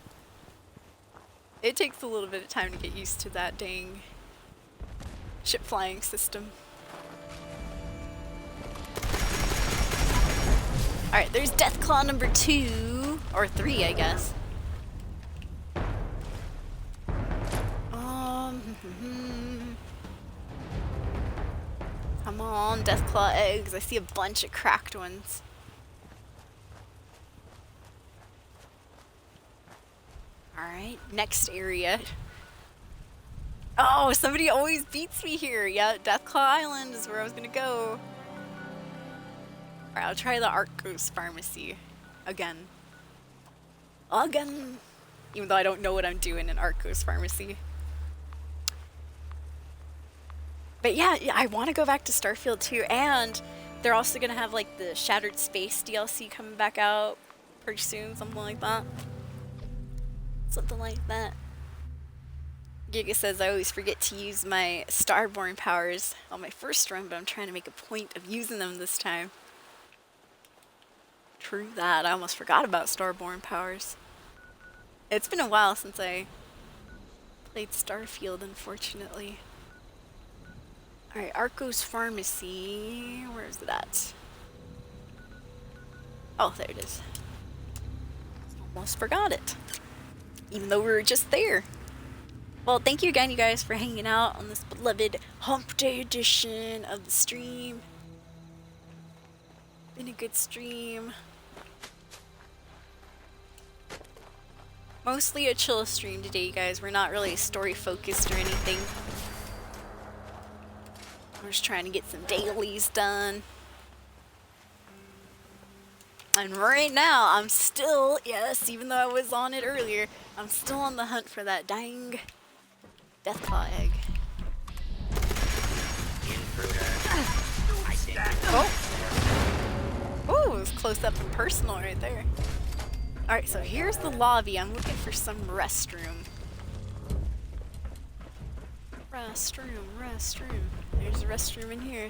It takes a little bit of time to get used to that dang ship flying system. Alright, there's Deathclaw number 2, or 3 I guess. Come on, Deathclaw eggs. I see a bunch of cracked ones. Alright, next area. Oh, somebody always beats me here. Yeah, Deathclaw Island is where I was gonna go. Alright, I'll try the Arcos Pharmacy. Again. Even though I don't know what I'm doing in Arcos Pharmacy. But yeah, I want to go back to Starfield too, and they're also going to have like the Shattered Space DLC coming back out pretty soon, something like that. Something like that. Giga says I always forget to use my Starborn powers on my first run, but I'm trying to make a point of using them this time. True that, I almost forgot about Starborn powers. It's been a while since I played Starfield, unfortunately. Alright, Arcos Pharmacy. Where is it at? Oh, there it is. Almost forgot it. Even though we were just there. Well, thank you again, you guys, for hanging out on this beloved Hump Day edition of the stream. Been a good stream. Mostly a chill stream today, you guys. We're not really story focused or anything. We're just trying to get some dailies done. And right now, I'm still, yes, even though I was on it earlier, I'm still on the hunt for that dang Deathclaw egg. Oh, it was close up and personal right there. Alright, so here's the lobby. I'm looking for some restroom. Restroom. There's a restroom in here.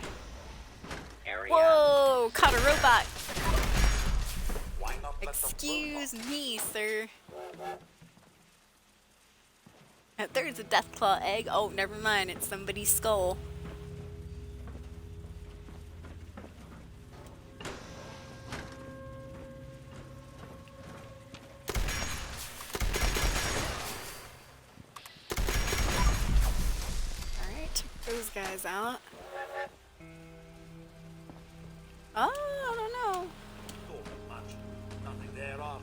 Whoa! Caught a robot! Excuse me, sir. There's a Deathclaw egg. Oh, never mind. It's somebody's skull. guys out. Oh, I don't know. Nothing there after all.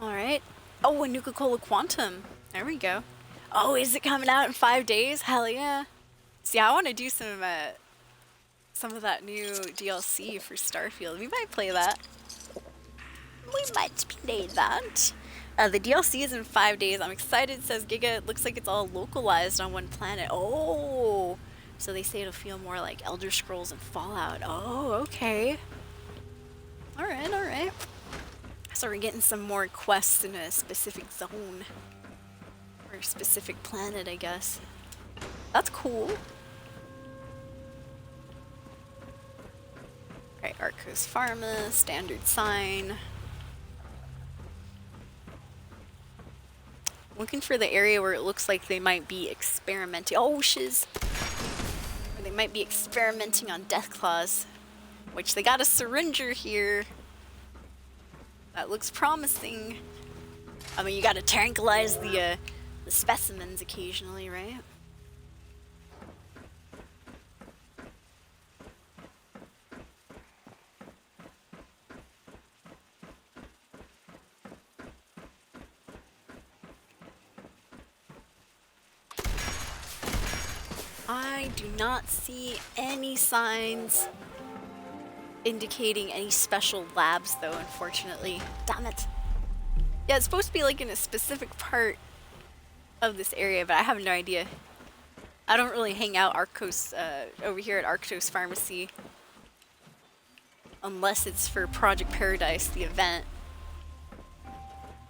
Alright. Oh, a Nuka-Cola Quantum. There we go. Oh, is it coming out in 5 days? Hell yeah. See, I want to do some of that new DLC for Starfield. We might play that. We might play that. The DLC is in 5 days. I'm excited, says Giga. It looks like it's all localized on one planet. Oh! So they say it'll feel more like Elder Scrolls and Fallout. Oh, okay. Alright, alright. So we're getting some more quests in a specific zone. Or a specific planet, I guess. That's cool. Alright, Arcos Pharma, standard sign. Looking for the area where it looks like they might be experimenting. Oh, shiz! Or they might be experimenting on Deathclaws. Which they got a syringer here. That looks promising. I mean, you gotta tranquilize the specimens occasionally, right? I do not see any signs indicating any special labs though, unfortunately. Damn it. Yeah, it's supposed to be like in a specific part of this area, but I have no idea. I don't really hang out Arcos, over here at Arctos Pharmacy. Unless it's for Project Paradise, the event.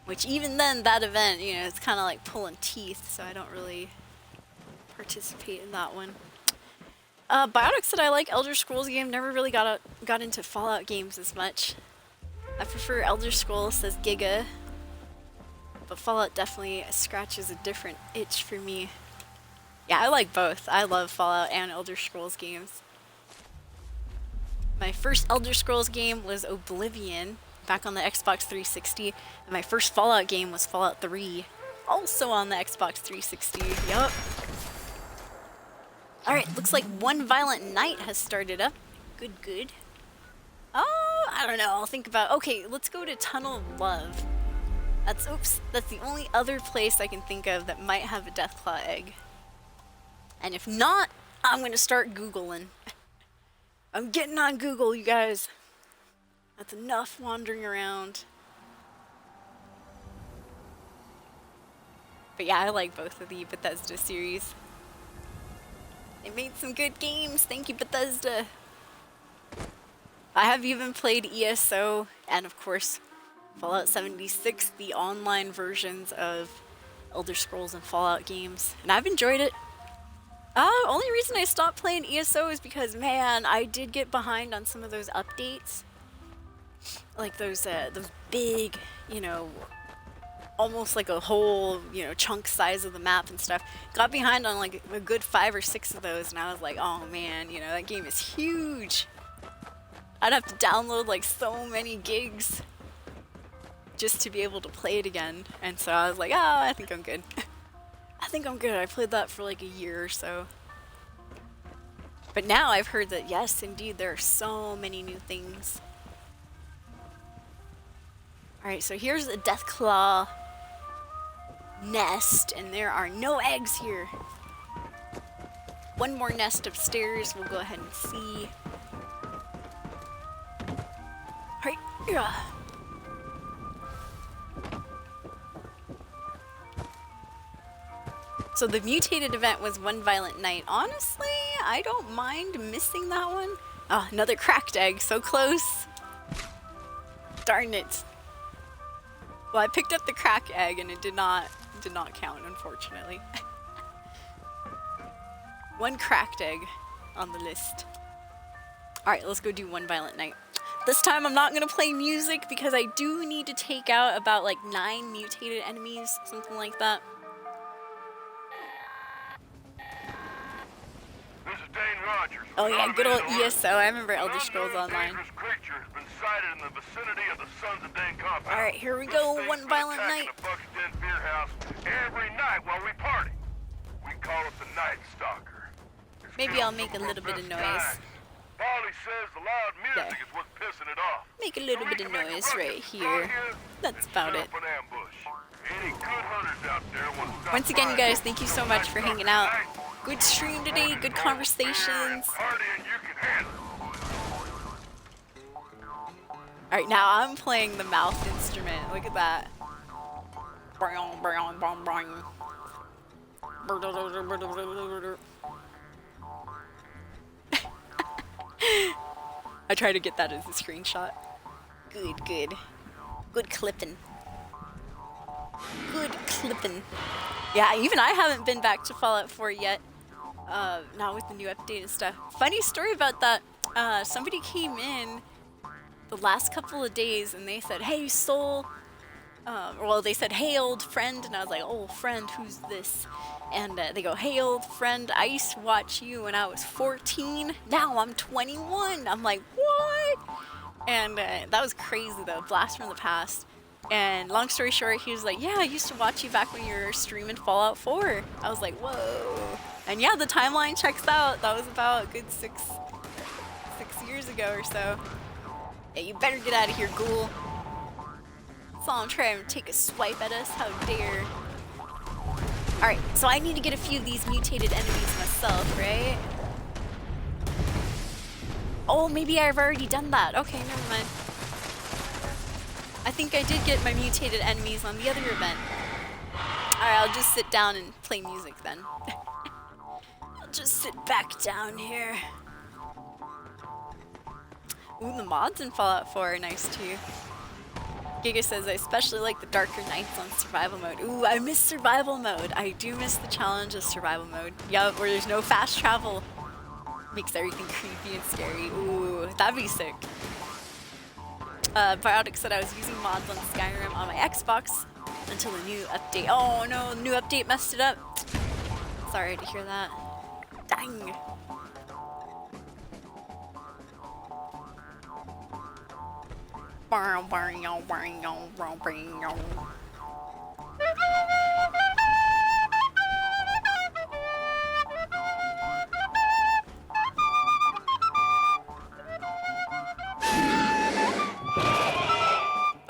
Which even then, that event, you know, it's kind of like pulling teeth, so I don't really participate in that one. Biotic said I like Elder Scrolls game, never really got into Fallout games as much. I prefer Elder Scrolls, says Giga. But Fallout definitely scratches a different itch for me. Yeah, I like both. I love Fallout and Elder Scrolls games. My first Elder Scrolls game was Oblivion, back on the Xbox 360. And my first Fallout game was Fallout 3, also on the Xbox 360. Yup. Alright, looks like One Violent Night has started up. Good, good. Oh, I don't know. I'll think about... Okay, let's go to Tunnel of Love. That's the only other place I can think of that might have a Deathclaw egg. And if not, I'm gonna start Googling. I'm getting on Google, you guys. That's enough wandering around. But yeah, I like both of the Bethesda series. They made some good games. Thank you, Bethesda. I have even played ESO and, of course, Fallout 76, the online versions of Elder Scrolls and Fallout games. And I've enjoyed it. Only reason I stopped playing ESO is because, man, I did get behind on some of those updates. Like those big, you know, almost like a whole, you know, chunk size of the map and stuff. Got behind on like a good 5 or 6 of those, and I was like, oh man, you know, that game is huge. I'd have to download like so many gigs just to be able to play it again. And so I was like, oh, I think I'm good. I think I'm good. I played that for like a year or so. But now I've heard that, yes, indeed, there are so many new things. Alright, so here's a Deathclaw nest, and there are no eggs here. One more nest upstairs, we'll go ahead and see. Alright, yeah. So the mutated event was One Violent Night. Honestly, I don't mind missing that one. Oh, another cracked egg, so close. Darn it. Well, I picked up the crack egg and it did not count, unfortunately. One cracked egg on the list. Alright, let's go do One Violent Night. This time I'm not going to play music because I do need to take out about like 9 mutated enemies, something like that. This is Dane Rogers. Oh yeah, good old Another ESO. I remember An Elder Scrolls unknown Online. dangerous creature has been sighted in the vicinity of the Sons of Den compound. Alright, here we This go. thing's One been violent attacking night. the Buck's Den beer house every night while we party. We call it the Night Stalker. It's Maybe killed I'll make some a our little bit of best noise. guys. Polly says the loud music There. is what's pissing it off. Make a little So we bit of can make a noise ruckus right from here. here That's and about set it. up an ambush. Any good hunters out there want to stop Once again, you by, guys, thank you so much for hanging out. Good stream today, good conversations. Partying you can handle. Alright, now I'm playing the mouth instrument. Look at that. Brown, brown, brown, brown. I try to get that as a screenshot. Good, good. Good clipping. Good clipping. Yeah, even I haven't been back to Fallout 4 yet. Not with the new update and stuff. Funny story about that. Somebody came in the last couple of days and they said, "Hey, Soul." Well, they said, "Hey, old friend," and I was like, "Oh, friend, who's this?" And they go, "Hey, old friend, I used to watch you when I was 14. Now I'm 21. I'm like, "What?" And that was crazy, though. Blast from the past. And long story short, he was like, "Yeah, I used to watch you back when you were streaming Fallout 4. I was like, "Whoa." And yeah, the timeline checks out. That was about a good six years ago or so. Hey, you better get out of here, ghoul. Saw him try and take a swipe at us. How dare. Alright, so I need to get a few of these mutated enemies myself, right? Oh, maybe I've already done that. Okay, never mind. I think I did get my mutated enemies on the other event. Alright, I'll just sit down and play music then. I'll just sit back down here. Ooh, the mods in Fallout 4 are nice too. Giga says, "I especially like the darker nights on survival mode." Ooh, I miss survival mode. I do miss the challenge of survival mode. Yeah, where there's no fast travel. Makes everything creepy and scary. Ooh, that'd be sick. Biotic said, "I was using mods on Skyrim on my Xbox until the new update." Oh no, the new update messed it up. Sorry to hear that. Dang.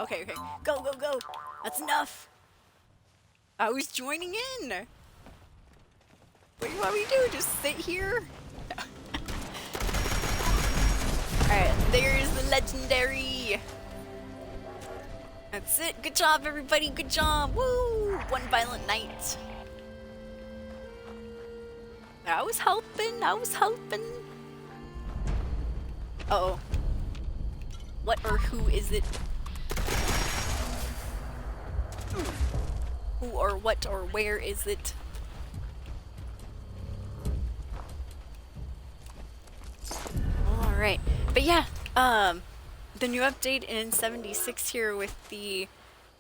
Okay, okay. Go, go, go. That's enough. I was joining in. What do you want me to do? Just sit here? Alright, there's the legendary. That's it. Good job, everybody. Good job. Woo! One violent night. I was helping. I was helping. Uh-oh. What or who is it? Who or what or where is it? Alright. But yeah, the new update in 76 here with the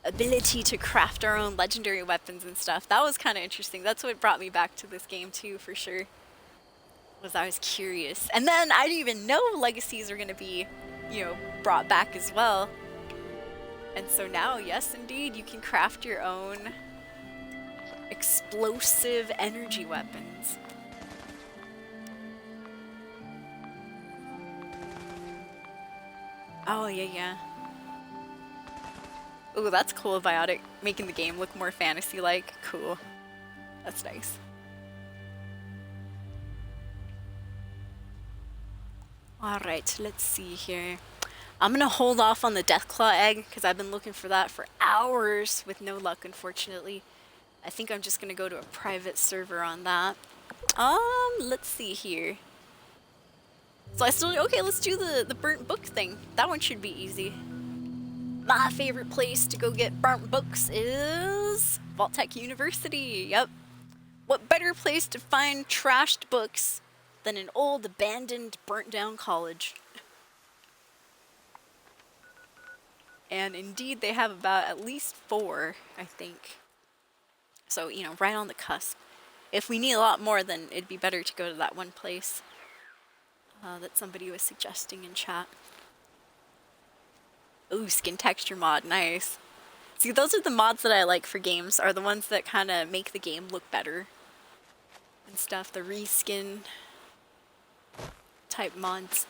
ability to craft our own legendary weapons and stuff. That was kind of interesting. That's what brought me back to this game too, for sure. Was I was curious. And then I didn't even know legacies are going to be, you know, brought back as well. And so now, yes indeed, you can craft your own explosive energy weapons. Oh, yeah, yeah. Ooh, that's cool, Biotic. Making the game look more fantasy-like. Cool. That's nice. Alright, let's see here. I'm gonna hold off on the Deathclaw egg, because I've been looking for that for hours with no luck, unfortunately. I think I'm just gonna go to a private server on that. Let's see here. So I still, okay, let's do the burnt book thing. That one should be easy. My favorite place to go get burnt books is Vault-Tec University. Yep. What better place to find trashed books than an old, abandoned, burnt-down college? And indeed, they have about at least 4, I think. So, you know, right on the cusp. If we need a lot more, then it'd be better to go to that one place. that somebody was suggesting in chat. Ooh, skin texture mod, nice. See, those are the mods that I like for games, are the ones that kind of make the game look better and stuff, the reskin type mods.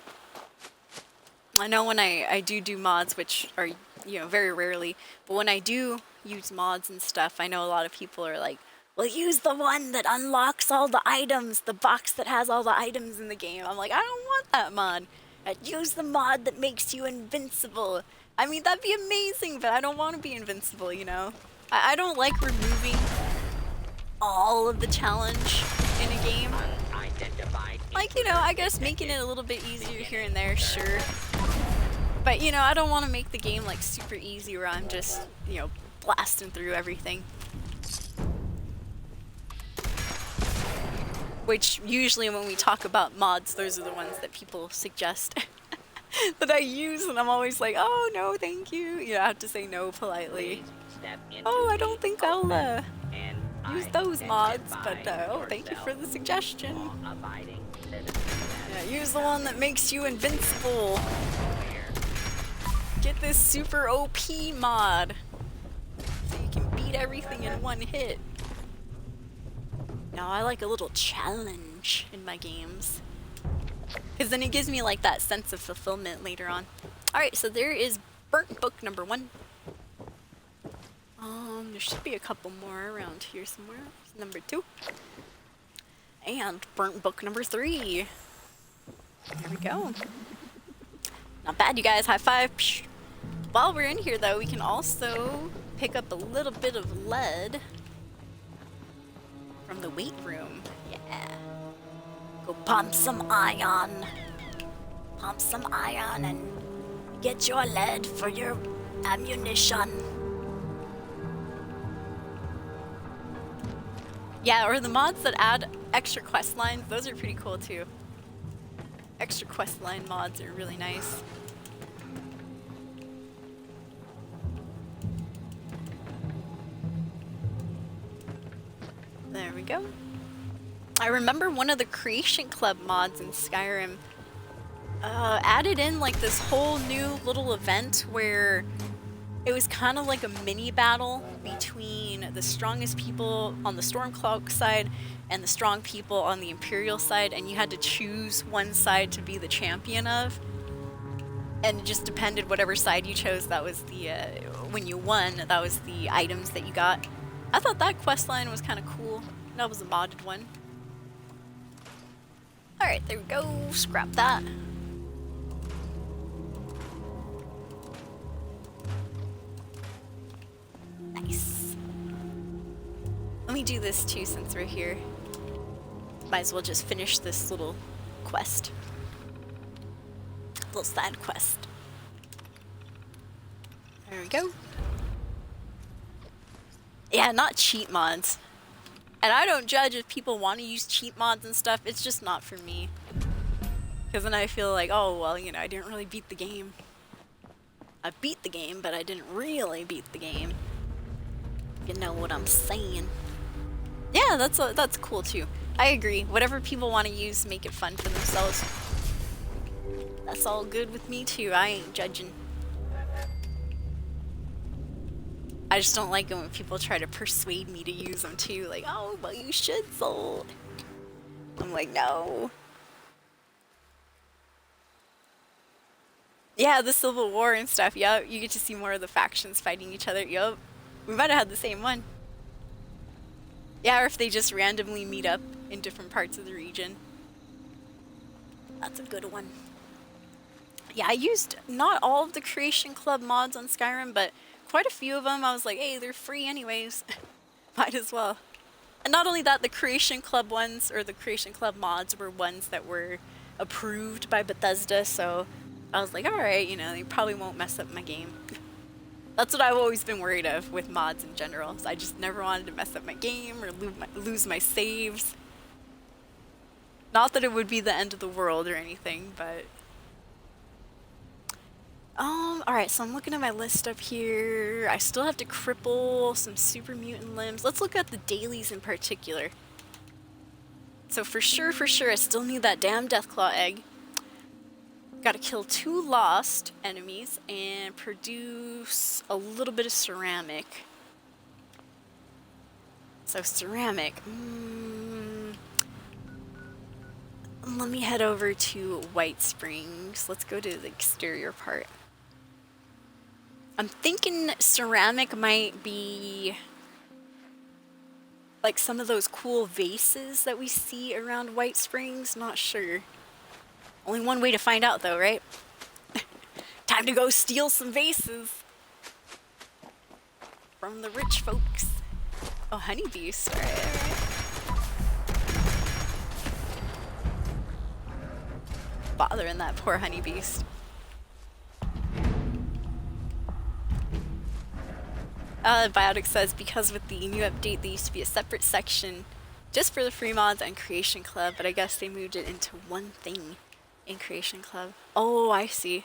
I know when I do mods, which are, you know, very rarely, but when I do use mods and stuff, I know a lot of people are like, well, use the one that unlocks all the items, the box that has all the items in the game. I'm like, I don't want that mod. I'd use the mod that makes you invincible. I mean, that'd be amazing, but I don't want to be invincible, you know? I don't like removing all of the challenge in a game. Like, you know, I guess making it a little bit easier here and there, sure. But, you know, I don't want to make the game, like, super easy where I'm just, you know, blasting through everything. Which, usually when we talk about mods, those are the ones that people suggest that I use, and I'm always like, oh, no, thank you. You know, I have to say no politely. Oh, I don't think I'll, use those mods, but, oh, thank you for the suggestion. Yeah, use the one that makes you invincible. Get this super OP mod, so you can beat everything in one hit. Now, I like a little challenge in my games, because then it gives me, like, that sense of fulfillment later on. Alright, so there is Burnt Book number 1. There should be a couple more around here somewhere. There's number 2. And Burnt Book number 3. There we go. Not bad, you guys. High five. Psh. While we're in here, though, we can also pick up a little bit of lead from the weight room. Yeah. Go pump some iron. Pump some iron and get your lead for your ammunition. Yeah, or the mods that add extra quest lines, those are pretty cool too. Extra quest line mods are really nice. There we go. I remember one of the Creation Club mods in Skyrim added in like this whole new little event where it was kind of like a mini battle between the strongest people on the Stormcloak side and the strong people on the Imperial side, and you had to choose one side to be the champion of. And it just depended whatever side you chose, that was the, when you won, that was the items that you got. I thought that quest line was kind of cool. That was a modded one. Alright, there we go. Scrap that. Nice. Let me do this too since we're here. Might as well just finish this little quest. Little side quest. There we go. Yeah, not cheat mods. And I don't judge if people want to use cheat mods and stuff, it's just not for me. Because then I feel like, oh, well, you know, I didn't really beat the game. I beat the game, but I didn't really beat the game. You know what I'm saying. Yeah, that's cool too. I agree. Whatever people want to use, make it fun for themselves. That's all good with me too. I ain't judging. I just don't like it when people try to persuade me to use them too. Like, oh, well, you should, Soul. I'm like, no. Yeah, the Civil War and stuff. Yup, you get to see more of the factions fighting each other. Yup. We might have had the same one. Yeah, or if they just randomly meet up in different parts of the region. That's a good one. Yeah, I used not all of the Creation Club mods on Skyrim, but quite a few of them. I was like, hey, they're free anyways. Might as well. And not only that, the Creation Club ones, or the Creation Club mods, were ones that were approved by Bethesda, so I was like, alright, you know, they probably won't mess up my game. That's what I've always been worried of with mods in general. So I just never wanted to mess up my game or lose my saves. Not that it would be the end of the world or anything, but... alright, so I'm looking at my list up here. I still have to cripple some super mutant limbs. Let's look at the dailies in particular. So for sure, I still need that damn Deathclaw egg. Gotta kill 2 lost enemies and produce a little bit of ceramic. So ceramic. Let me head over to White Springs. Let's go to the exterior part. I'm thinking ceramic might be like some of those cool vases that we see around White Springs. Not sure. Only one way to find out though, right? Time to go steal some vases from the rich folks. Oh, honeybees. All right, all right. Bothering that poor honeybeast. Biotic says because with the new update there used to be a separate section just for the free mods and Creation Club, but I guess they moved it into one thing in Creation Club. Oh, I see.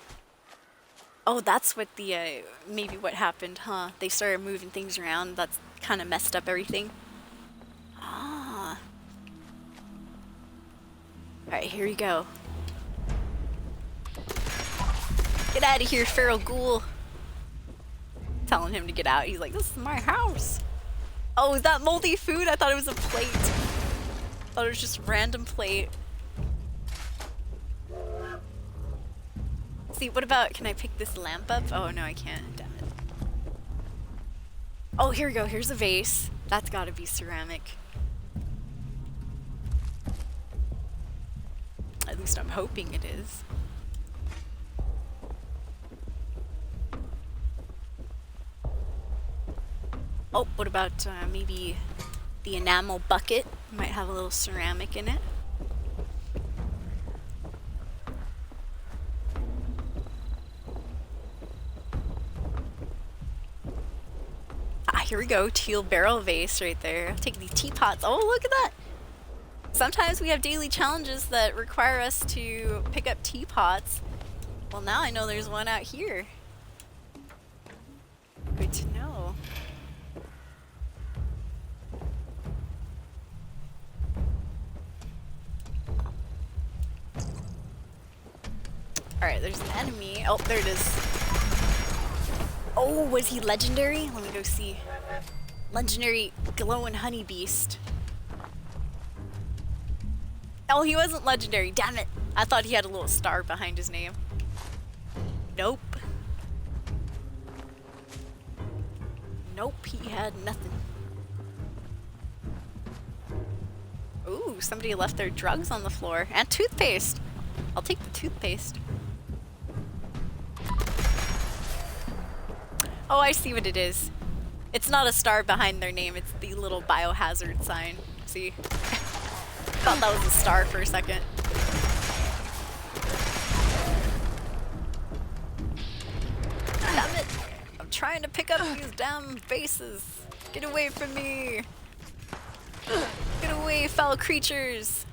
Oh, that's what the, maybe what happened, huh? They started moving things around. That's kind of messed up everything. Ah. Alright, here we go. Get out of here, feral ghoul. Telling him to get out. He's like, this is my house. Oh, is that moldy food? I thought it was a plate. I thought it was just a random plate. See, what about, can I pick this lamp up? Oh, no, I can't. Damn it. Oh, here we go. Here's a vase. That's gotta be ceramic. At least I'm hoping it is. Oh, what about maybe the enamel bucket? Might have a little ceramic in it. Ah, here we go. Teal barrel vase right there. I'll take these teapots. Oh, look at that. Sometimes we have daily challenges that require us to pick up teapots. Well, now I know there's one out here. Good to know. Alright, there's an enemy. Oh, there it is. Oh, was he legendary? Let me go see. Legendary glowing honey beast. Oh, he wasn't legendary. Damn it. I thought he had a little star behind his name. Nope. Nope, he had nothing. Ooh, somebody left their drugs on the floor. And toothpaste. I'll take the toothpaste. Oh, I see what it is. It's not a star behind their name, it's the little biohazard sign. See? Thought that was a star for a second. Damn it! I'm trying to pick up these damn vases. Get away from me! Get away, foul creatures!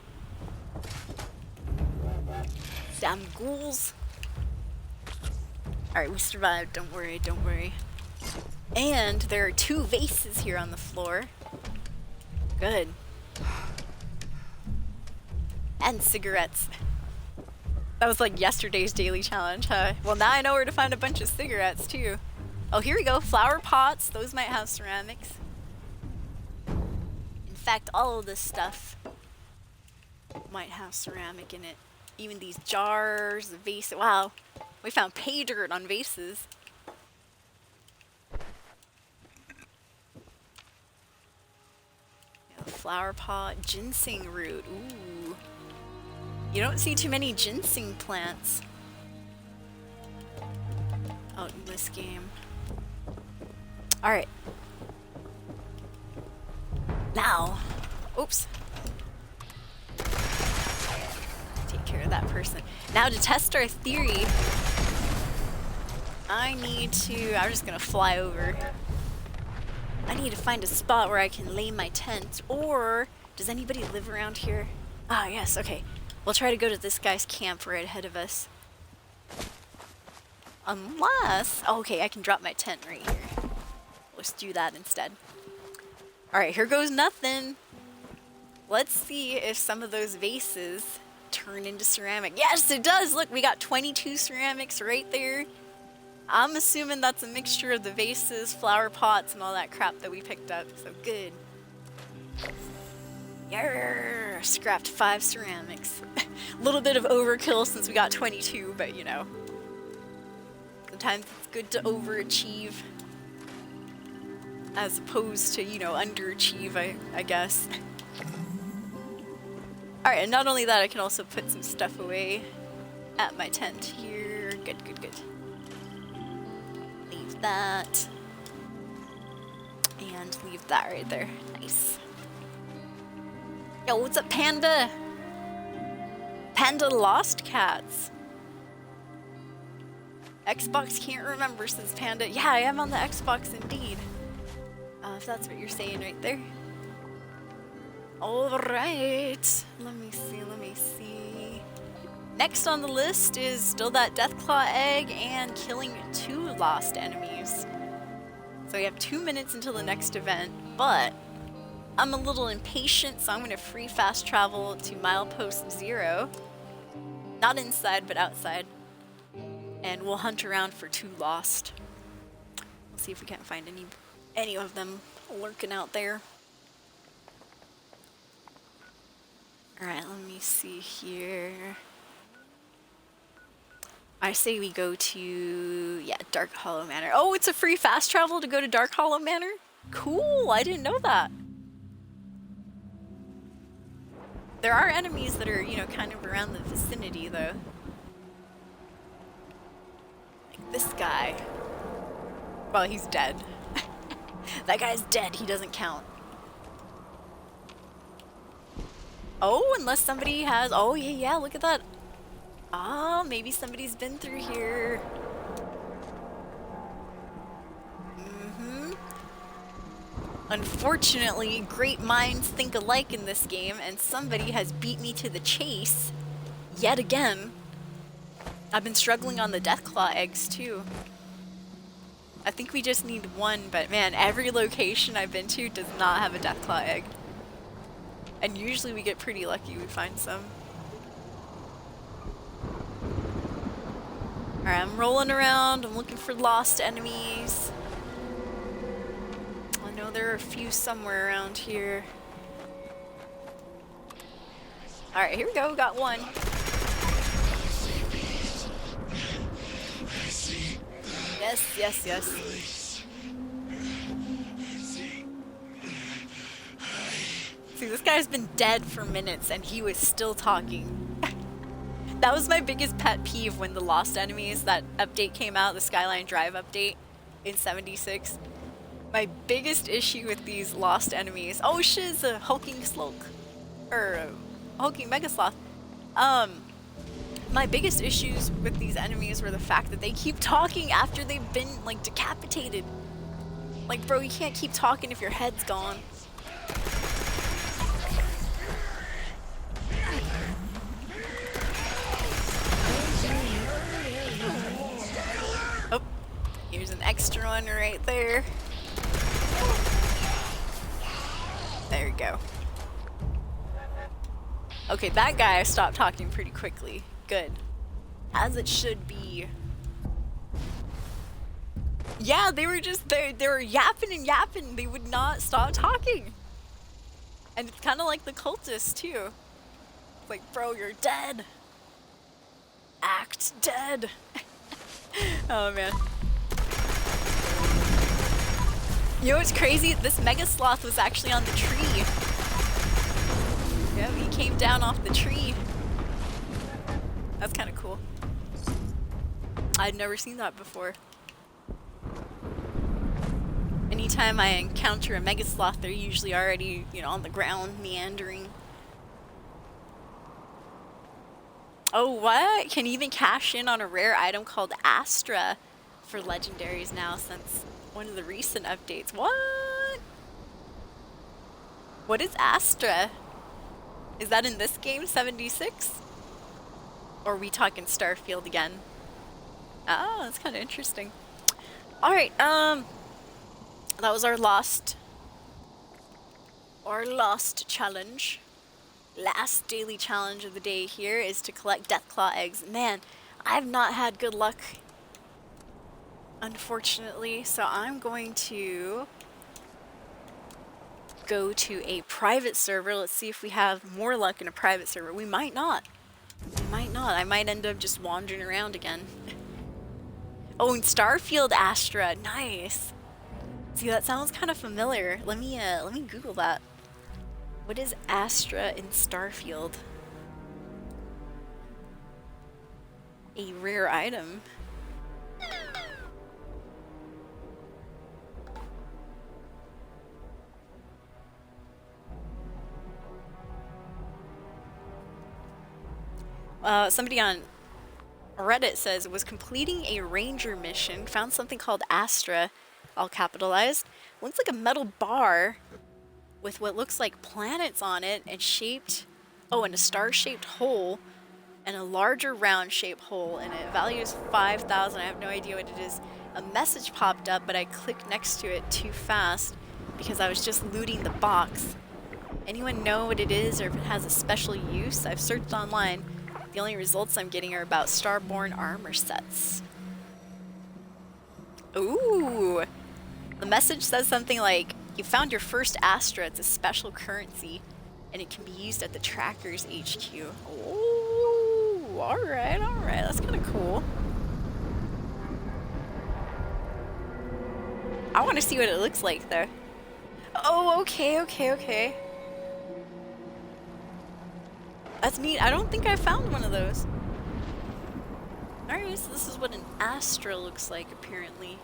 Damn ghouls! Alright, we survived. Don't worry, don't worry. And there are 2 vases here on the floor. Good. And cigarettes. That was like yesterday's daily challenge, huh? Well, now I know where to find a bunch of cigarettes, too. Oh, here we go. Flower pots. Those might have ceramics. In fact, all of this stuff might have ceramic in it. Even these jars, the vase. Wow. We found pay dirt on vases. Yeah, flower pot, ginseng root. Ooh. You don't see too many ginseng plants out in this game. Alright. Now, oops. Take care of that person. Now to test our theory, I'm just gonna fly over. I need to find a spot where I can lay my tent, or does anybody live around here? Ah, yes, okay. We'll try to go to this guy's camp right ahead of us. Unless, oh, okay, I can drop my tent right here. Let's do that instead. Alright, here goes nothing. Let's see if some of those vases turn into ceramic. Yes, it does! Look, we got 22 ceramics right there. I'm assuming that's a mixture of the vases, flower pots, and all that crap that we picked up, so good. Yarr! Scrapped 5 ceramics. A little bit of overkill since we got 22, but you know. Sometimes it's good to overachieve. As opposed to, you know, underachieve, I guess. Alright, and not only that, I can also put some stuff away at my tent here. Good, good, good. Leave that. And leave that right there. Nice. Yo, what's up, Panda? Panda Lost Cats. Xbox can't remember since Panda. Yeah, I am on the Xbox indeed. If that's what you're saying right there. Alright. Let me see. Next on the list is still that Deathclaw egg and killing 2 lost enemies. So we have 2 minutes until the next event, but I'm a little impatient, so I'm going to free fast travel to milepost 0. Not inside, but outside. And we'll hunt around for 2 lost. We'll see if we can't find any of them lurking out there. Alright, let me see here. I say we go to, yeah, Dark Hollow Manor. Oh, it's a free fast travel to go to Dark Hollow Manor? Cool, I didn't know that. There are enemies that are, you know, kind of around the vicinity, though. Like this guy. Well, he's dead. That guy's dead, he doesn't count. Oh, unless somebody has... Oh, yeah, look at that. Oh, maybe somebody's been through here. Unfortunately, great minds think alike in this game, and somebody has beat me to the chase yet again. I've been struggling on the Deathclaw eggs, too. I think we just need 1, but man, every location I've been to does not have a Deathclaw egg. And usually we get pretty lucky, we find some. Alright, I'm rolling around, I'm looking for lost enemies. I know there are a few somewhere around here. Alright, here we go, got 1. Yes. See, this guy's been dead for minutes and he was still talking. That was my biggest pet peeve when the Lost Enemies, that update came out, the Skyline Drive update in 76. My biggest issue with these Lost Enemies... Oh, shiz, a hulking Slulk. Or a hulking Megasloth. My biggest issues with these enemies were the fact that they keep talking after they've been, like, decapitated. Like, bro, you can't keep talking if your head's gone. Oh, here's an extra one right there. There we go. Okay, that guy stopped talking pretty quickly. Good. As it should be. Yeah, they were just, they were yapping and yapping. They would not stop talking. And it's kind of like the cultists, too. It's like, bro, you're dead. Act dead. Oh, man. You know what's crazy? This Mega Sloth was actually on the tree. Yep, he came down off the tree. That's kind of cool. I'd never seen that before. Anytime I encounter a Mega Sloth, they're usually already, you know, on the ground, meandering. Oh, what? Can even cash in on a rare item called Astra for legendaries now since one of the recent updates. What? What is Astra? Is that in this game, 76? Or are we talking Starfield again? Oh, that's kind of interesting. Alright, that was our lost challenge. Last daily challenge of the day here is to collect Deathclaw eggs. Man, I've not had good luck, unfortunately, so I'm going to go to a private server. Let's see if we have more luck in a private server. We might not. We might not. I might end up just wandering around again. Oh, and Starfield Astra. Nice. See, that sounds kind of familiar. Let me Google that. What is Astra in Starfield? A rare item. Somebody on Reddit says was completing a ranger mission, found something called Astra, all capitalized. Looks like a metal bar with what looks like planets on it and shaped, oh, and a star-shaped hole and a larger round-shaped hole, and it values 5,000. I have no idea what it is. A message popped up, but I clicked next to it too fast because I was just looting the box. Anyone know what it is or if it has a special use? I've searched online. The only results I'm getting are about Starborn armor sets. Ooh! The message says something like, you found your first Astra, it's a special currency, and it can be used at the Tracker's HQ. Ooh, alright, that's kind of cool. I want to see what it looks like, though. Oh, okay. That's neat. I don't think I found one of those. Alright, so this is what an Astra looks like, apparently.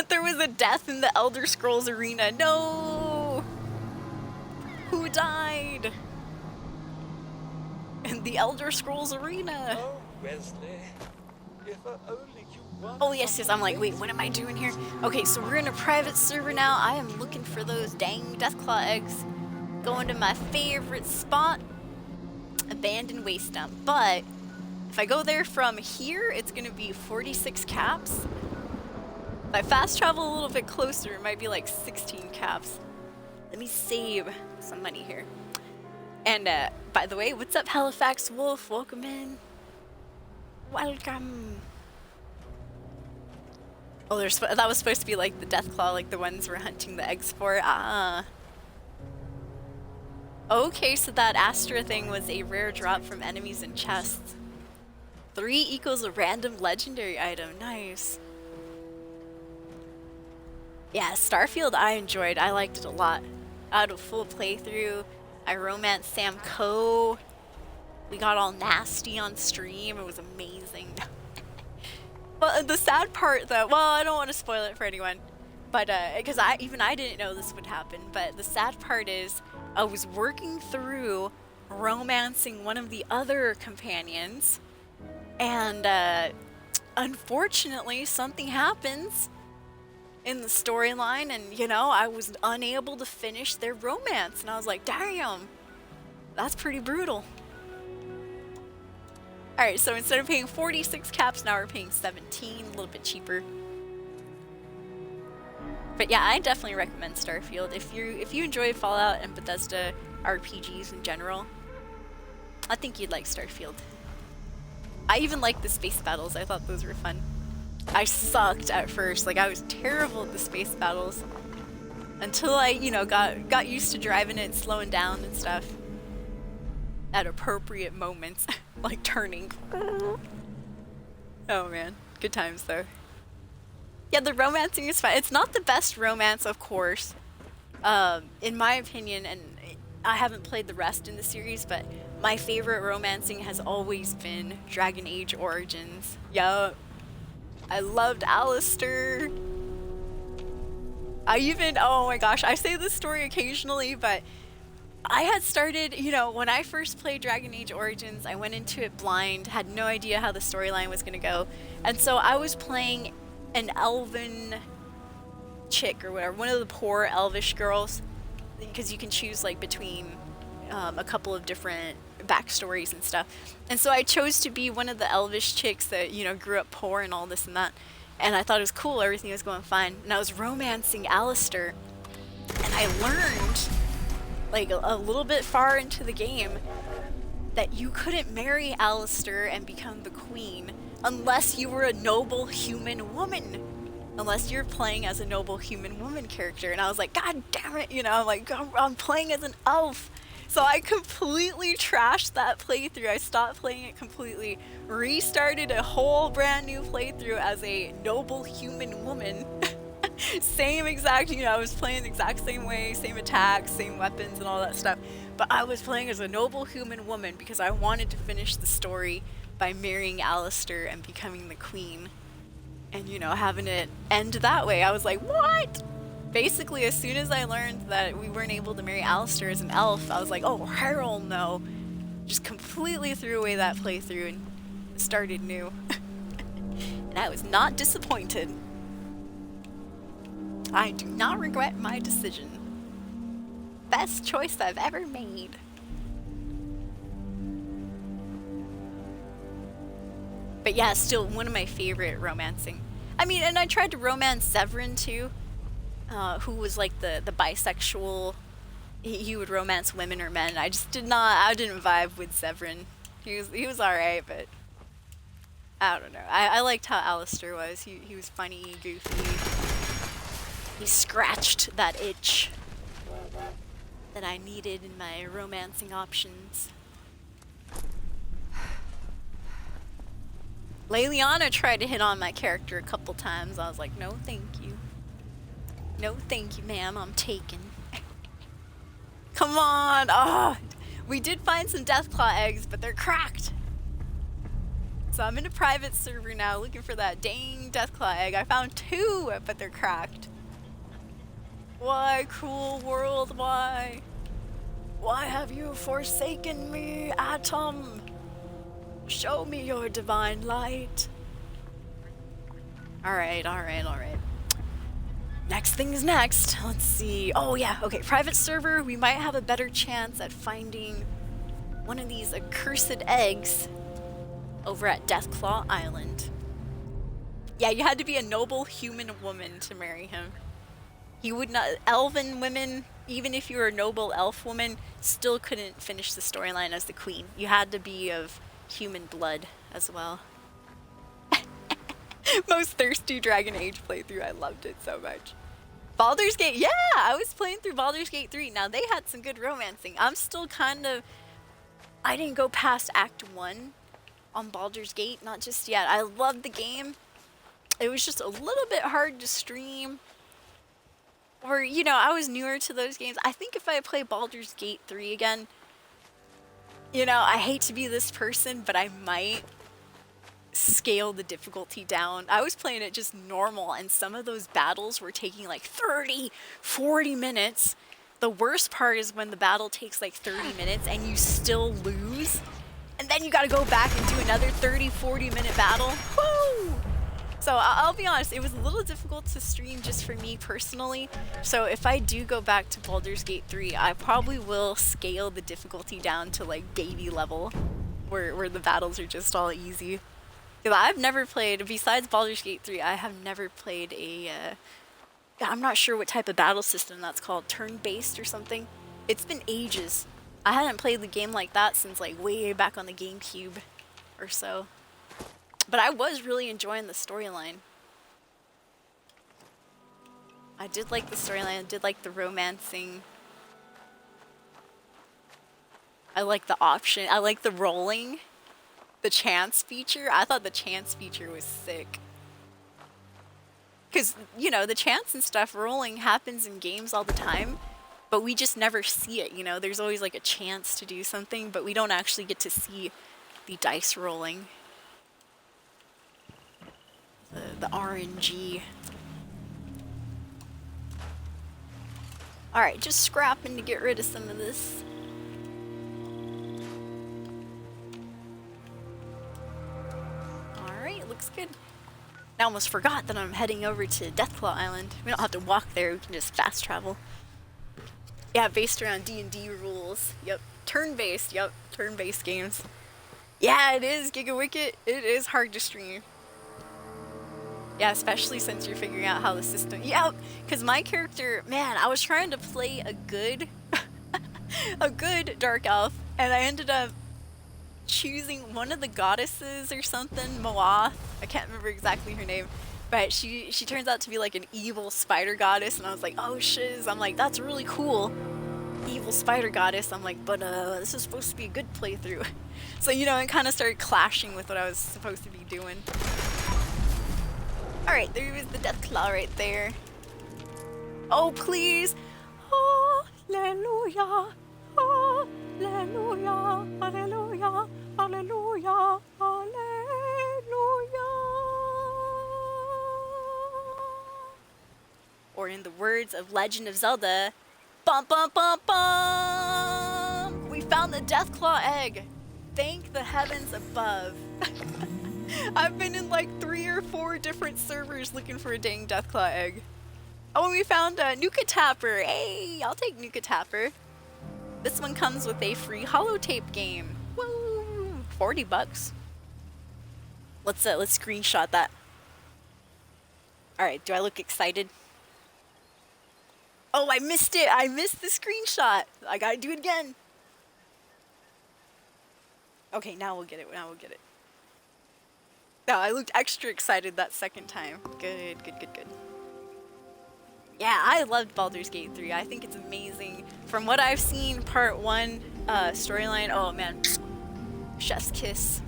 There was a death in the Elder Scrolls arena. No! Who died? In the Elder Scrolls arena. Oh, Wesley. If only you Oh, yes. I'm like, wait, what am I doing here? Okay, so we're in a private server now. I am looking for those dang Deathclaw eggs. Going to my favorite spot, Abandoned Waste Dump. But if I go there from here, it's going to be 46 caps. If I fast travel a little bit closer, it might be like 16 caps. Let me save some money here. And by the way, what's up, Halifax Wolf? Welcome in. Welcome. Oh, that was supposed to be like the Deathclaw, like the ones we're hunting the eggs for. Ah. Okay, so that Astra thing was a rare drop from enemies in chests. 3 equals a random legendary item. Nice. Yeah, Starfield I enjoyed. I liked it a lot. I had a full playthrough. I romanced Sam Coe. We got all nasty on stream. It was amazing. Well, the sad part though, well, I don't want to spoil it for anyone, but because I didn't know this would happen, but the sad part is I was working through romancing one of the other companions, and unfortunately something happens in the storyline, and you know, I was unable to finish their romance, and I was like, damn, that's pretty brutal. Alright, so instead of paying 46 caps, now we're paying 17, a little bit cheaper. But yeah, I definitely recommend Starfield. If you enjoy Fallout and Bethesda RPGs in general, I think you'd like Starfield. I even liked the space battles. I thought those were fun. I sucked at first. Like, I was terrible at the space battles. Until I, you know, got used to driving it and slowing down and stuff. At appropriate moments. Like turning. Oh man. Good times though. Yeah, the romancing is fine. It's not the best romance, of course. In my opinion, and I haven't played the rest in the series, but my favorite romancing has always been Dragon Age Origins. Yup. I loved Alistair. Oh my gosh, I say this story occasionally, but I had started, you know, when I first played Dragon Age Origins, I went into it blind, had no idea how the storyline was going to go. And so I was playing an elven chick or whatever, one of the poor elvish girls, because you can choose like between a couple of different backstories and stuff. And so I chose to be one of the elvish chicks that, you know, grew up poor and all this and that. And I thought it was cool, everything was going fine. And I was romancing Alistair. And I learned, like a little bit far into the game, that you couldn't marry Alistair and become the queen unless you were a noble human woman. Unless you're playing as a noble human woman character. And I was like, God damn it, you know, I'm like, I'm playing as an elf. So I completely trashed that playthrough. I stopped playing it completely, restarted a whole brand new playthrough as a noble human woman. Same exact, you know, I was playing the exact same way, same attacks, same weapons and all that stuff. But I was playing as a noble human woman because I wanted to finish the story by marrying Alistair and becoming the queen. And, you know, having it end that way. I was like, what? Basically, as soon as I learned that we weren't able to marry Alistair as an elf, I was like, oh, hell no. Just completely threw away that playthrough and started new. And I was not disappointed. I do not regret my decision. Best choice I've ever made. But yeah, still one of my favorite romancing. I mean, and I tried to romance Severin too, who was like the bisexual. He would romance women or men. I just didn't vibe with Severin. He was alright, but I don't know. I liked how Alistair was. He was funny, goofy. He scratched that itch that I needed in my romancing options. Leliana tried to hit on my character a couple times. I was like, no thank you. No thank you, ma'am, I'm taken. Come on! Oh, we did find some Deathclaw eggs, but they're cracked. So I'm in a private server now looking for that dang Deathclaw egg. I found 2, but they're cracked. Why, cruel world, why? Why have you forsaken me, Atom? Show me your divine light. Alright. Next thing is next. Let's see. Oh yeah, okay. Private server, we might have a better chance at finding one of these accursed eggs over at Deathclaw Island. Yeah, you had to be a noble human woman to marry him. He would not... Elven women, even if you were a noble elf woman, still couldn't finish the storyline as the queen. You had to be of human blood as well. Most thirsty Dragon Age playthrough. I loved it so much. Baldur's Gate, yeah, I was playing through Baldur's Gate 3. Now they had some good romancing. I'm still kind of, I didn't go past Act 1 on Baldur's Gate, not just yet. I loved the game. It was just a little bit hard to stream. Or, you know, I was newer to those games. I think if I play Baldur's Gate 3 again, you know, I hate to be this person, but I might scale the difficulty down. I was playing it just normal, and some of those battles were taking like 30, 40 minutes. The worst part is when the battle takes like 30 minutes and you still lose, and then you gotta go back and do another 30, 40 minute battle. Woo! So I'll be honest, it was a little difficult to stream just for me personally. So if I do go back to Baldur's Gate 3, I probably will scale the difficulty down to like baby level, where the battles are just all easy. Because I've never played, besides Baldur's Gate 3, I have never played a, I'm not sure what type of battle system that's called, turn-based or something. It's been ages. I hadn't played the game like that since like way back on the GameCube or so. But I was really enjoying the storyline. I did like the storyline, I did like the romancing. I like the option, I like the rolling. The chance feature, I thought the chance feature was sick. Because, you know, the chance and stuff rolling happens in games all the time, but we just never see it, you know? There's always like a chance to do something, but we don't actually get to see the dice rolling. The RNG. Alright, just scrapping to get rid of some of this. Alright, looks good. I almost forgot that I'm heading over to Deathclaw Island. We don't have to walk there, we can just fast travel. Yeah, based around D&D rules. Yep. Turn-based, yep. Turn-based games. Yeah, it is, GigaWicket. It is hard to stream. Yeah, especially since you're figuring out how the system. Yeah, because my character, man, I was trying to play a good, a good dark elf, and I ended up choosing one of the goddesses or something, Moath. I can't remember exactly her name, but she turns out to be like an evil spider goddess, and I was like, oh shiz. I'm like, that's really cool, evil spider goddess. I'm like, but this is supposed to be a good playthrough. So you know, it kind of started clashing with what I was supposed to be doing. Alright, there was the death claw right there. Oh, please. Hallelujah. Hallelujah. Hallelujah. Hallelujah. Hallelujah. Or in the words of Legend of Zelda, bum bum bum bum! We found the Deathclaw egg. Thank the heavens above. I've been in like 3 or 4 different servers looking for a dang Deathclaw egg. Oh, and we found a Nuka Tapper. Hey, I'll take Nuka Tapper. This one comes with a free holotape game. Woo! $40. Let's screenshot that. All right, do I look excited? Oh, I missed it. I missed the screenshot. I gotta do it again. Okay, now we'll get it. Now we'll get it. No, I looked extra excited that second time. Good, good, good, good. Yeah, I loved Baldur's Gate 3. I think it's amazing. From what I've seen, part 1 storyline, oh man, chef's kiss.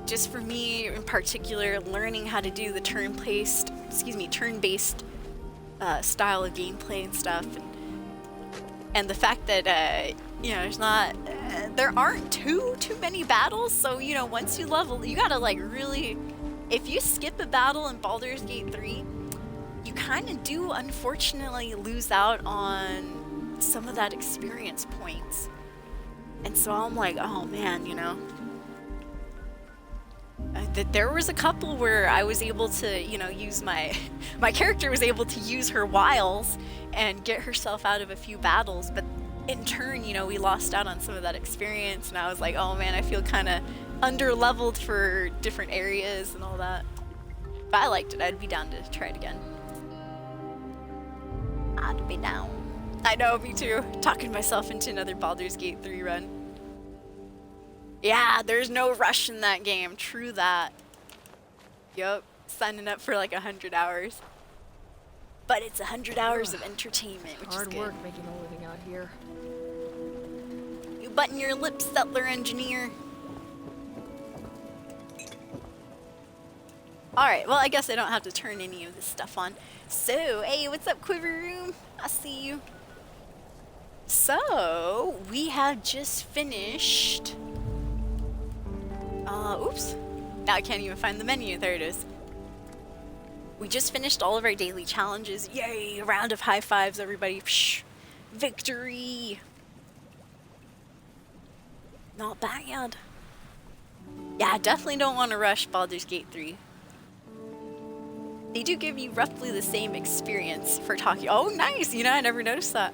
Just for me in particular, learning how to do the turn-based style of gameplay and stuff, and the fact that you know, there aren't too many battles. So you know, once you level, you gotta like really, if you skip a battle in Baldur's Gate 3, you kind of do unfortunately lose out on some of that experience points. And so I'm like, oh man, you know. There was a couple where I was able to, you know, use my character was able to use her wiles and get herself out of a few battles, but in turn, you know, we lost out on some of that experience, and I was like, oh man, I feel kind of under-leveled for different areas and all that. But I liked it. I'd be down to try it again. I'd be down. I know, me too. Talking myself into another Baldur's Gate 3 run. Yeah, there's no rush in that game. True that. Yup. Signing up for like 100 hours. But it's 100 hours of entertainment, which is good. Hard work making a living out here. You button your lips, settler engineer. Alright, well I guess I don't have to turn any of this stuff on. So, hey, what's up, Quiver Room? I see you. So, we have just finished... oops. Now I can't even find the menu. There it is. We just finished all of our daily challenges. Yay! A round of high fives, everybody. Psh, victory! Not bad. Yeah, I definitely don't want to rush Baldur's Gate 3. They do give you roughly the same experience for talking. Oh, nice! You know, I never noticed that.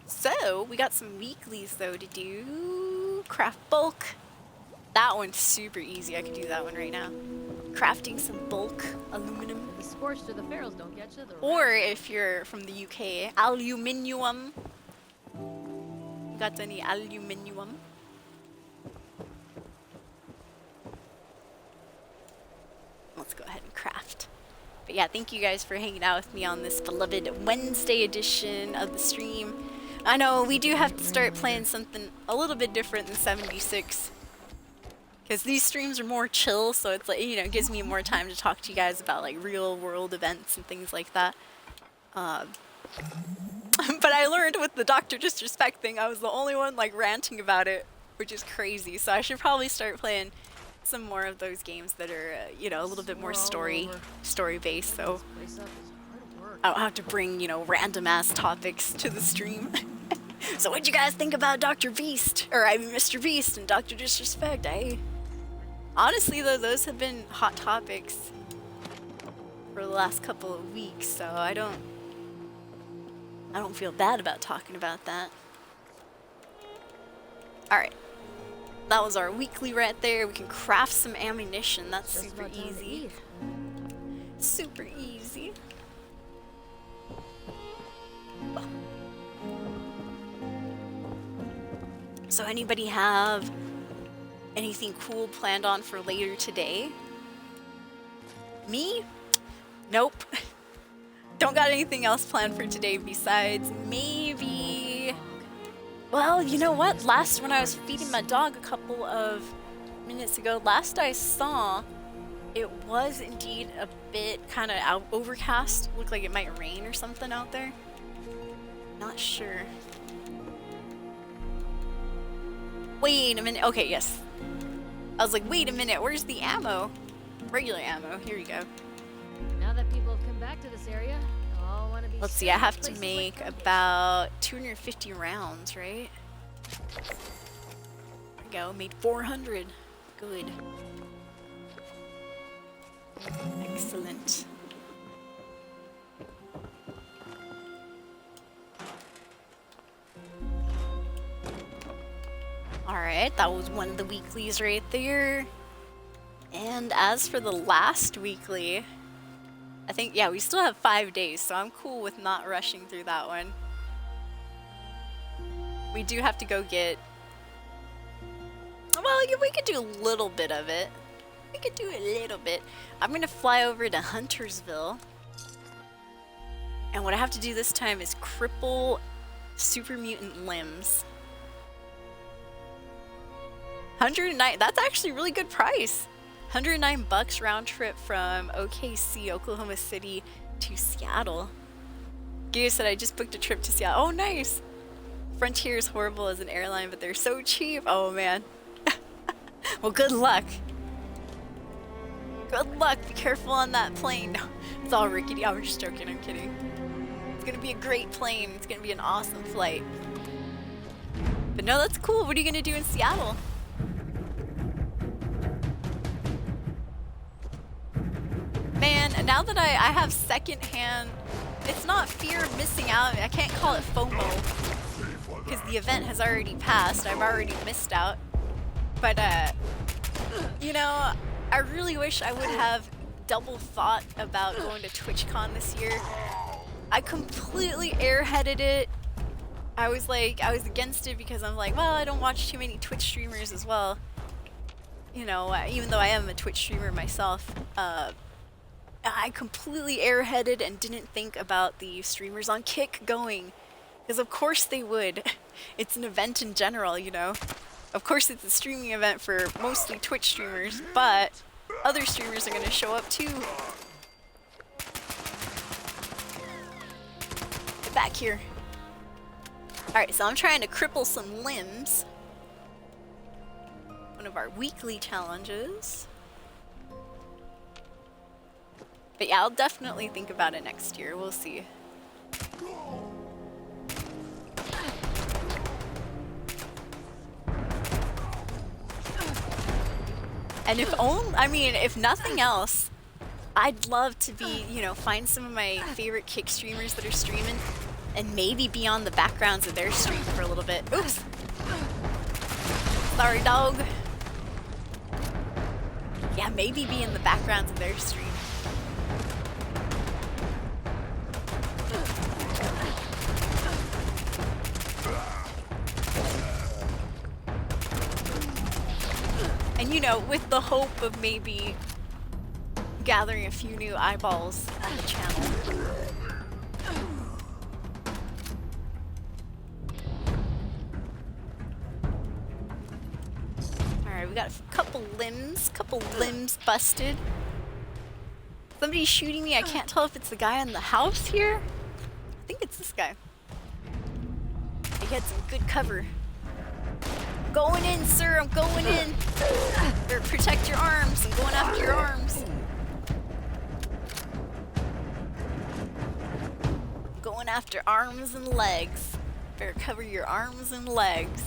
So, we got some weeklies though to do. Craft bulk. That one's super easy. I could do that one right now. Crafting some bulk aluminum. The scorched or the ferals don't get you. Or if you're from the UK, aluminium. Got any aluminium? Let's go ahead and craft. But yeah, thank you guys for hanging out with me on this beloved Wednesday edition of the stream. I know we do have to start playing something a little bit different than 76. Because these streams are more chill, so it's like, you know, it gives me more time to talk to you guys about like real world events and things like that. But I learned with the Dr. Disrespect thing, I was the only one like ranting about it, which is crazy. So I should probably start playing some more of those games that are, you know, a little bit more story based. So I don't have to bring, you know, random ass topics to the stream. So what'd you guys think about Dr. Beast? Or I mean Mr. Beast and Dr. Disrespect, eh? Honestly though, those have been hot topics for the last couple of weeks, so I don't feel bad about talking about that. Alright. That was our weekly right there. We can craft some ammunition. That's Just super about time to easy. eat. Super easy. So anybody have anything cool planned on for later today? Me? Nope. Don't got anything else planned for today besides maybe... Well, you know what? When I was feeding my dog a couple of minutes ago, last I saw, it was indeed a bit kind of overcast. Looked like it might rain or something out there. Not sure. Wait a minute. Okay, yes. I was like, wait a minute, where's the ammo? Regular ammo. Here we go. Now that people have come back to this area, they'll all want to be. Let's see, I have to make about 250 rounds, right? There we go, made 400. Good. Excellent. Alright, that was one of the weeklies right there. And as for the last weekly, I think, yeah, we still have 5 days, so I'm cool with not rushing through that one. We do have to go get... Well, we could do a little bit of it. We could do a little bit. I'm gonna fly over to Huntersville. And what I have to do this time is cripple super mutant limbs. 109, that's actually a really good price. $109 round trip from OKC, Oklahoma City to Seattle. Giga said I just booked a trip to Seattle. Oh, nice. Frontier is horrible as an airline, but they're so cheap. Oh, man. Well, good luck. Good luck. Be careful on that plane. No, it's all rickety. I'm just joking. I'm kidding. It's going to be a great plane. It's going to be an awesome flight. But no, that's cool. What are you going to do in Seattle? Man, now that I have secondhand, it's not fear of missing out. I can't call it FOMO because the event has already passed. I've already missed out. But, you know, I really wish I would have double thought about going to TwitchCon this year. I completely airheaded it. I was against it because I'm like, well, I don't watch too many Twitch streamers as well. You know, even though I am a Twitch streamer myself. I completely airheaded and didn't think about the streamers on Kick going. Because of course they would. It's an event in general, you know. Of course it's a streaming event for mostly Twitch streamers, but other streamers are going to show up too. Get back here. Alright, so I'm trying to cripple some limbs. One of our weekly challenges. But yeah, I'll definitely think about it next year. We'll see. And if nothing else, I'd love to be, you know, find some of my favorite Kick streamers that are streaming and maybe be on the backgrounds of their stream for a little bit. Oops. Sorry, dog. Yeah, maybe be in the backgrounds of their stream. And you know, with the hope of maybe gathering a few new eyeballs on the channel. Alright, we got a couple limbs busted. Somebody's shooting me. I can't tell if it's the guy in the house here. I think it's this guy. He had some good cover. Going in, sir. I'm going in. Or protect your arms. I'm going after your arms. I'm going after arms and legs. Better cover your arms and legs.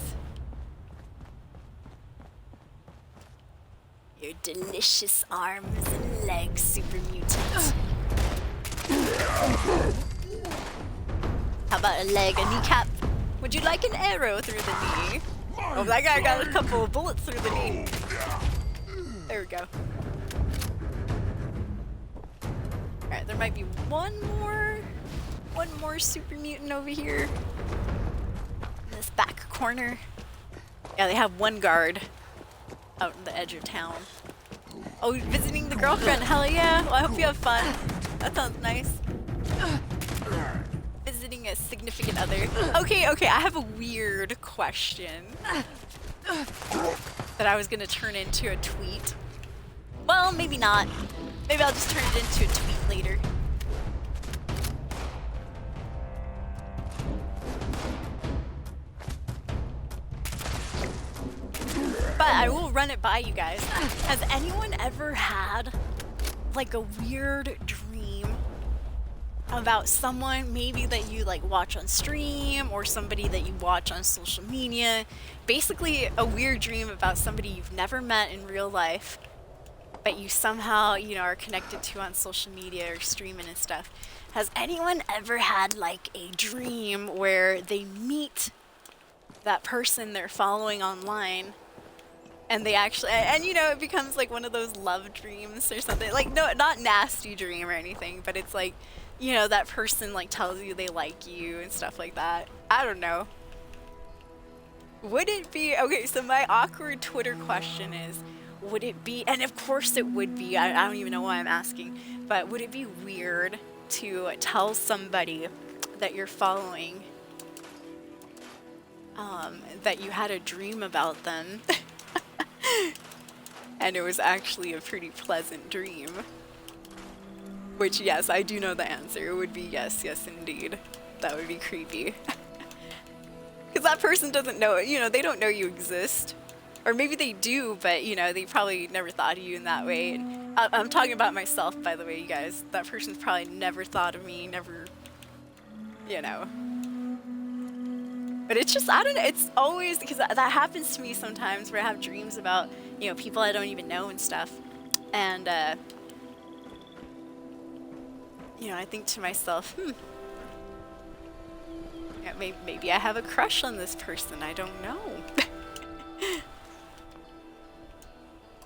Your delicious arms and legs, super mutant. How about a leg, a kneecap? Would you like an arrow through the knee? Oh, that guy got a couple of bullets through the knee. There we go. Alright, there might be one more super mutant over here. In this back corner. Yeah, they have one guard out in the edge of town. Oh, visiting the girlfriend. Hell yeah. Well, I hope you have fun. That sounds nice. Visiting a significant other. Okay, I have a weird question that I was gonna turn into a tweet. Well, maybe not. Maybe I'll just turn it into a tweet later. But I will run it by you guys. Has anyone ever had like a weird dream about someone maybe that you like watch on stream or somebody that you watch on social media? Basically a weird dream about somebody you've never met in real life, but you somehow, you know, are connected to on social media or streaming and stuff. Has anyone ever had like a dream where they meet that person they're following online and they actually, and you know, it becomes like one of those love dreams or something? Like, no, not nasty dream or anything, but it's like, you know, that person like tells you they like you and stuff like that. I don't know. Would it be, okay, so my awkward Twitter question is, would it be, and of course it would be, I don't even know why I'm asking, but would it be weird to tell somebody that you're following that you had a dream about them and it was actually a pretty pleasant dream? Which, yes, I do know the answer. It would be yes, yes indeed. That would be creepy. Because that person doesn't know, you know, they don't know you exist. Or maybe they do, but, you know, they probably never thought of you in that way. I'm talking about myself, by the way, you guys. That person's probably never thought of me, never, you know. But it's just, I don't know, it's always, because that happens to me sometimes where I have dreams about, you know, people I don't even know and stuff. And, you know, I think to myself, yeah, maybe I have a crush on this person, I don't know.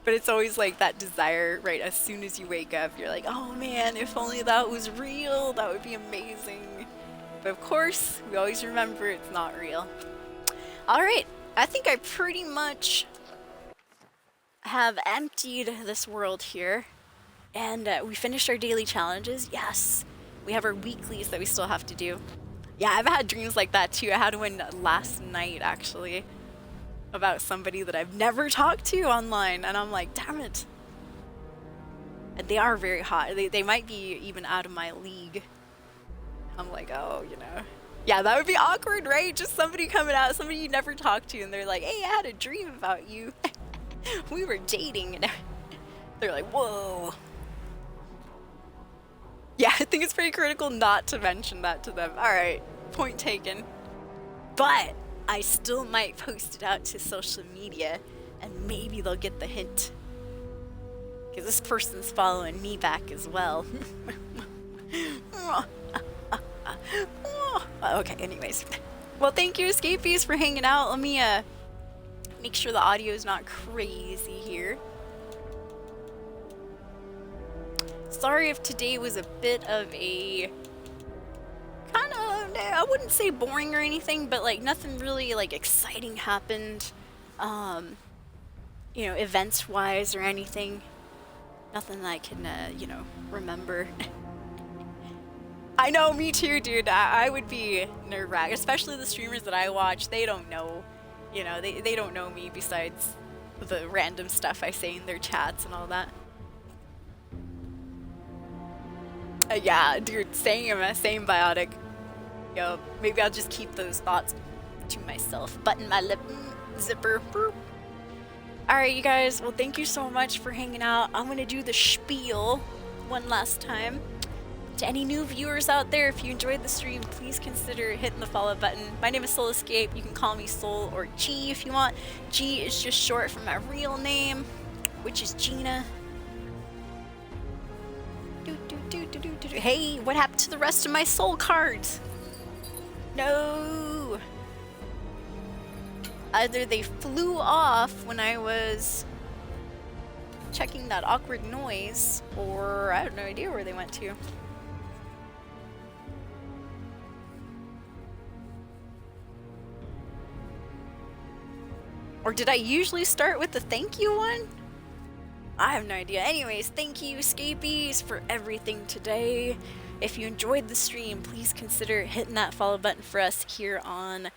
But it's always like that desire, right, as soon as you wake up, you're like, oh man, if only that was real, that would be amazing. But of course, we always remember it's not real. Alright, I think I pretty much have emptied this world here. And we finished our daily challenges. Yes, we have our weeklies that we still have to do. Yeah, I've had dreams like that too. I had one last night, actually, about somebody that I've never talked to online. And I'm like, damn it. And they are very hot. They might be even out of my league. I'm like, oh, you know. Yeah, that would be awkward, right? Just somebody coming out, somebody you never talked to, and they're like, hey, I had a dream about you. We were dating. And they're like, whoa. Yeah, I think it's pretty critical not to mention that to them. All right, point taken. But I still might post it out to social media, and maybe they'll get the hint. Because this person's following me back as well. Okay, anyways. Well, thank you, Escapees, for hanging out. Let me make sure the audio is not crazy here. Sorry if today was a bit of a kind of, I wouldn't say boring or anything, but like nothing really like exciting happened, you know, events wise or anything. Nothing that I can, you know, remember. I know, me too, dude. I would be nerve-wracked, especially the streamers that I watch. They don't know, you know, they don't know me besides the random stuff I say in their chats and all that. Yeah, dude, same biotic. Yo, maybe I'll just keep those thoughts to myself. Button my lip zipper. Alright, you guys, well, thank you so much for hanging out. I'm gonna do the spiel one last time. To any new viewers out there, if you enjoyed the stream, please consider hitting the follow button. My name is Soul Escape. You can call me Soul or G if you want. G is just short for my real name, which is Gina. Hey, what happened to the rest of my soul cards? No. Either they flew off when I was checking that awkward noise, or I have no idea where they went to. Or did I usually start with the thank you one? I have no idea. Anyways, thank you, Scapies, for everything today. If you enjoyed the stream, please consider hitting that follow button for us here on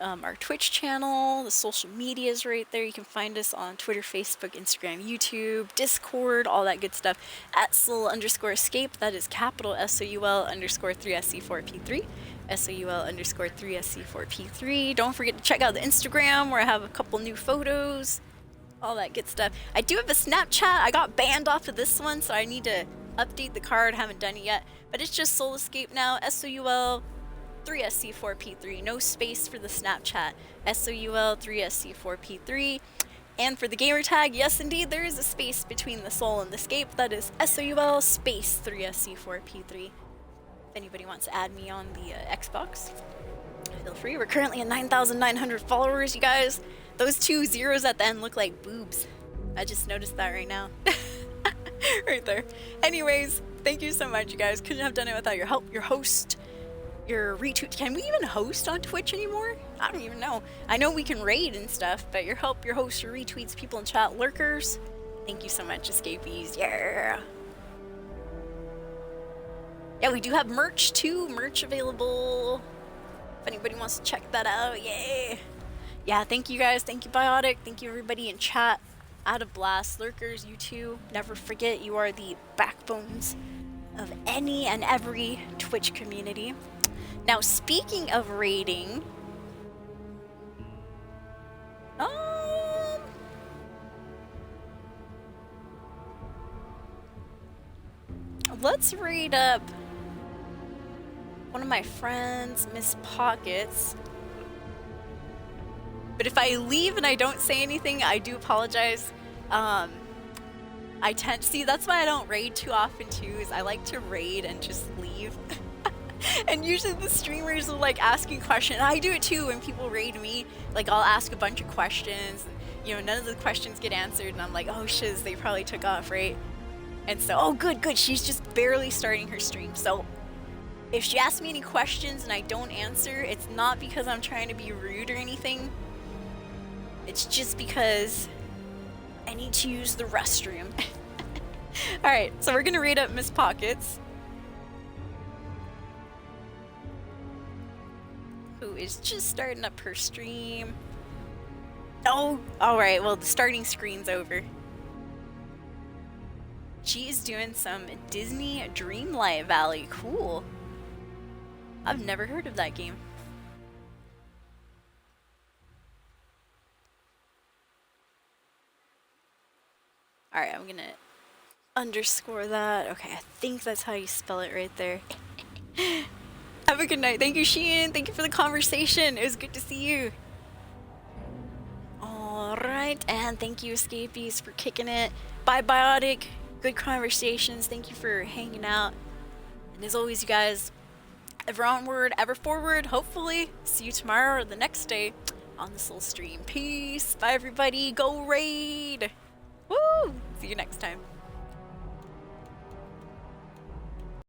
our Twitch channel. The social media is right there. You can find us on Twitter, Facebook, Instagram, YouTube, Discord, all that good stuff. At Soul_Escape, that is capital SOUL_3SC4P3. SOUL_3SC4P3. Don't forget to check out the Instagram where I have a couple new photos. All that good stuff. I do have a Snapchat. I got banned off of this one, so I need to update the card. Haven't done it yet. But it's just Soul Escape now. SOUL3SC4P3. No space for the Snapchat. SOUL3SC4P3. And for the gamer tag, yes indeed, there is a space between the Soul and the Escape. That is SOUL space 3SC4P3. If anybody wants to add me on the Xbox, feel free. We're currently at 9,900 followers, you guys. Those 2 zeros at the end look like boobs. I just noticed that right now. Right there. Anyways, thank you so much, you guys. Couldn't have done it without your help, your host, your retweet. Can we even host on Twitch anymore? I don't even know. I know we can raid and stuff, but your help, your host, your retweets, people in chat, lurkers. Thank you so much, Escapees. Yeah. Yeah, we do have merch too. Merch available. If anybody wants to check that out, yay. Yeah, thank you guys. Thank you, Biotic. Thank you, everybody in chat. Out of blast, lurkers, you too. Never forget, you are the backbones of any and every Twitch community. Now, speaking of raiding, let's raid up one of my friends, Miss Pockets. But if I leave and I don't say anything, I do apologize. I tend to see, that's why I don't raid too often too, is I like to raid and just leave. And usually the streamers will like asking questions. I do it too when people raid me. Like I'll ask a bunch of questions. You know, none of the questions get answered and I'm like, oh shiz, they probably took off, right? And so, oh good, she's just barely starting her stream. So if she asks me any questions and I don't answer, it's not because I'm trying to be rude or anything. It's just because I need to use the restroom. Alright, so we're gonna raid up Miss Pockets, who is just starting up her stream. Oh, alright, well the starting screen's over. She is doing some Disney Dreamlight Valley. Cool. I've never heard of that game. Alright, I'm gonna underscore that. Okay, I think that's how you spell it right there. Have a good night. Thank you, Sheehan. Thank you for the conversation. It was good to see you. Alright, and thank you, Escapees, for kicking it. Bye, Biotic. Good conversations. Thank you for hanging out. And as always, you guys, ever onward, ever forward. Hopefully, see you tomorrow or the next day on the Soul Stream. Peace. Bye, everybody. Go raid. Woo! See you next time.